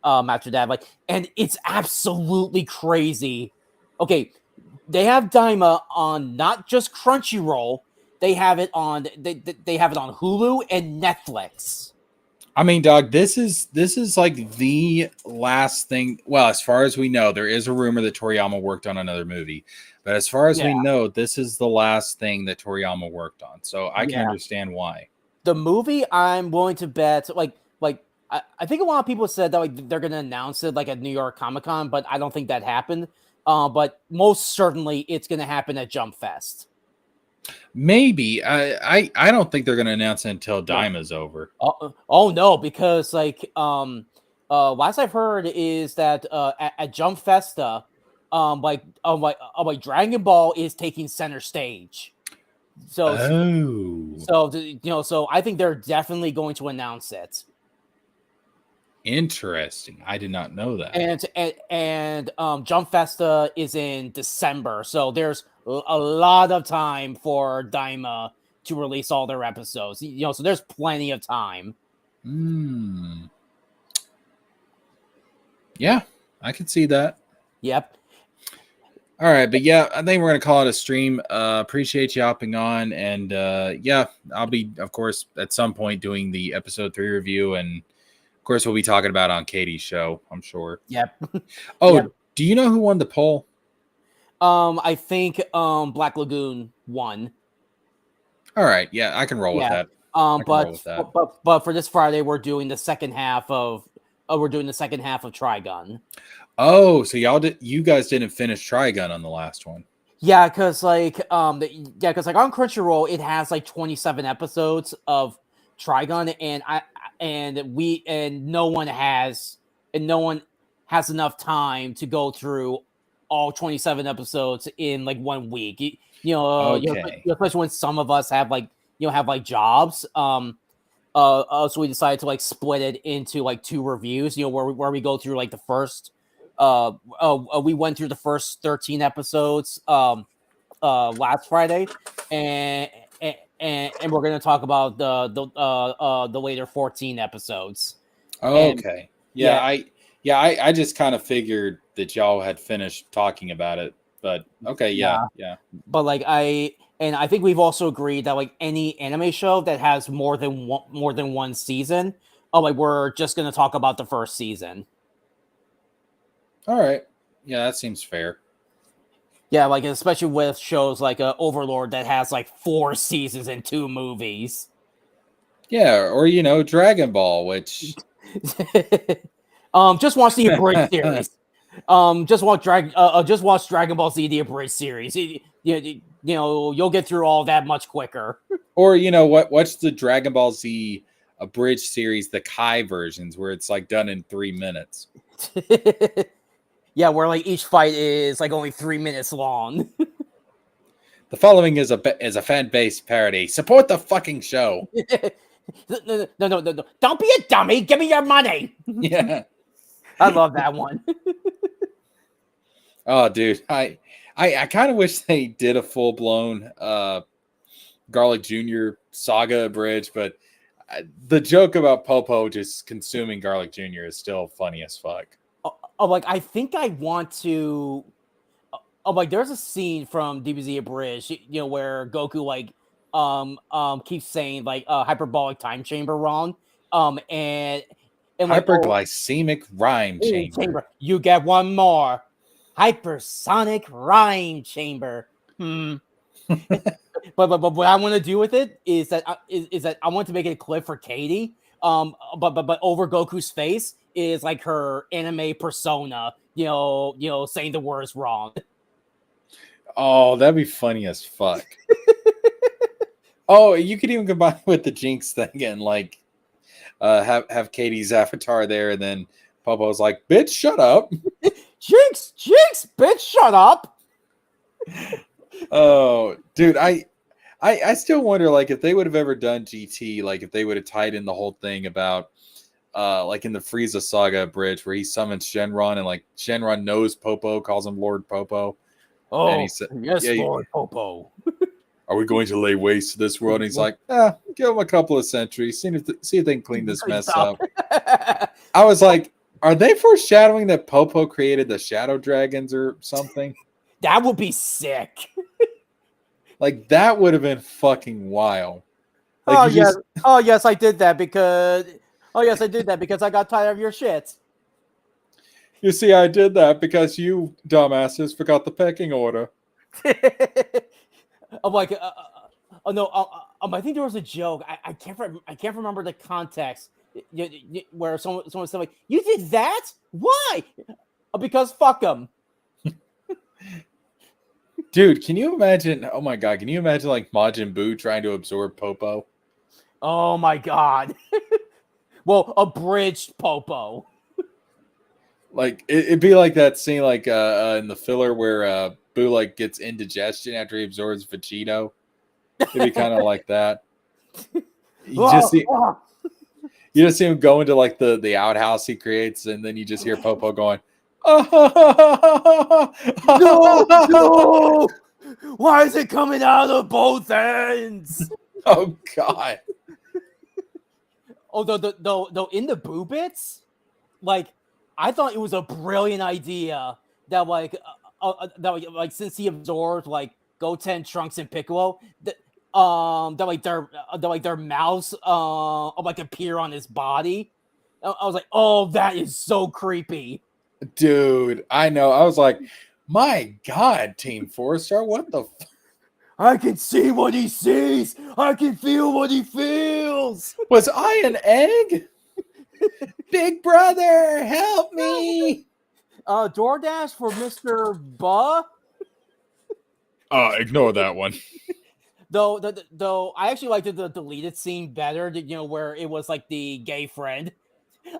After that, and it's absolutely crazy. Okay, they have Daima on not just Crunchyroll, they have it on they have it on Hulu and Netflix. I mean, dog, this is like the last thing. Well, as far as we know, there is a rumor that Toriyama worked on another movie, but as far as Yeah, we know, this is the last thing that Toriyama worked on. So I can yeah. understand why. The movie, I'm willing to bet, I think a lot of people said that like they're gonna announce it like at New York Comic Con, but I don't think that happened. But most certainly it's gonna happen at Jump Fest. Maybe I don't think they're going to announce it until No. Daima's over. Oh no, because last I've heard is that at Jump Festa, Dragon Ball is taking center stage. So Oh, so I think they're definitely going to announce it. interesting. I did not know that. And Jump Festa is in December, so there's a lot of time for Daima to release all their episodes. So there's plenty of time. Hmm. Yeah, I can see that. Yep. All right, but yeah, I think we're gonna call it a stream. Appreciate you hopping on, and yeah, I'll be, of course, at some point doing the episode 3 review, and of course, we'll be talking about it on Katie's show, I'm sure. Yep. Oh, Yep. do you know who won the poll? I think Black Lagoon won. All right, yeah, I can roll with Yeah. that. I can roll with that. But for this Friday, we're doing the second half of Trigun. Oh, so you guys didn't finish Trigun on the last one. Yeah, because on Crunchyroll it has like 27 episodes of Trigun, and no one has enough time to go through all 27 episodes in like 1 week. Okay. Especially when some of us have jobs. So we decided to like split it into like 2 reviews. Where we go through like the first we went through the first 13 episodes last Friday, and and we're gonna talk about the later 14 episodes. And Okay. yeah, I just kind of figured that y'all had finished talking about it, but okay, yeah, nah. yeah. But like I think we've also agreed that like any anime show that has more than one season, like we're just gonna talk about the first season. All right. Yeah, that seems fair. Yeah, like especially with shows like Overlord that has like 4 seasons and 2 movies. Yeah, or Dragon Ball, which Just watch the abridged series. Just watch Dragon Ball Z the abridged series. You'll get through all that much quicker. or what's the Dragon Ball Z abridged series, the Kai versions, where it's like done in 3 minutes. Yeah, where like each fight is like only 3 minutes long. The following is a fan-based parody. Support the fucking show. No. Don't be a dummy. Give me your money. Yeah. I love that one. Oh, dude, I kind of wish they did a full-blown Garlic Jr. saga bridge, but the joke about Popo just consuming Garlic Jr. is still funny as fuck. Like I think I want to. Like there's a scene from DBZ Abridged, where Goku like keeps saying like hyperbolic time chamber wrong, and like Hyperglycemic rhyme chamber. You get one more hypersonic rhyme chamber. But what I want to do with it is that I want to make it a clip for Katie. But over Goku's face is like her anime persona. Saying the words wrong. Oh, that'd be funny as fuck. Oh, you could even combine with the Jinx thing and like have Katie's avatar there, and then Popo's like, "Bitch, shut up." Jinx, bitch, shut up. Oh, dude, I still wonder like if they would have ever done GT, like if they would have tied in the whole thing about like in the Frieza saga bridge where he summons Shenron and like Shenron knows Popo, calls him Lord Popo. Oh, and he said, yes, yeah, Lord Popo. Are we going to lay waste to this world? And he's like, give him a couple of centuries, see if they can clean this mess up. I was like, are they foreshadowing that Popo created the Shadow Dragons or something? That would be sick. Like that would have been fucking wild. Like, yes, I did that because I got tired of your shit. You see, I did that because you dumbasses forgot the pecking order. I'm like, no, I think there was a joke. I can't remember the context where someone said like, "You did that? Why?" Because fuck them. Dude, can you imagine? Oh my god, can you imagine like Majin Buu trying to absorb Popo? Oh my god. Well, abridged Popo. Like it'd be like that scene like in the filler where Buu like gets indigestion after he absorbs Vegito. It'd be kind of like that. You just see him go into like the outhouse he creates, and then you just hear Popo going, no! Why is it coming out of both ends? Oh god. Oh, though in the Boo bits, like I thought it was a brilliant idea that like since he absorbed like Goten, Trunks, and Piccolo, that their mouths like appear on his body. I was like, oh, that is so creepy. Dude, I know. I was like, my god, Team 4-Star, what the I can see what he sees. I can feel what he feels. Was I an egg? Big brother, help me. DoorDash for Mr. Buh. Ignore that one. Though I actually liked the deleted scene better, where it was like the gay friend.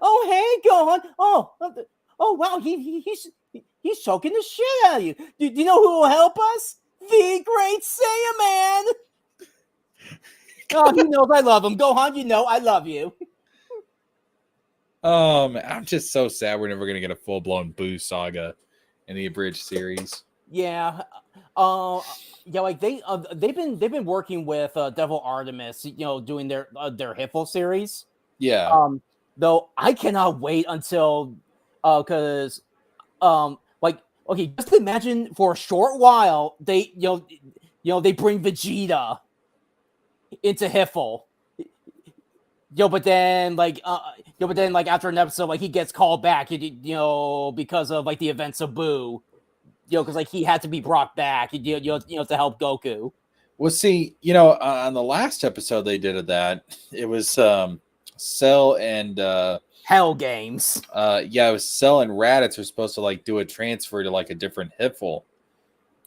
Oh, hey, Gohan. Oh, wow, he's choking the shit out of you. Do you know who will help us? The Great Saiyaman. Oh, he knows I love him. Gohan, I love you. I'm just so sad we're never gonna get a full blown Boo saga in the abridged series. Yeah. Yeah, like they've been working with Devil Artemis, doing their Hiffle series. Yeah. Though I cannot wait until because like okay, just imagine for a short while they they bring Vegeta into Hiffle. But then like after an episode, like he gets called back, because of like the events of Boo, because like he had to be brought back, to help Goku. Well, see, on the last episode they did of that, it was Cell and Hell Games. it was Cell and Raditz are supposed to like do a transfer to like a different Hiffle.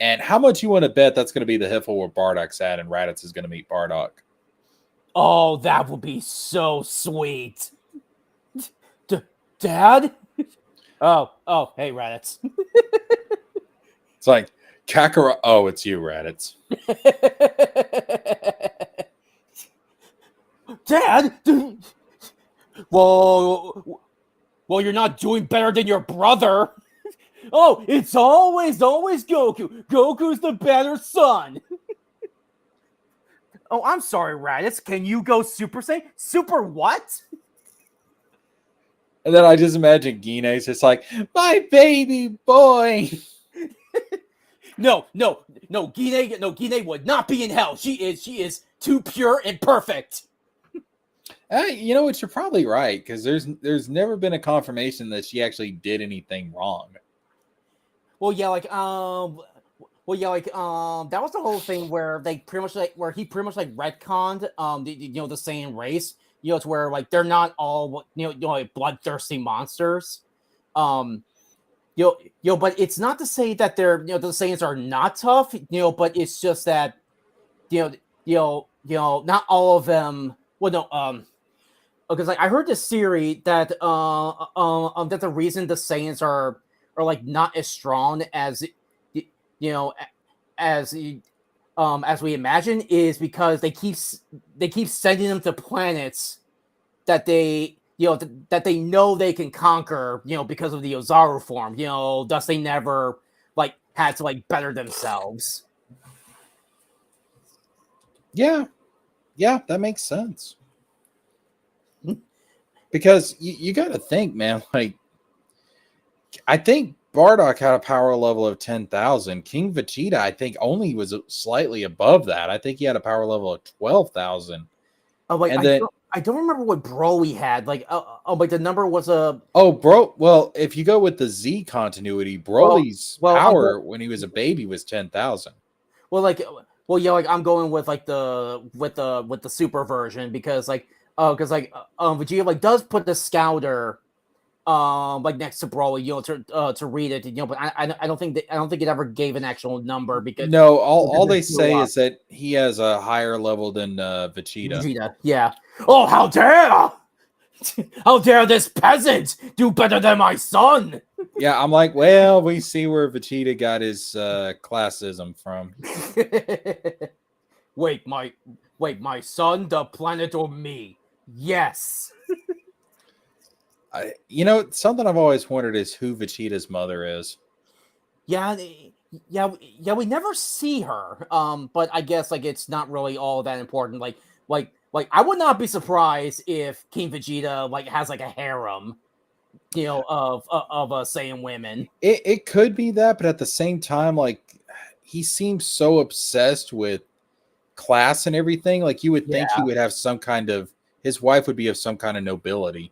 And how much you want to bet that's going to be the Hiffle where Bardock's at, and Raditz is going to meet Bardock? Oh, that would be so sweet. Dad? Oh, hey, Raditz. It's like Kakarot. Oh, it's you, Raditz. Dad? Well, you're not doing better than your brother. Oh, it's always Goku. Goku's the better son. Oh, I'm sorry, Raditz. Can you go Super Saiyan? Super what? And then I just imagine Gine's just like, my baby boy. No, Gine would not be in hell. She is too pure and perfect. You know what? You're probably right, because there's never been a confirmation that she actually did anything wrong. Well, yeah, that was the whole thing where he pretty much retconned the Saiyan race, to where like they're not all like bloodthirsty monsters. But it's not to say that they're the Saiyans are not tough, but it's just that not all of them. Well, no, because like I heard this theory that that the reason the Saiyans are like not as strong as as we imagine is because they keep sending them to planets that they that they know they can conquer, because of the Ozaru form, thus they never like had to like better themselves. Yeah, that makes sense. Because you got to think, man, like, I think Bardock had a power level of 10,000. King Vegeta, I think, only was slightly above that. I think he had a power level of 12,000. Oh, like, and then I don't remember what Broly had. Like, like the number was a. Well, if you go with the Z continuity, Broly's power when he was a baby was 10,000. Well, yeah, like I'm going with like with the super version because Vegeta like does put the Scouter like next to Broly, to read it, but I don't think it ever gave an actual number because all they say is that he has a higher level than Vegeta. Yeah. Oh, how dare! How dare this peasant do better than my son? Yeah, I'm like, well, we see where Vegeta got his classism from. Wait, my son, the planet, or me? Yes. Something I've always wondered is who Vegeta's mother is. Yeah, we never see her. But I guess like it's not really all that important. Like I would not be surprised if King Vegeta like has like a harem, of Saiyan women. It could be that, but at the same time, like he seems so obsessed with class and everything. Like you would think he would have his wife would be of some kind of nobility.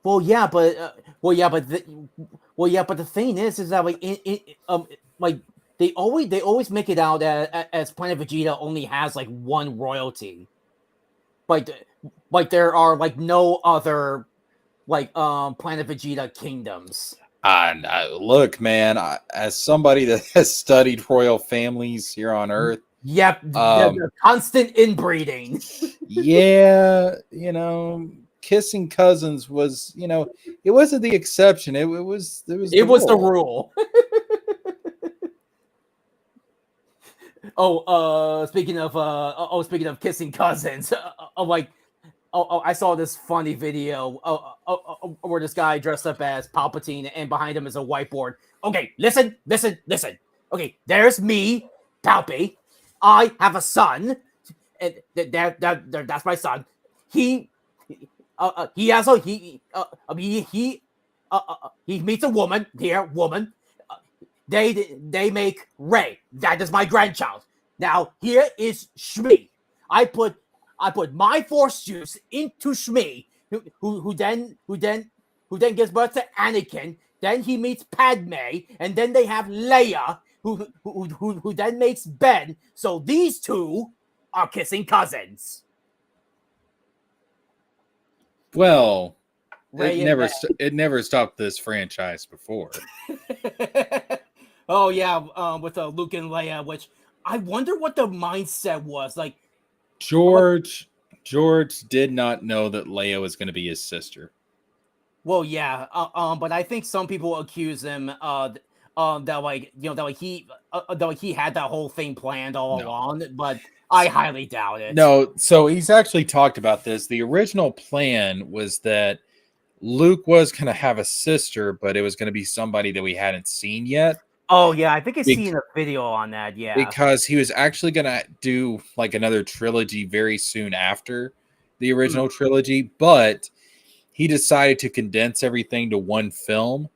Well, yeah, but the thing is that like they always make it out as Planet Vegeta only has like one royalty. Like there are like no other like Planet Vegeta kingdoms. Look, man, as somebody that has studied royal families here on Earth, yep, the constant inbreeding. Yeah, kissing cousins was, it wasn't the exception. It was the rule. Speaking of kissing cousins, I saw this funny video where this guy dressed up as Palpatine, and behind him is a whiteboard. Okay, listen. Okay, there's me, Palpy. I have a son, and that's my son. He has a he meets a woman here, woman. Uh, they make Ray. That is my grandchild. Now here is Shmi. I put my force juice into Shmi, who then gives birth to Anakin. Then he meets Padme, and then they have Leia, who then makes Ben. So these two are kissing cousins. Well, Ray it never stopped this franchise before. Oh yeah, with Luke and Leia, which I wonder what the mindset was like. George did not know that Leia was going to be his sister. Well, yeah, but I think some people accuse him that he had that whole thing planned all along, but I highly doubt it. No, so he's actually talked about this. The original plan was that Luke was going to have a sister, but it was going to be somebody that we hadn't seen yet. Oh yeah, I think I've seen a video on that. Yeah, because he was actually going to do like another trilogy very soon after the original trilogy, but he decided to condense everything to one film.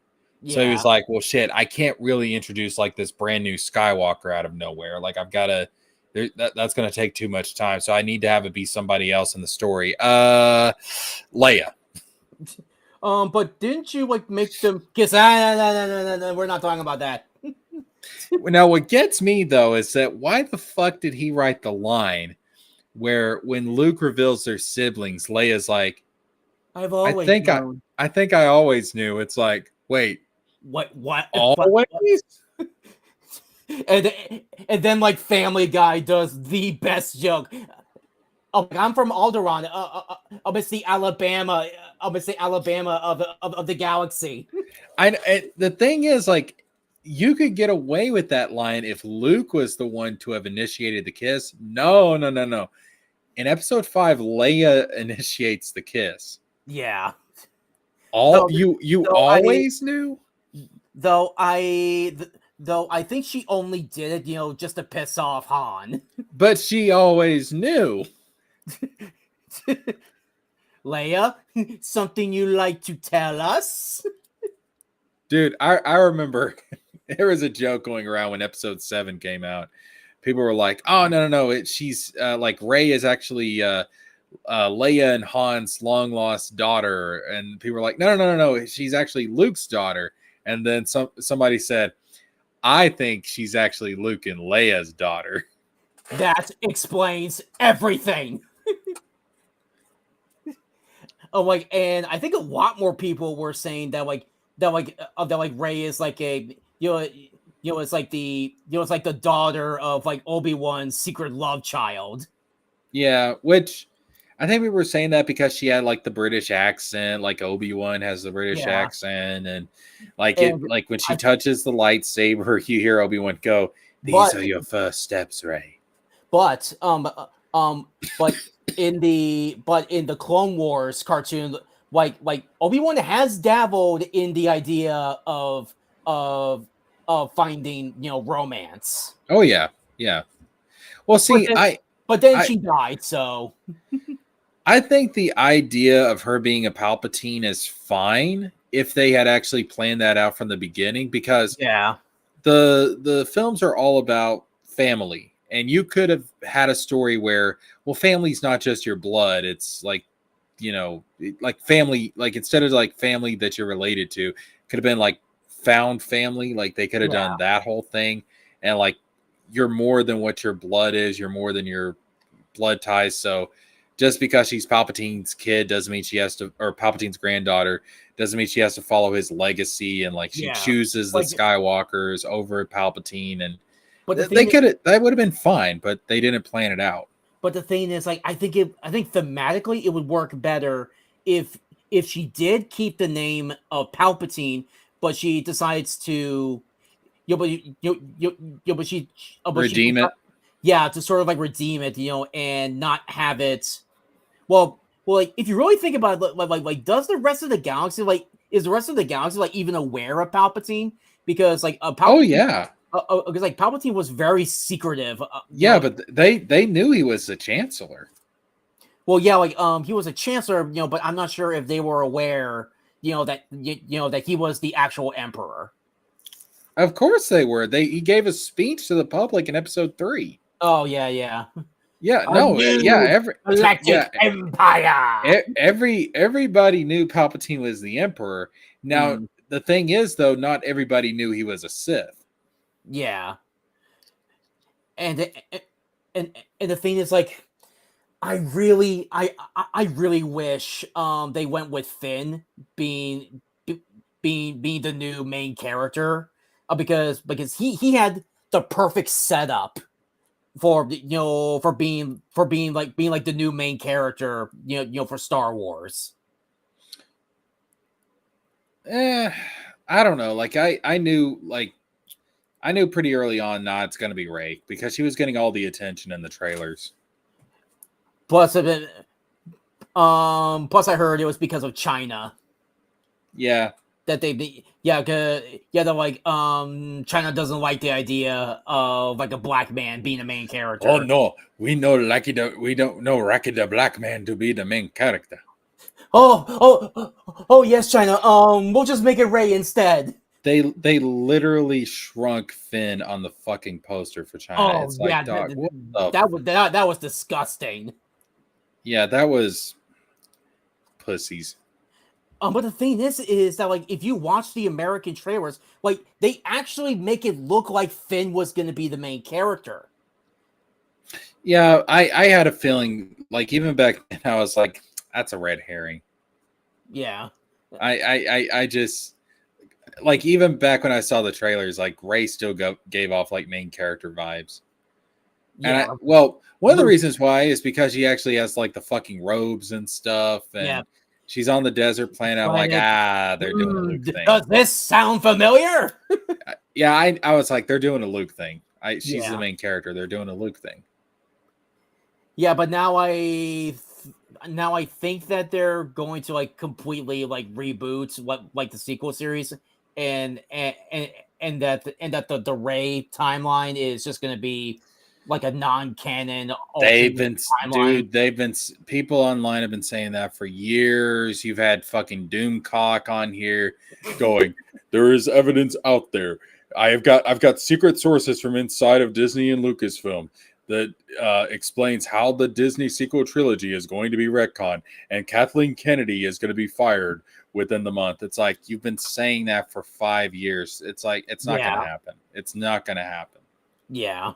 Yeah. So he was like, well, shit, I can't really introduce like this brand new Skywalker out of nowhere. Like I've got to, that's going to take too much time. So I need to have it be somebody else in the story. Leia. But didn't you like make them kiss? No, we're not talking about that. Now, what gets me though is that why the fuck did he write the line where when Luke reveals their siblings, Leia's like, I've always known. I think I always knew. It's like, wait, what always? and then like Family Guy does the best joke. Oh, I'm from Alderaan. It's the Alabama. It's the Alabama of the galaxy. The thing is, like, you could get away with that line if Luke was the one to have initiated the kiss. No. In episode 5, Leia initiates the kiss. Yeah. You always knew? Though I think she only did it, just to piss off Han. But she always knew. Leia, something you like to tell us? Dude, I remember there was a joke going around when episode 7 came out. People were like, oh, no. She's like Rey is actually Leia and Han's long lost daughter. And people were like, no. She's actually Luke's daughter. And then somebody said, I think she's actually Luke and Leia's daughter. That explains everything. And I think a lot more people were saying that Rey is like a it's like the daughter of like Obi-Wan's secret love child. Yeah, which I think we were saying that because she had like the British accent, like Obi-Wan has the British accent, and like when she touches the lightsaber, you hear Obi-Wan go, "These are your first steps, Rey." But in the Clone Wars cartoon, like Obi-Wan has dabbled in the idea of finding romance. Oh yeah. Well, see, but then she died, so I think the idea of her being a Palpatine is fine if they had actually planned that out from the beginning, because the films are all about family. And you could have had a story where, well, family's not just your blood. It's like, like family, like instead of like family that you're related to, could have been like found family. Like they could have done that whole thing. And like, you're more than what your blood is. You're more than your blood ties. So just because she's Palpatine's kid doesn't mean she has to, or Palpatine's granddaughter doesn't mean she has to follow his legacy. And like, she chooses the Skywalkers over Palpatine. And but that would have been fine, but they didn't plan it out. But the thing is, like, I think thematically it would work better if she did keep the name of Palpatine, but she decides to, redeem it. Yeah, to sort of like redeem it, and not have it. Well, like if you really think about it, like does the rest of the galaxy is the rest of the galaxy like even aware of Palpatine? Because like Oh Palpatine, yeah, because like Palpatine was very secretive. yeah, but they knew he was the chancellor. Well, yeah, like he was a chancellor, but I'm not sure if they were aware, that that he was the actual emperor. Of course they were. He gave a speech to the public in episode 3. Oh yeah, yeah. Yeah, A no, new galactic yeah, empire. everybody knew Palpatine was the emperor. Now, Mm, the thing is though, not everybody knew he was a Sith. yeah, and and the thing is, like, I really wish they went with Finn being being the new main character, because he had the perfect setup for being like the new main character, for Star Wars. I don't know. Like I knew pretty early on, nah, it's gonna be Rey because she was getting all the attention in the trailers. Plus, I heard it was because of China. Yeah. That they're like, China doesn't like the idea of like a black man being the main character. Oh no, we don't know Raki the black man to be the main character. Oh yes, China. We'll just make it Rey instead. They literally shrunk Finn on the fucking poster for China. Oh It's yeah, like, dog, what that was disgusting. Yeah, that was pussies. But the thing is that like if you watch the American trailers, like they actually make it look like Finn was going to be the main character. Yeah, I had a feeling like even back then I was like, that's a red herring. Yeah. I just like even back when I saw the trailers, like Rey still gave off like main character vibes. Yeah. And one of the reasons why is because she actually has like the fucking robes and stuff, and yeah. She's on the desert planet. I'm like, they're doing a Luke thing. Does this sound familiar? Yeah, I was like, they're doing a Luke thing. She's the main character. They're doing a Luke thing. Yeah, but now I think that they're going to like completely like reboot what like the sequel series, and that the Rey timeline is just going to be like a non-canon People online have been saying that for years. You've had fucking Doomcock on here going, there is evidence out there. I've got secret sources from inside of Disney and Lucasfilm that explains how the Disney sequel trilogy is going to be retconned, and Kathleen Kennedy is going to be fired within the month. It's like, you've been saying that for 5 years. It's like, it's not going to happen. It's not going to happen. Yeah.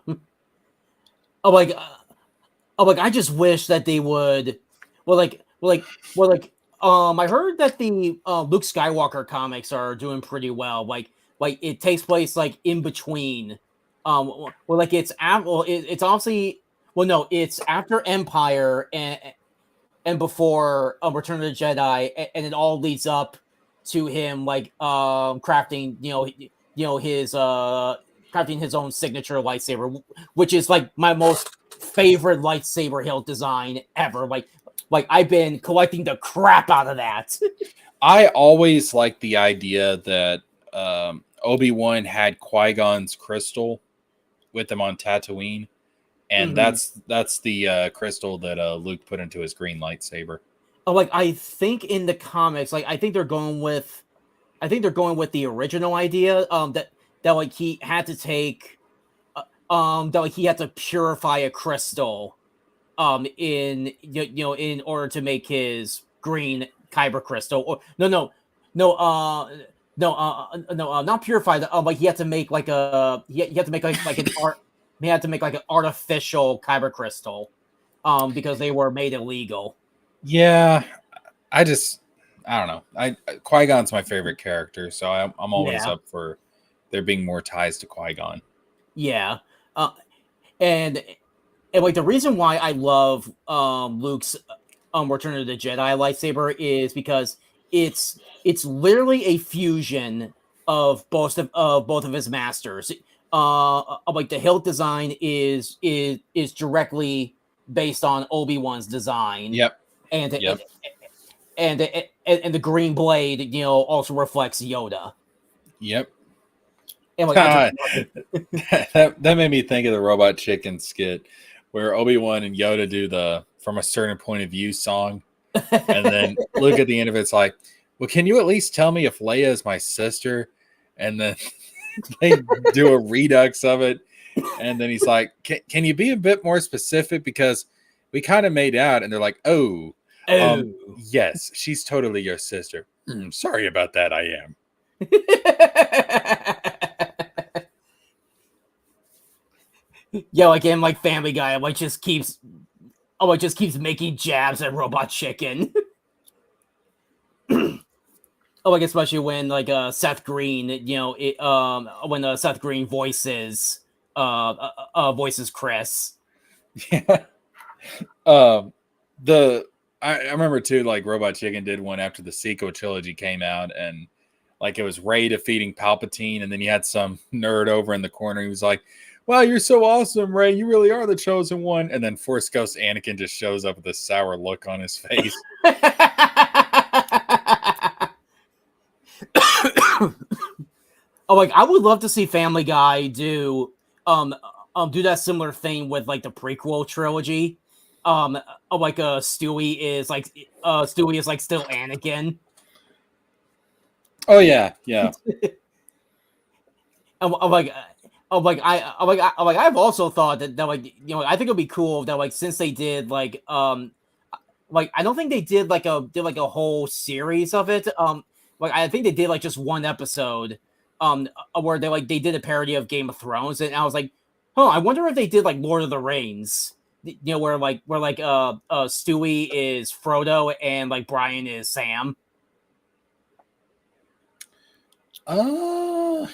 I just wish that they would. I heard that the Luke Skywalker comics are doing pretty well. Like it takes place like in between. It's obviously it's after Empire and before Return of the Jedi, and it all leads up to him like crafting his crafting his own signature lightsaber, which is like my most favorite lightsaber hilt design ever. Like I've been collecting the crap out of that. I always liked the idea that Obi-Wan had Qui-Gon's crystal with him on Tatooine, and that's the crystal that Luke put into his green lightsaber. I think in the comics, I think they're going with the original idea that like he had to take that like he had to purify a crystal in in order to make his green kyber crystal. Or not purify the like he had to make like he had to make like an art he had to make like an artificial kyber crystal because they were made illegal. Yeah, I don't know. Qui-Gon's my favorite character, so I'm always up for there being more ties to Qui-Gon. Yeah, and like the reason why I love Luke's Return of the Jedi lightsaber is because it's literally a fusion of both of his masters. Like the hilt design is directly based on Obi-Wan's design. Yep. and Yep. and the green blade, also reflects Yoda. Yep. And like I that made me think of the Robot Chicken skit where Obi-Wan and Yoda do the "From a Certain Point of View" song, and then look at the end of it, it's like, well, can you at least tell me if Leia is my sister? And then they do a redux of it, and then he's like, can you be a bit more specific, because we kind of made out? And they're like, oh, yes, she's totally your sister. Sorry about that. I am. Yeah, like in like Family Guy, like just keeps making jabs at Robot Chicken. Like especially when like Seth Green, when Seth Green voices voices Chris. Yeah. I remember too, like Robot Chicken did one after the sequel trilogy came out, and like it was Rey defeating Palpatine, and then you had some nerd over in the corner. He was like, "Wow, you're so awesome, Rey! You really are the chosen one." And then Force Ghost Anakin just shows up with a sour look on his face. Like I would love to see Family Guy do that similar thing with like the prequel trilogy. Like Stewie is like still Anakin. Oh yeah, yeah. I've also thought that like I think it'd be cool that like since they did like I don't think they did like a whole series of it. Like I think they did like just one episode where they did a parody of Game of Thrones, and I was like, I wonder if they did like Lord of the Rings, where Stewie is Frodo and like Brian is Sam. You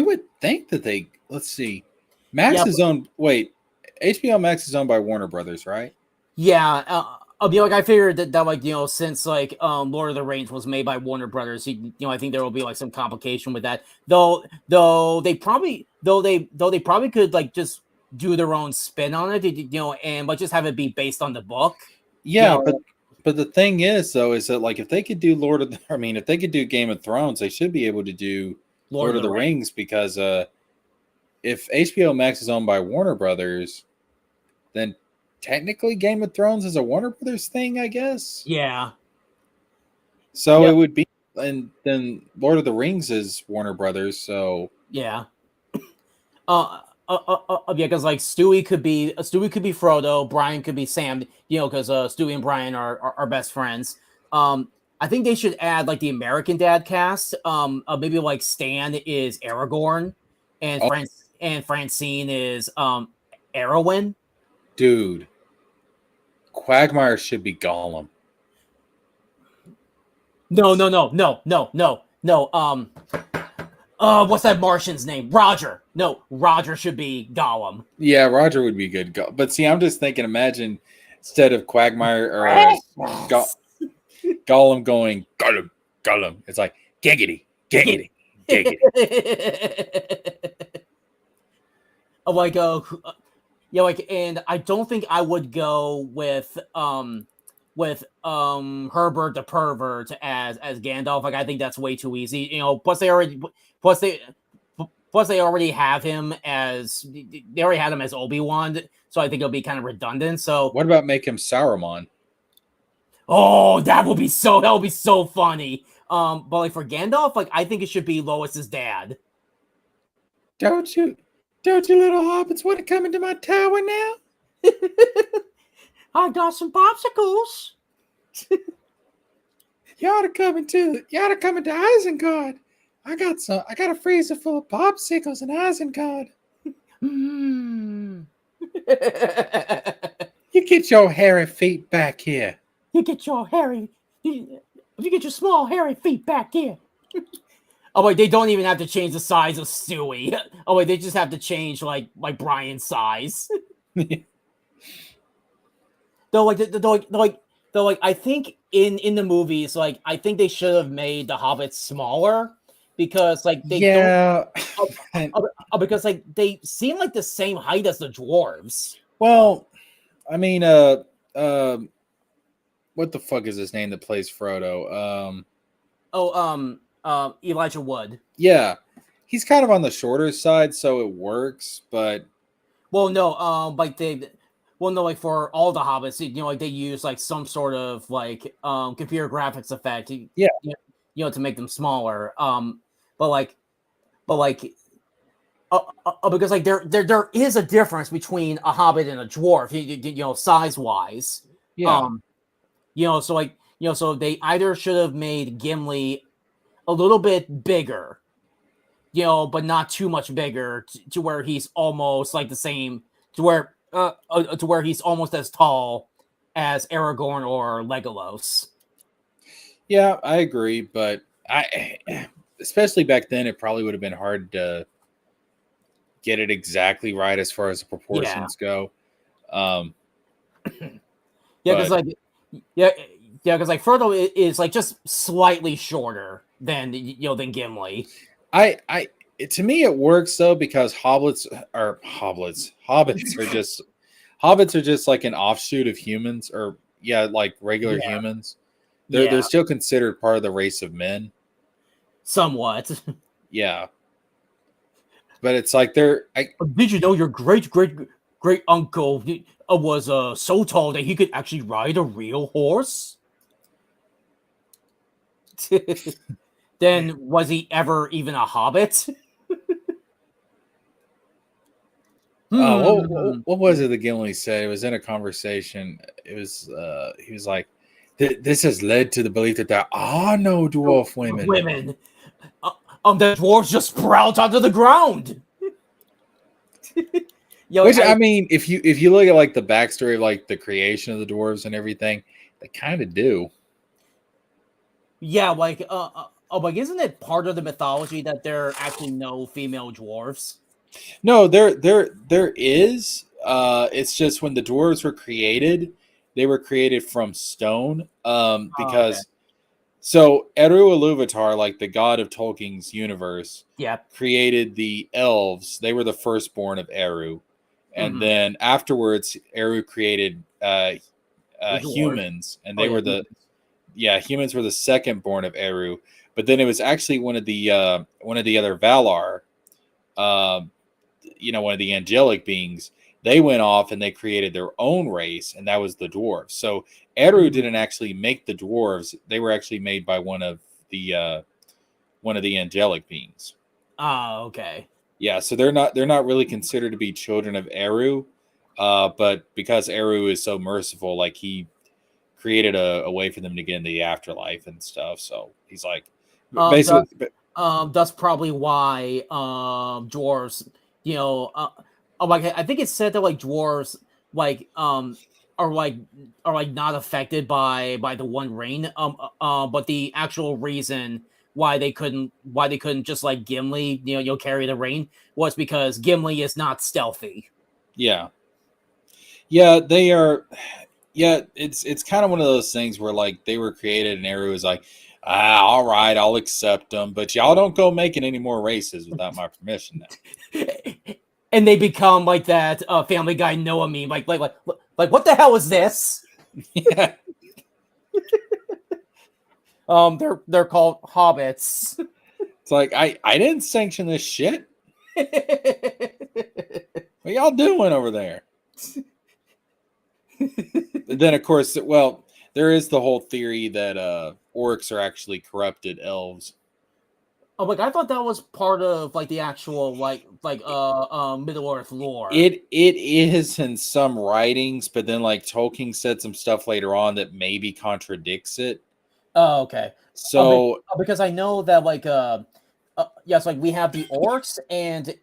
would think that they, let's see, Max is owned. Wait, HBO Max is owned by Warner Brothers, right? Yeah. Like I figured that like since like Lord of the Rings was made by Warner Brothers, I think there will be like some complication with that. Though they probably could like just do their own spin on it, and like just have it be based on the book. Yeah, but the thing is though, is that like if they could do if they could do Game of Thrones, they should be able to do Lord of the Rings, because if HBO Max is owned by Warner Brothers, then technically Game of Thrones is a Warner Brothers thing, I guess. Yeah. So it would be, and then Lord of the Rings is Warner Brothers, so yeah. Because like Stewie could be Frodo, Brian could be Sam, because Stewie and Brian are best friends. I think they should add like the American Dad cast. Maybe like Stan is Aragorn, and Francine is Arwen. Dude, Quagmire should be Gollum. No. What's that Martian's name? Roger. No, Roger should be Gollum. Yeah, Roger would be good. But see, I'm just thinking, imagine instead of Quagmire or Gollum going Gollum, it's like giggity. And I don't think I would go with Herbert the pervert as Gandalf. Like I think that's way too easy. Plus they already have him as Obi-Wan, so I think it'll be kind of redundant. So what about make him Saruman? Oh, that would be so funny. But like for Gandalf, like I think it should be Lois's dad. Don't you little hobbits want to come into my tower now? I got some popsicles. You ought to come into Isengard. I got a freezer full of popsicles in Isengard. You get your hairy feet back here. You get your small hairy feet back here. Oh wait, they don't even have to change the size of Stewie. Oh wait, they just have to change like Brian's size. Though I think in the movies, like I think they should have made the hobbits smaller, because like they don't because like they seem like the same height as the dwarves. Well, I mean, what the fuck is his name that plays Frodo? Elijah Wood. Yeah, he's kind of on the shorter side, so it works. But Well, no, like they, well, no, like for all the hobbits, like they use like some sort of like computer graphics effect, yeah, to make them smaller. But like, but like, because like there is a difference between a hobbit and a dwarf, size wise. yeah, Um, so like, so they either should have made Gimli a little bit bigger, but not too much bigger to where he's almost like the same to where he's almost as tall as Aragorn or Legolas. yeah. I agree, but I, especially back then, it probably would have been hard to get it exactly right as far as the Yeah, proportions go. Um, yeah, because but like yeah, yeah, because like Frodo is like just slightly shorter than than Gimli. I to me it works though because hobbits are just like an offshoot of humans, or yeah, like regular Yeah, humans. They're yeah, still considered part of the race of men. somewhat. Yeah, but it's like they're Did you know your great uncle was so tall that he could actually ride a real horse? Then was he ever even a hobbit? Hmm. what was it that Gimli said? It was in a conversation. It was he was like, This has led to the belief that there are no dwarf women." Women. The dwarves just sprout onto the ground. Yo, Which I mean, if you look at like the backstory of like the creation of the dwarves and everything, they kind of do. yeah, like like isn't it part of the mythology that there are actually no female dwarves? No, there is. It's just when the dwarves were created, they were created from stone. Oh, okay. Because so Eru Iluvatar, like the god of Tolkien's universe, Yeah. created the elves. They were the firstborn of Eru, and Mm-hmm. then afterwards, Eru created The dwarves. humans, and Oh they yeah. were the yeah, humans were the second born of Eru, but then it was actually one of the other Valar, uh, one of the angelic beings. They went off and they created their own race, and that was the dwarves. So Eru Mhm. didn't actually make the dwarves; they were actually made by one of the angelic beings. Oh, okay. Yeah, so they're not really considered to be children of Eru, but because Eru is so merciful, like he created a way for them to get in the afterlife and stuff. So he's like, Um, basically, that's that's probably why dwarves, you know, like I think it's said that like dwarves like are like not affected by the One Ring. But the actual reason why they couldn't just like Gimli, carry the ring was because Gimli is not stealthy. yeah, yeah, they are. Yeah, it's kind of one of those things where like they were created and Eru is like, all right, I'll accept them, but y'all don't go making any more races without my permission now. And they become like that Family Guy Noah meme, like what the hell is this? Yeah, They're called hobbits. it's like I didn't sanction this shit. What y'all doing over there? Then of course, well, there is the whole theory that orcs are actually corrupted elves. Oh, like I thought that was part of like the actual Middle Earth lore. It is in some writings, but then like Tolkien said some stuff later on that maybe contradicts it. Oh, okay. So Because I know that yes, like we have the orcs and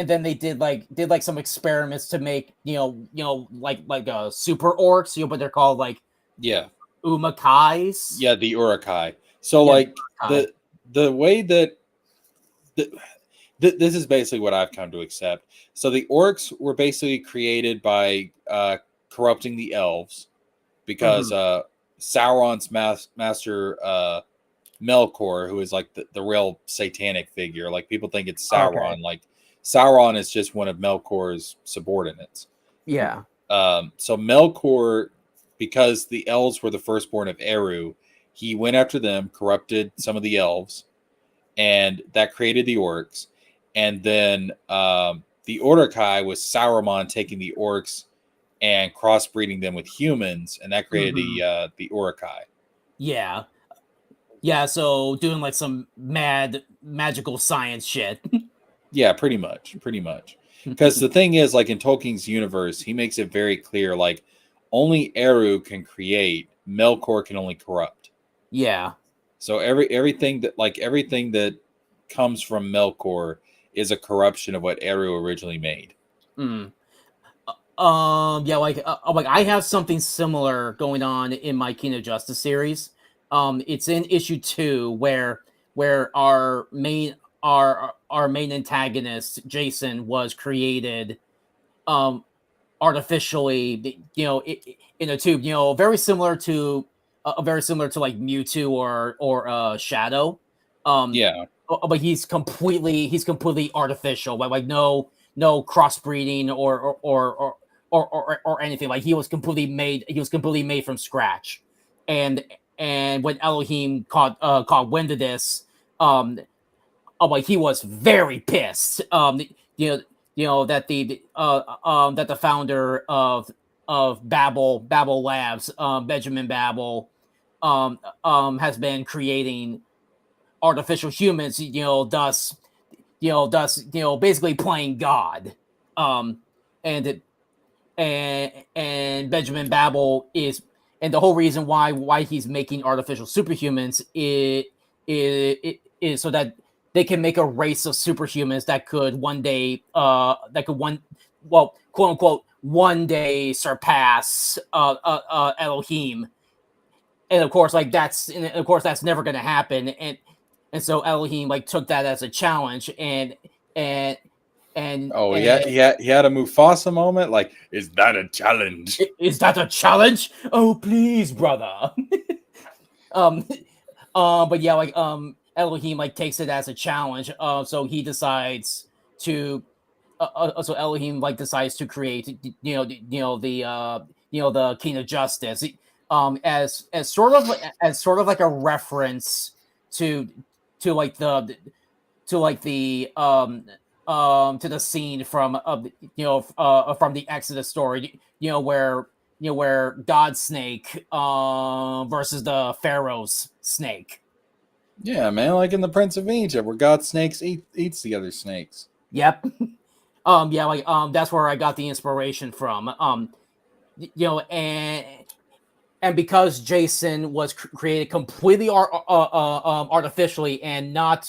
then they did like some experiments to make super orcs, but they're called like yeah, umakais. yeah, the Urukai. So Yeah, the like umakai. the way that the, this is basically what I've come to accept. So the orcs were basically created by corrupting the elves because Hmm. Sauron's master Melkor, who is like the real satanic figure. Like people think it's Okay. Sauron. Like Sauron is just one of Melkor's subordinates. Yeah. So Melkor, because the elves were the firstborn of Eru, he went after them, corrupted some of the elves, and that created the orcs. And then the Uruk-hai was Sauron taking the orcs and crossbreeding them with humans, and that created the Uruk-hai. Yeah. Yeah, so doing like some magical science shit. Yeah, pretty much. Because the thing is, like in Tolkien's universe, he makes it very clear, like only Eru can create, Melkor can only corrupt. Yeah. So everything that comes from Melkor is a corruption of what Eru originally made. Mm. Yeah, like I have something similar going on in my King of Justice series. It's in issue 2 where our main antagonist Jason was created artificially, in a tube, very similar to like Mewtwo or Shadow. Yeah. But he's completely artificial, like no crossbreeding or anything. Like he was completely made from scratch. And when Elohim caught wind of this, um like he was very pissed. You know, that the founder of Babel Labs, Benjamin Babel, has been creating artificial humans. Basically playing God. Um, and and Benjamin Babel is, and the whole reason why he's making artificial superhumans is so that they can make a race of superhumans that could one day quote unquote one day surpass Elohim. And of course that's never going to happen. And so Elohim like took that as a challenge. And Oh, yeah, and he had a Mufasa moment. Like, is that a challenge? Is that a challenge? Oh, please, brother. um, but yeah, like Elohim like takes it as a challenge. So he decides to. So Elohim like decides to create, the King of Justice, as sort of like a reference to like to the scene from from the Exodus story, where God snake versus the Pharaoh's snake. Yeah, man, like in the Prince of Egypt, where God snakes eats the other snakes. Yep. Yeah, like that's where I got the inspiration from. And because Jason was created completely artificially and not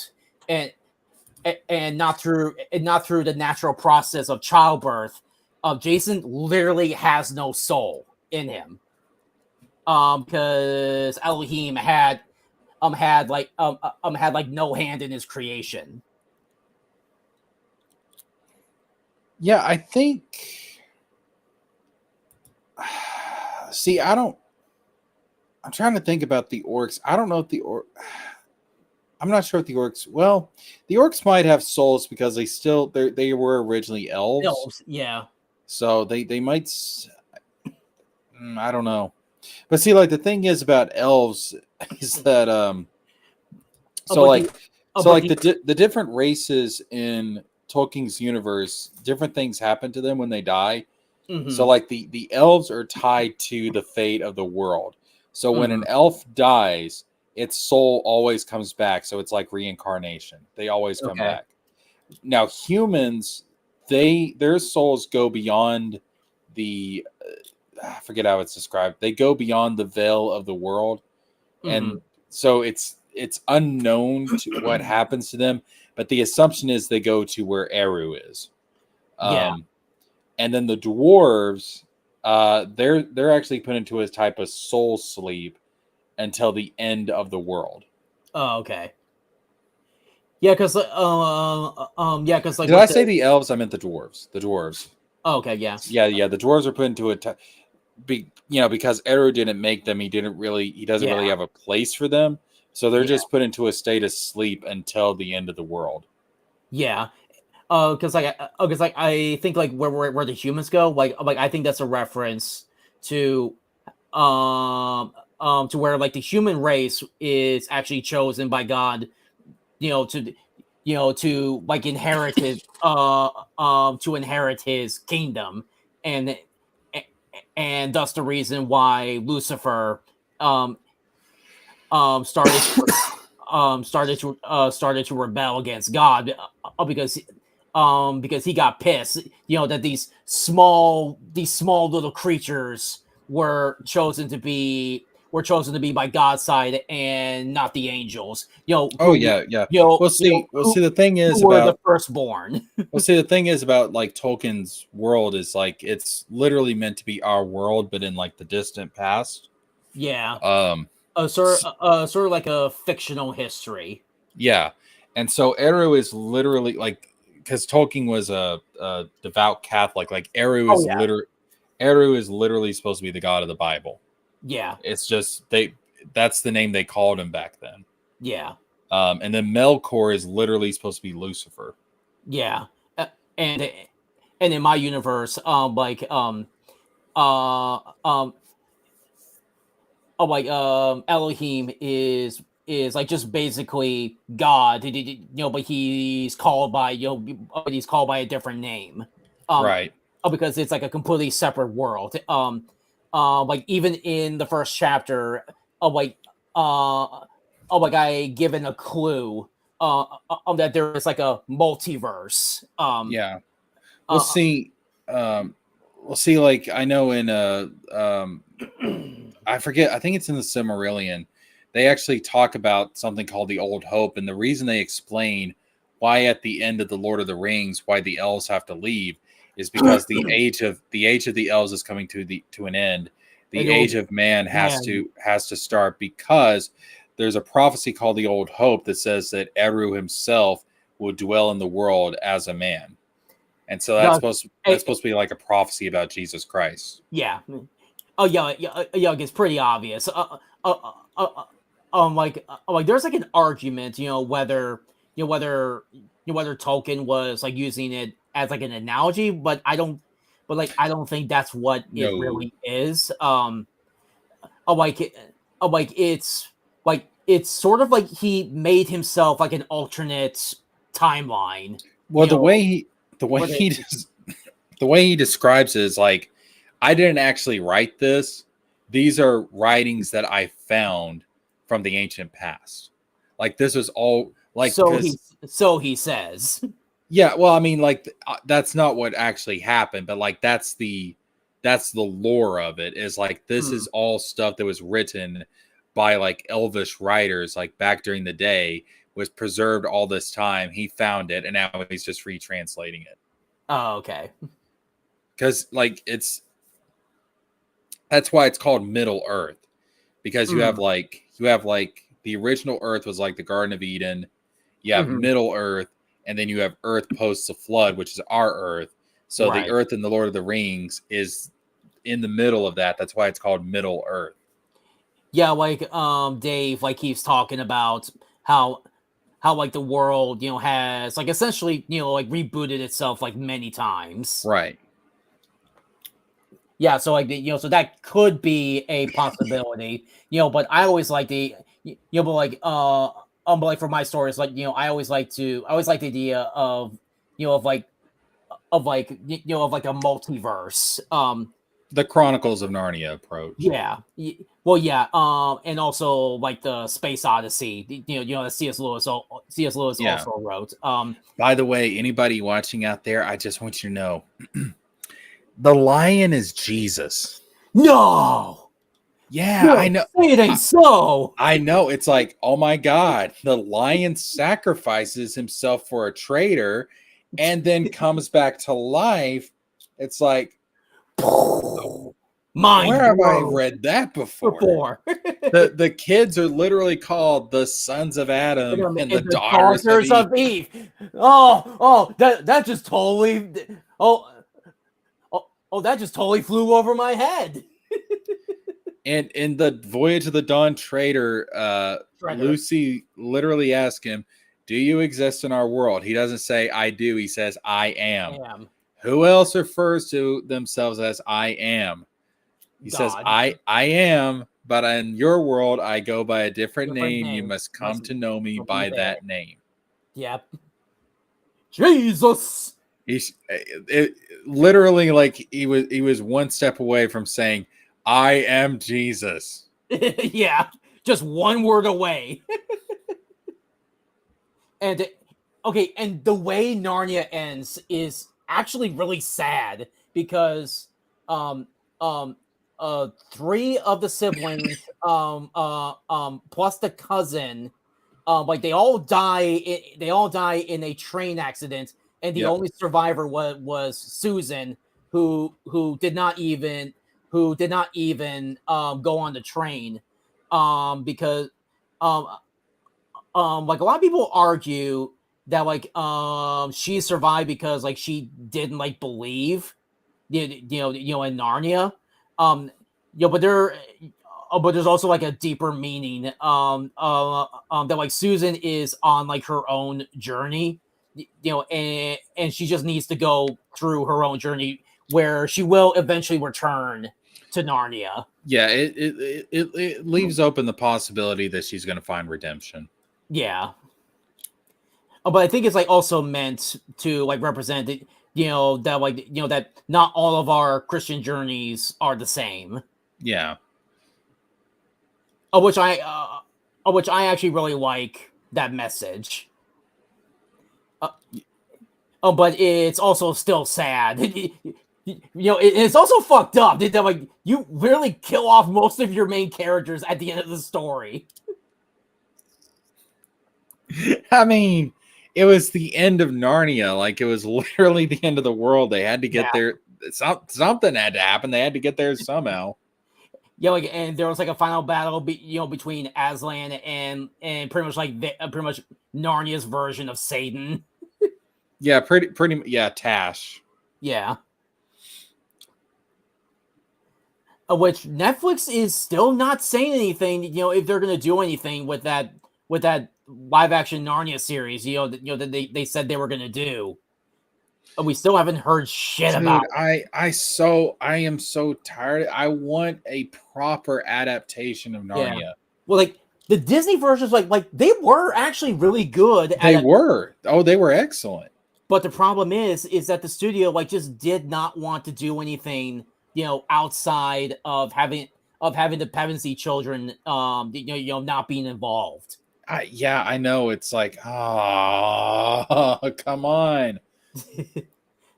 through the natural process of childbirth, Jason literally has no soul in him. Because Elohim had like no hand in his creation. Yeah, I think. See, I'm trying to think about the orcs. I don't know if I'm not sure if the orcs. Well, the orcs might have souls because they were originally elves, Yeah. so they might. I don't know, but see, like the thing is about elves is that Oh, so but like the oh, but the different races in Tolkien's universe, different things happen to them when they die. So mhm, like the elves are tied to the fate of the world. So when an mhm, elf dies, its soul always comes back. So it's like reincarnation. They always come okay, back. Now humans, their souls go beyond the I forget how it's described. They go beyond the veil of the world, mhm, and so it's unknown to what happens to them. But the assumption is they go to where Eru is. yeah, Um, and then the dwarves, they're actually put into a type of soul sleep until the end of the world. oh, okay, yeah, because like Did I with say the the elves? I meant the dwarves. The dwarves. oh, okay, yeah, Yeah. The dwarves are put into because Eru didn't make them. He doesn't yeah, really have a place for them. So they're yeah, just put into a state of sleep until the end of the world. yeah. Because I think like where the humans go, like I think that's a reference to to where like the human race is actually chosen by God, to to like inherit his to inherit his kingdom, and and thus the reason why Lucifer um started to started to rebel against God, because he got pissed, that these small little creatures were chosen to be by God's side and not the angels, Oh yeah, yeah. We'll see. The thing who is were the about firstborn. Well, see, the thing is about like Tolkien's world is like it's literally meant to be our world, but in like the distant past. Yeah, Um, sort of like a fictional history. yeah, and so Eru is literally like because Tolkien was a devout Catholic. Like Oh yeah, Eru is literally supposed to be the god of the Bible. yeah, It's just that's the name they called him back then. yeah. And then Melkor is literally supposed to be Lucifer. Yeah, and in my universe, uh, um, Elohim is like just basically God, but he's called by a different name, um, Right. because it's like a completely separate world. Like even in the first chapter, uh, I given a clue, that there is like a multiverse. Yeah. We'll Uh, see. We'll see. Like I know in I forget. I think it's in the Silmarillion. They actually talk about something called the Old Hope, and the reason they explain why at the end of the Lord of the Rings, why the elves have to leave, is because the age of the elves is coming to an end. The and it will, age of man man, has to start because there's a prophecy called the Old Hope that says that Eru himself will dwell in the world as a man, and so does, that's supposed to be like a prophecy about Jesus Christ. yeah. Oh yeah, yeah. It's pretty obvious. There's like an argument, whether Tolkien was like using it as like an analogy, but I don't think that's what it No. really is. Uh, like, it- it's it's sort of like he made himself like an alternate timeline, Well, you know, the way where they, he the way he describes it is like, I didn't actually write this. These are writings that I found from the ancient past. Like this is all like so because he so he says. yeah, well, I mean, like that's not what actually happened, but like that's the lore of it. Is like this Hmm. is all stuff that was written by like elvish writers, like back during the day, was preserved all this time. He found it, and now he's just retranslating it Oh, okay. because like it's that's why it's called Middle Earth because Mm, you have like the original Earth was like the Garden of Eden. You have mhm, Middle Earth, and then you have Earth post the flood, which is our Earth. So the right. Earth in the Lord of the Rings is in the middle of that. That's why it's called Middle Earth. Yeah, Dave like keeps talking about how like the world, has like essentially, like rebooted itself like many times. Right. Yeah, so like so that could be a possibility, but I always like but like for my stories, like I always like the idea of of like of like a multiverse. The Chronicles of Narnia approach. Yeah. Well, yeah. And also like the Space Odyssey. That C.S. Lewis Yeah. also wrote. By the way, anybody watching out there, I just want you to know the lion is Jesus. No, Yeah, I no, know. say it ain't so. I know. It's like, oh my God, the lion sacrifices himself for a traitor and then comes back to life. It's like, Mind where have I blown. read that before? Before. The kids are literally called the sons of Adam and the And the daughters of daughters Eve. of Eve. Oh, that just totally. Oh, that just totally flew over my head. And in the Voyage of the Dawn Traitor, Shredder. Lucy literally asked him, Do you exist in our world? He doesn't say I do. He says I am. Am Who else refers to themselves as I am? He says God. I am, but in your world I go by a different Different name. You name. must come to know me Will be by there. that name. Yep. Jesus. He's literally like he was one step away from saying I am Jesus. Yeah, just one word away. And okay, and the way Narnia ends is actually really sad because um um three of the siblings plus the cousin like they all die in a train accident, and the Yep. only survivor was Susan, who did not even go on the train because um like a lot of people argue that like she survived because like she didn't like believe in Narnia. um but there's also like a deeper meaning that like Susan is on like her own journey, and she just needs to go through her own journey where she will eventually return to Narnia. Yeah, it leaves open the possibility that she's going to find redemption. Yeah. But I think it's like also meant to like represent it, that like that not all of our Christian journeys are the same. Yeah. Of which I actually really like that message. But it's also still sad. It's also fucked up that like you really kill off most of your main characters at the end of the story. I mean, it was the end of Narnia. Like it was literally the end of the world. They had to get Yeah. there. Something had to happen. They had to get there somehow. Yeah, like, and there was like a final battle, between Aslan and pretty much like pretty much Narnia's version of Satan. Yeah, pretty. Yeah, Tash. Yeah, which Netflix is still not saying anything. If they're gonna do anything with that live action Narnia series. That they said they were gonna do. We still haven't heard shit about Dude, it. I am so tired. I want a proper adaptation of Yeah. Narnia. Well, like the Disney versions, like they were actually really good They at it. were. Oh, they were excellent. But the problem is that the studio like just did not want to do anything, outside of having the Pevensey children, not being involved. Yeah, I know. It's like, oh, come on.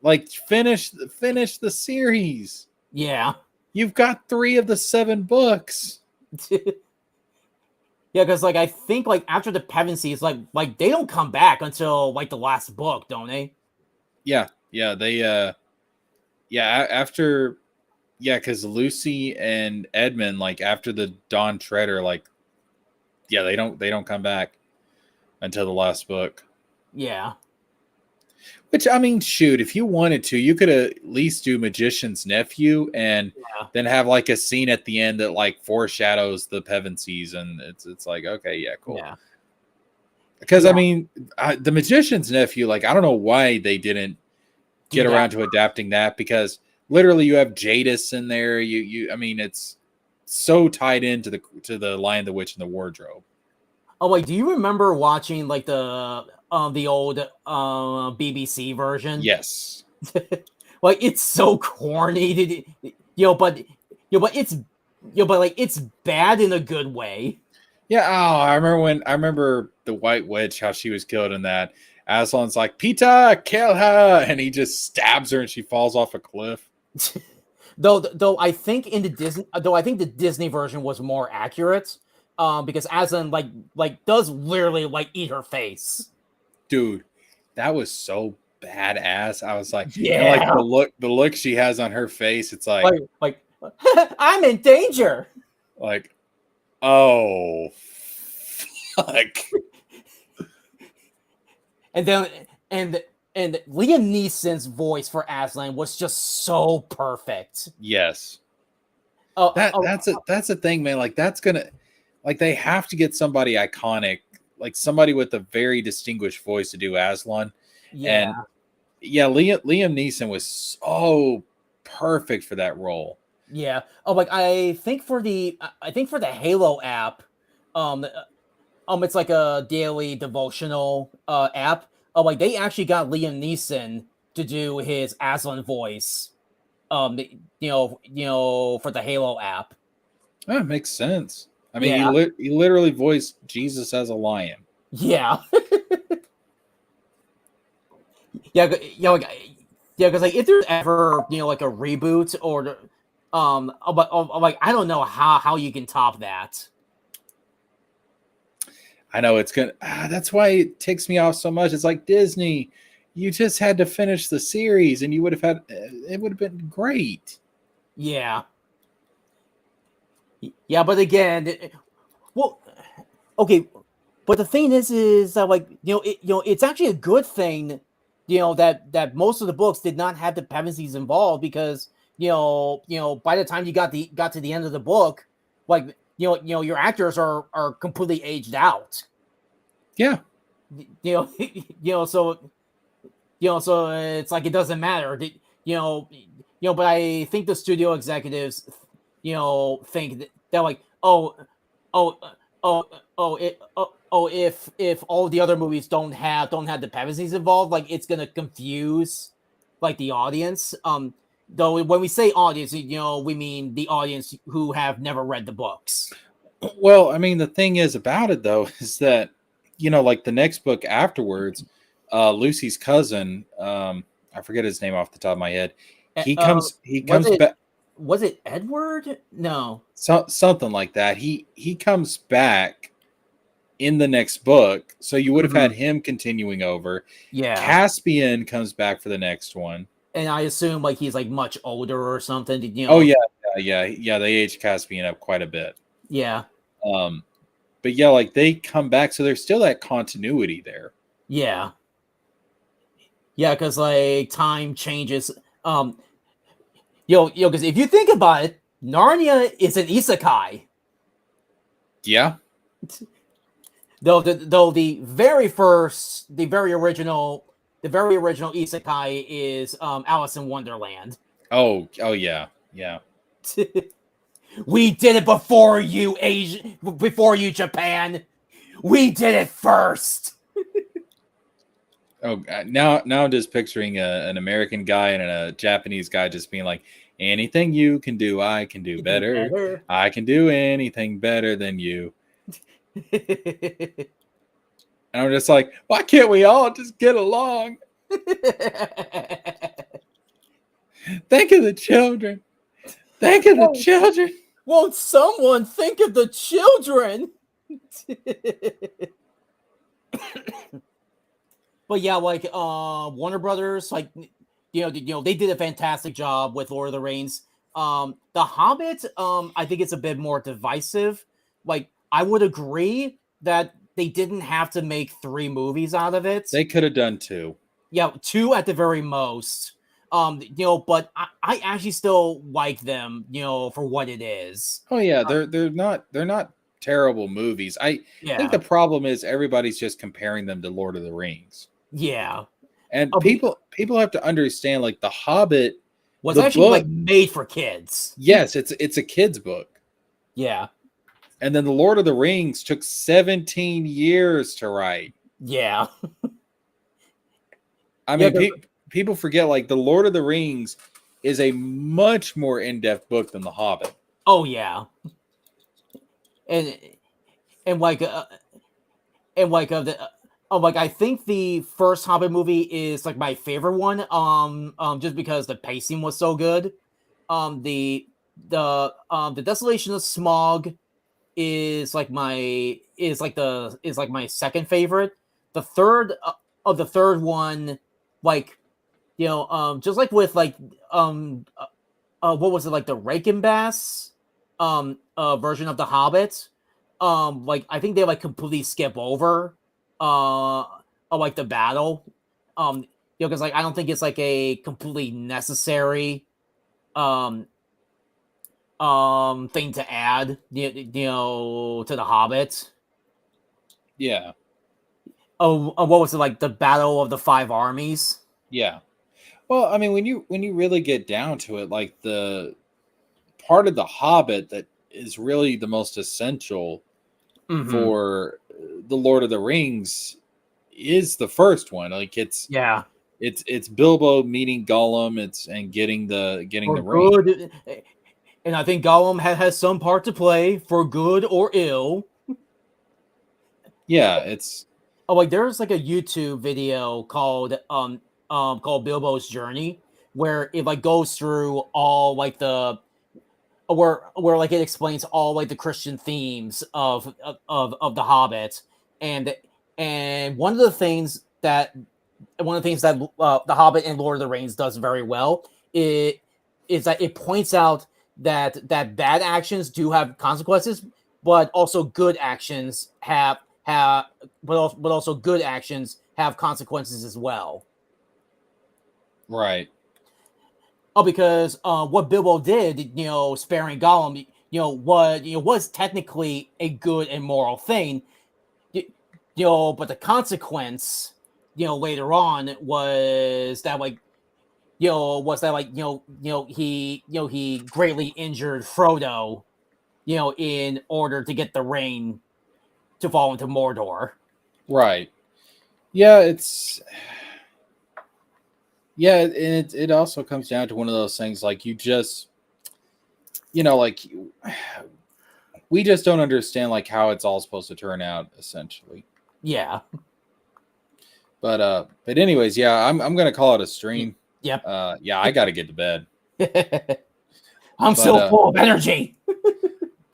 Like finish the series. Yeah. You've got 3 of the 7 books. Yeah, because like I think like after the Pevensies, like they don't come back until like the last book, don't they? Yeah, they after because Lucy and Edmund, like after the Dawn Treader, like they don't come back until the last book. Yeah. Which, I mean, shoot, if you wanted to, you could at least do Magician's Nephew and then have like a scene at the end that like foreshadows the Pevensies, and it's like, okay, yeah, cool. Yeah. Because I mean, the Magician's Nephew, like I don't know why they didn't get around to adapting that, because literally you have Jadis in there. I mean, it's so tied into the Lion, the Witch, and the Wardrobe. Oh, like, do you remember watching like the old BBC version? Yes. Like it's so corny, but it's but like it's bad in a good way. Yeah. Oh, I remember the White Witch, how she was killed in that. Aslan's like, Pita, kill her, and he just stabs her and she falls off a cliff. Though I think the Disney version was more accurate, because Aslan like does literally like eat her face. Dude, that was so badass. I was like, yeah, and like the look she has on her face, it's like I'm in danger. Like, oh fuck. And then and Liam Neeson's voice for Aslan was just so perfect. Yes. Oh, That's a thing, man. Like that's gonna, like they have to get somebody iconic like somebody with a very distinguished voice to do Aslan. And Yeah. yeah, Liam Neeson was so perfect for that role. Yeah. Oh, like I think for the Halo app, um, it's like a daily devotional app. Oh, like they actually got Liam Neeson to do his Aslan voice. For the Halo app. That makes sense. I mean, Yeah. he literally voiced Jesus as a lion. Yeah. Yeah. Yeah, because like if there's ever like a reboot or like I don't know how you can top that. I know it's gonna. That's why it ticks me off so much. It's like Disney. You just had to finish the series, and you would have had. It would have been great. Yeah. Yeah, but again, well, okay, but the thing is that like it's actually a good thing, that most of the books did not have the dependencies involved because by the time you got to the end of the book, like your actors are completely aged out. Yeah. So so it's like it doesn't matter. But I think the studio executives, think that like, oh, oh, if all the other movies don't have the dependencies involved, like it's gonna confuse like the audience. Though when we say audience, we mean the audience who have never read the books. Well, I mean, the thing is about it though is that like the next book afterwards, Lucy's cousin, I forget his name off the top of my head. He Was comes it back. Edward? No. Something like that. He comes back in the next book, so you would have Mhm. had him continuing over. Yeah. Caspian comes back for the next one. And I assume like he's like much older or something. Oh yeah. They aged Caspian up quite a bit. Yeah, Um, but yeah, like they come back, so there's still that continuity there. yeah, yeah. Because like time changes. Because if you think about it, Narnia is an isekai. Yeah. Though the very original isekai is Alice in Wonderland. Oh yeah. Yeah. We did it before you, before you, Japan. We did it first. Oh, now I'm just picturing an American guy and a Japanese guy just being like, anything you can do, I can do better. I can do anything better than you. And I'm just like, why can't we all just get along? Think of the children. Think of the children. Won't someone think of the children? But yeah, like Warner Brothers, like they did a fantastic job with Lord of the Rings. The Hobbit, I think it's a bit more divisive. Like I would agree that they didn't have to make 3 movies out of it. They could have done 2. Yeah, 2 at the very most. But I actually still like them, for what it is. Oh yeah, they're not terrible movies. I think Yeah, the problem is everybody's just comparing them to Lord of the Rings. yeah. And people have to understand, like The Hobbit, Was the actually like book, made for kids. yes, it's a kid's book. Yeah, And then The Lord of the Rings took 17 years to write. yeah, I yeah. mean, people forget, like, The Lord of the Rings is a much more in-depth book than The Hobbit. Oh yeah, and and like the like I think the first Hobbit movie is like my favorite one. Just because the pacing was so good. The Desolation of Smog is like my second favorite. The third of the third one, like just like with like what was it, like the Reichenbass version of the Hobbit. Like I think they like completely skip over like the battle. Because like I don't think it's like a completely necessary um thing to add, to the Hobbit. Yeah. what was it, like the Battle of the Five Armies? Yeah. Well, I mean, when you really get down to it, like the part of the Hobbit that is really the most essential Mm-hmm. for the Lord of the Rings is the first one. Like Yeah. it's Bilbo meeting Gollum. It's and getting For the ring. good, and I think Gollum has some part to play for good or ill. Yeah, it's Oh, like there's like a YouTube video called Bilbo's Journey, where it like goes through all like the where like it explains all like the Christian themes of the Hobbit, and one of the things that the Hobbit and Lord of the Rings does very well it is that it points out that bad actions do have consequences, but also good actions have but also good actions have consequences as well. right. Oh, because what Bilbo did, sparing Gollum, was technically a good and moral thing, but the consequence, later on he greatly injured Frodo, in order to get the ring to fall into Mordor. Right. Yeah, it's yeah, and it also comes down to one of those things like you just like we just don't understand like how it's all supposed to turn out essentially. Yeah. But anyways, yeah, I'm gonna call it a stream. Yep. Yeah, I gotta get to bed. I'm But so full of energy.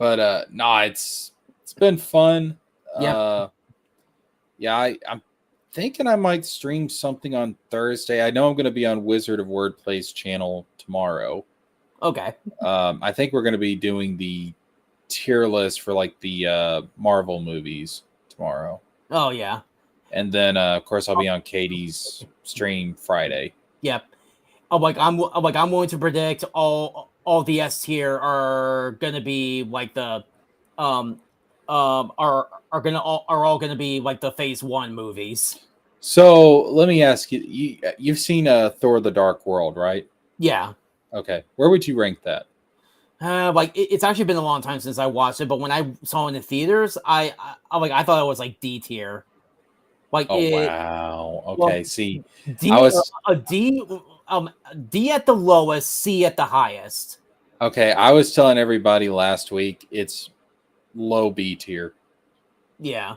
nah, it's been fun. Yep. Yeah, I'm thinking I might stream something on Thursday. I know I'm gonna be on Wizard of Wordplay's channel tomorrow. Okay. I think we're gonna be doing the tier list for like the Marvel movies tomorrow. Oh yeah. And then of course I'll be on Katie's stream Friday. Yep. I'm willing to predict all the S tier are gonna be like the um are all gonna be like the Phase 1 movies. So let me ask you, you've seen Thor: The Dark World, right? Yeah. Okay, where would you rank that? It's actually been a long time since I watched it, but when I saw it in the theaters, I thought it was like D tier. Like Oh it wow. well Okay, see, I D was a D at the lowest, C at the highest. okay. I was telling everybody last week it's low B tier, Yeah.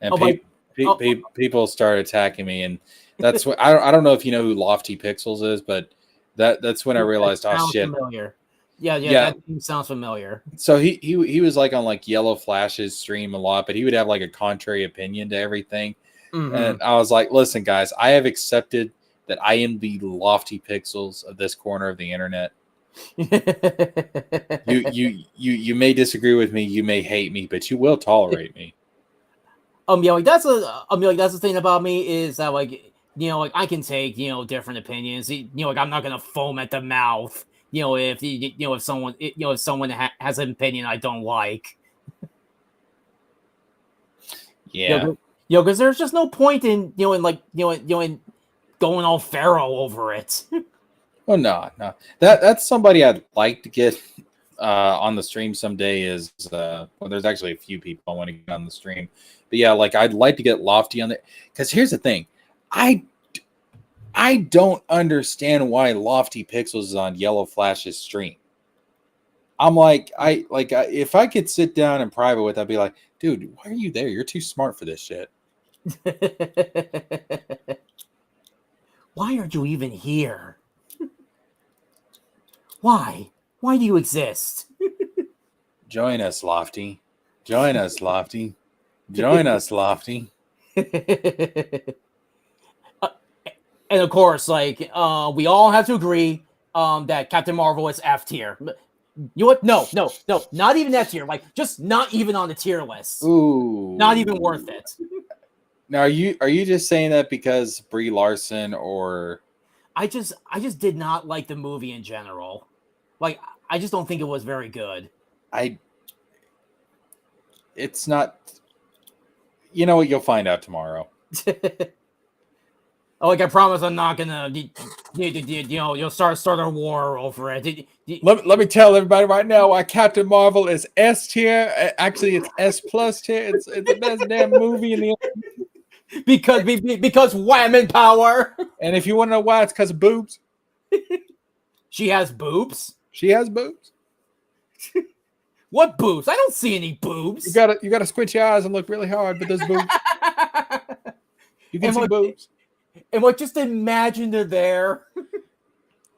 and Oh my oh, people started attacking me, and that's what I don't know if you know who Lofty Pixels is, but that's when I that realized, oh sounds shit, familiar. Yeah, yeah. that sounds familiar. So he was like on like Yellow Flash's stream a lot, but he would have like a contrary opinion to everything. Mm-hmm. And I was like, listen, guys, I have accepted that I am the Lofty Pixels of this corner of the internet. You may disagree with me, you may hate me, but you will tolerate me. That's the thing about me is that like I can take different opinions. Like I'm not gonna foam at the mouth. If someone has an opinion I don't like. Yeah. Because there's just no point in in going all feral over it. Well, no. That's somebody I'd like to get on the stream someday. Is well, there's actually a few people I want to get on the stream, but yeah, like I'd like to get Lofty on there because here's the thing, I I don't understand why Lofty Pixels is on Yellow Flash's stream. I'm like, if I could sit down in private with, I'd be like, dude, why are you there? You're too smart for this shit. Why are you even here? Why? Why do you exist? Join us, Lofty. Join us, Lofty. Join us, Lofty. And of course, like we all have to agree that Captain Marvel is F tier. You know what? No, not even F tier. Like just not even on the tier list. Ooh. Not even worth it. Now, are you just saying that because Brie Larson or I just did not like the movie in general. Like I just don't think it was very good. I? It's not. You know what? You'll find out tomorrow. Oh, like I promise, I'm not gonna. You'll start a war over it. Let me tell everybody right now why Captain Marvel is S tier. Actually, it's S plus tier. It's the best damn movie in the. because women power. And if you want to know why, it's because of boobs. She has boobs. She has boobs. What boobs? I don't see any boobs. You gotta squint your eyes and look really hard, but there's boobs. You can see boobs. And what? Just imagine they're there.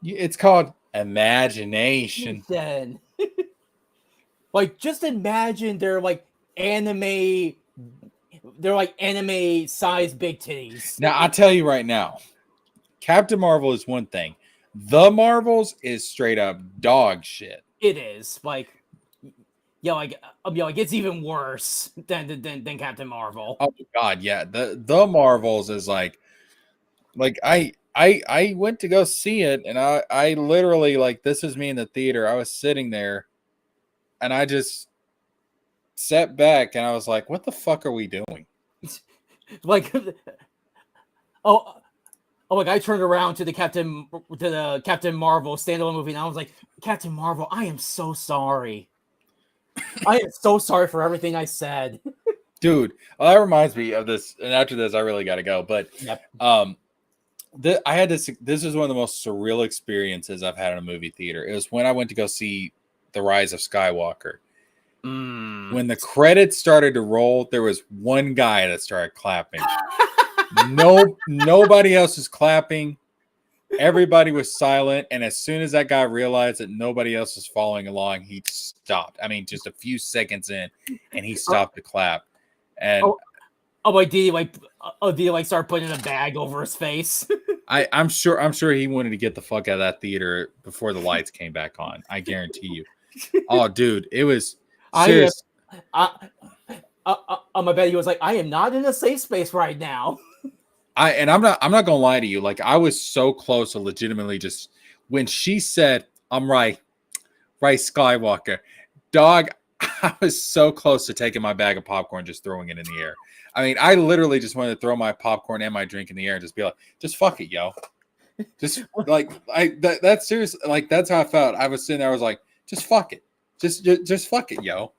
It's called imagination. Like, just imagine they're like anime. They're like anime size big titties. Now I'll tell you right now, Captain Marvel is one thing. The Marvels is straight up dog shit. It is like. Yeah, like it's even worse than Captain Marvel. Oh God, yeah. The Marvels is like I went to go see it, and I literally, like, this is me in the theater. I was sitting there, and I just sat back, and I was like, "What the fuck are we doing?" Like, like I turned around to the Captain Marvel standalone movie, and I was like, "Captain Marvel, I am so sorry. I am so sorry for everything I said." Dude, well, that reminds me of this, and after this, I really got to go. But yep. I had this. This is one of the most surreal experiences I've had in a movie theater. It was when I went to go see The Rise of Skywalker. When the credits started to roll, there was one guy that started clapping. Nobody else was clapping. Everybody was silent, and as soon as that guy realized that nobody else was following along, he stopped. I mean, just a few seconds in, and he stopped to clap. And did he start putting a bag over his face? I'm sure he wanted to get the fuck out of that theater before the lights came back on. I guarantee you. Oh, dude, it was serious. I bet he was like, I am not in a safe space right now. I'm not gonna lie to you. Like, I was so close to legitimately just when she said, "I'm right Skywalker," dog. I was so close to taking my bag of popcorn, just throwing it in the air. I mean, I literally just wanted to throw my popcorn and my drink in the air and just be like, "Just fuck it, yo." Just like that's serious. Like, that's how I felt. I was sitting there. I was like, "Just fuck it. Just fuck it, yo."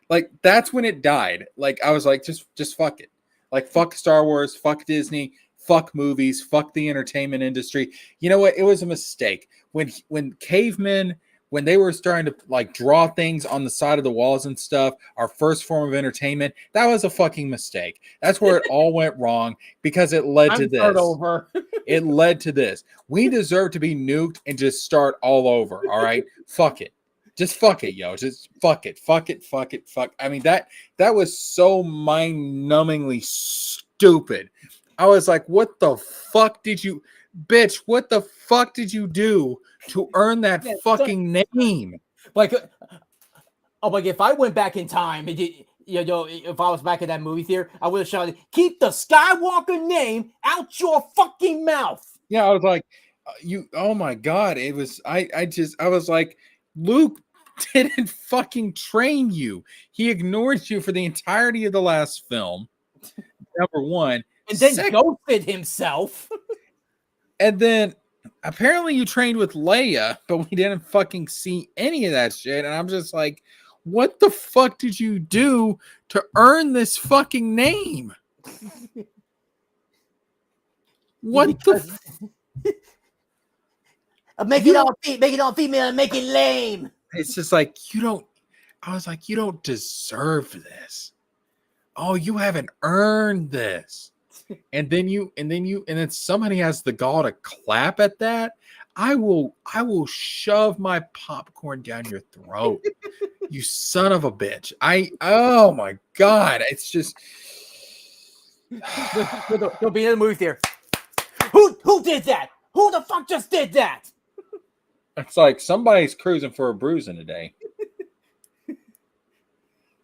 Like, that's when it died. Like, I was like, just fuck it. Like, fuck Star Wars, fuck Disney, fuck movies, fuck the entertainment industry. You know what? It was a mistake. When cavemen, when they were starting to, like, draw things on the side of the walls and stuff, our first form of entertainment, that was a fucking mistake. That's where it all went wrong, because it led to this. Over. It led to this. We deserve to be nuked and just start all over, all right? Fuck it. Just fuck it, yo. Just fuck it. Fuck it. Fuck it. Fuck. I mean, that was so mind-numbingly stupid. I was like, what the fuck did you, bitch, what the fuck did you do to earn that fucking name? Like, like, if I went back in time, if I was back in that movie theater, I would have shouted, "Keep the Skywalker name out your fucking mouth." Yeah, I was like, oh my God. It was, I was like, Luke didn't fucking train you. He ignored you for the entirety of the last film. Number one. And then ghosted himself. And then apparently you trained with Leia, but we didn't fucking see any of that shit. And I'm just like, what the fuck did you do to earn this fucking name? What the make it all female and make it lame. It's just like, I was like, you don't deserve this. Oh, you haven't earned this. And then somebody has the gall to clap at that. I will shove my popcorn down your throat. You son of a bitch. Oh my God. It's just They'll be in the movie theater. Who did that? Who the fuck just did that? It's like somebody's cruising for a bruising today.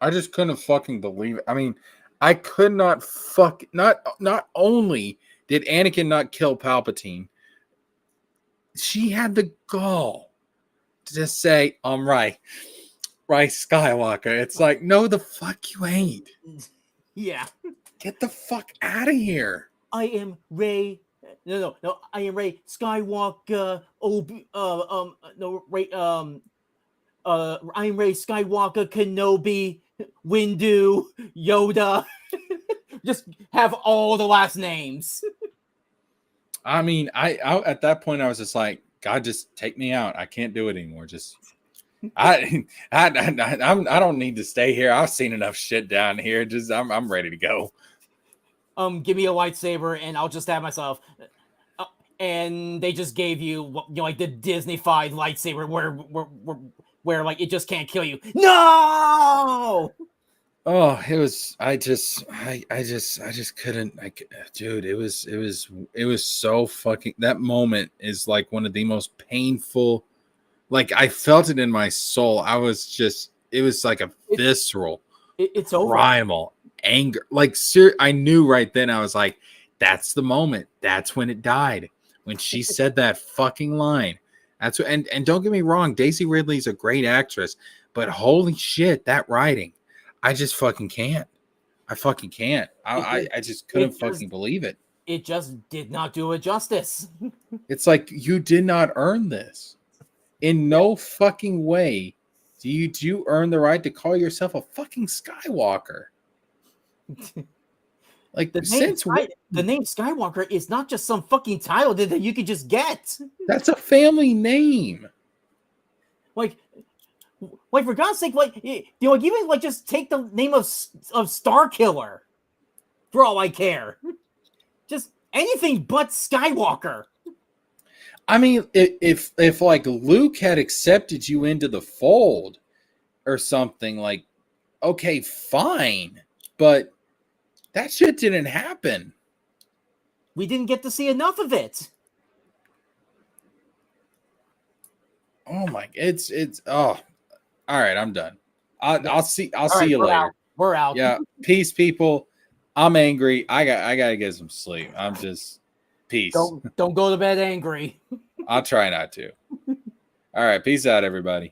I just couldn't fucking believe it. I mean, I could not not only did Anakin not kill Palpatine, she had the gall to just say, "I'm right Skywalker." It's like, no, the fuck you ain't. Yeah. Get the fuck out of here. I am Ray. No. I am Ray Skywalker. No, Ray. I am Ray Skywalker, Kenobi, Windu, Yoda. Just have all the last names. I mean, I at that point I was just like, God, just take me out. I can't do it anymore. Just I don't need to stay here. I've seen enough shit down here. Just I'm ready to go. Give me a lightsaber and I'll just have myself. And they just gave you, like the Disney-fied lightsaber where like it just can't kill you. No. Oh, it was. I just couldn't. Dude, it was so fucking. That moment is like one of the most painful. Like I felt it in my soul. I was just. It was like a visceral, it's primal anger. Like, I knew right then. I was like, that's the moment. That's when it died. When she said that fucking line. That's what. And don't get me wrong, Daisy Ridley's a great actress, but holy shit, that writing. I just fucking can't. I fucking can't. I just couldn't fucking believe it. It just did not do it justice. It's like you did not earn this. In no fucking way do you earn the right to call yourself a fucking Skywalker. Like the name Skywalker is not just some fucking title that you could just get. That's a family name. Like for God's sake, even like just take the name of Star Killer. For all I care, just anything but Skywalker. I mean, if like Luke had accepted you into the fold or something, like, okay, fine, but that shit didn't happen. We didn't get to see enough of it. Oh my! It's oh. All right, I'm done. I'll see you later. We're out. Yeah, peace, people. I'm angry. I gotta get some sleep. I'm just peace. Don't go to bed angry. I'll try not to. All right, peace out, everybody.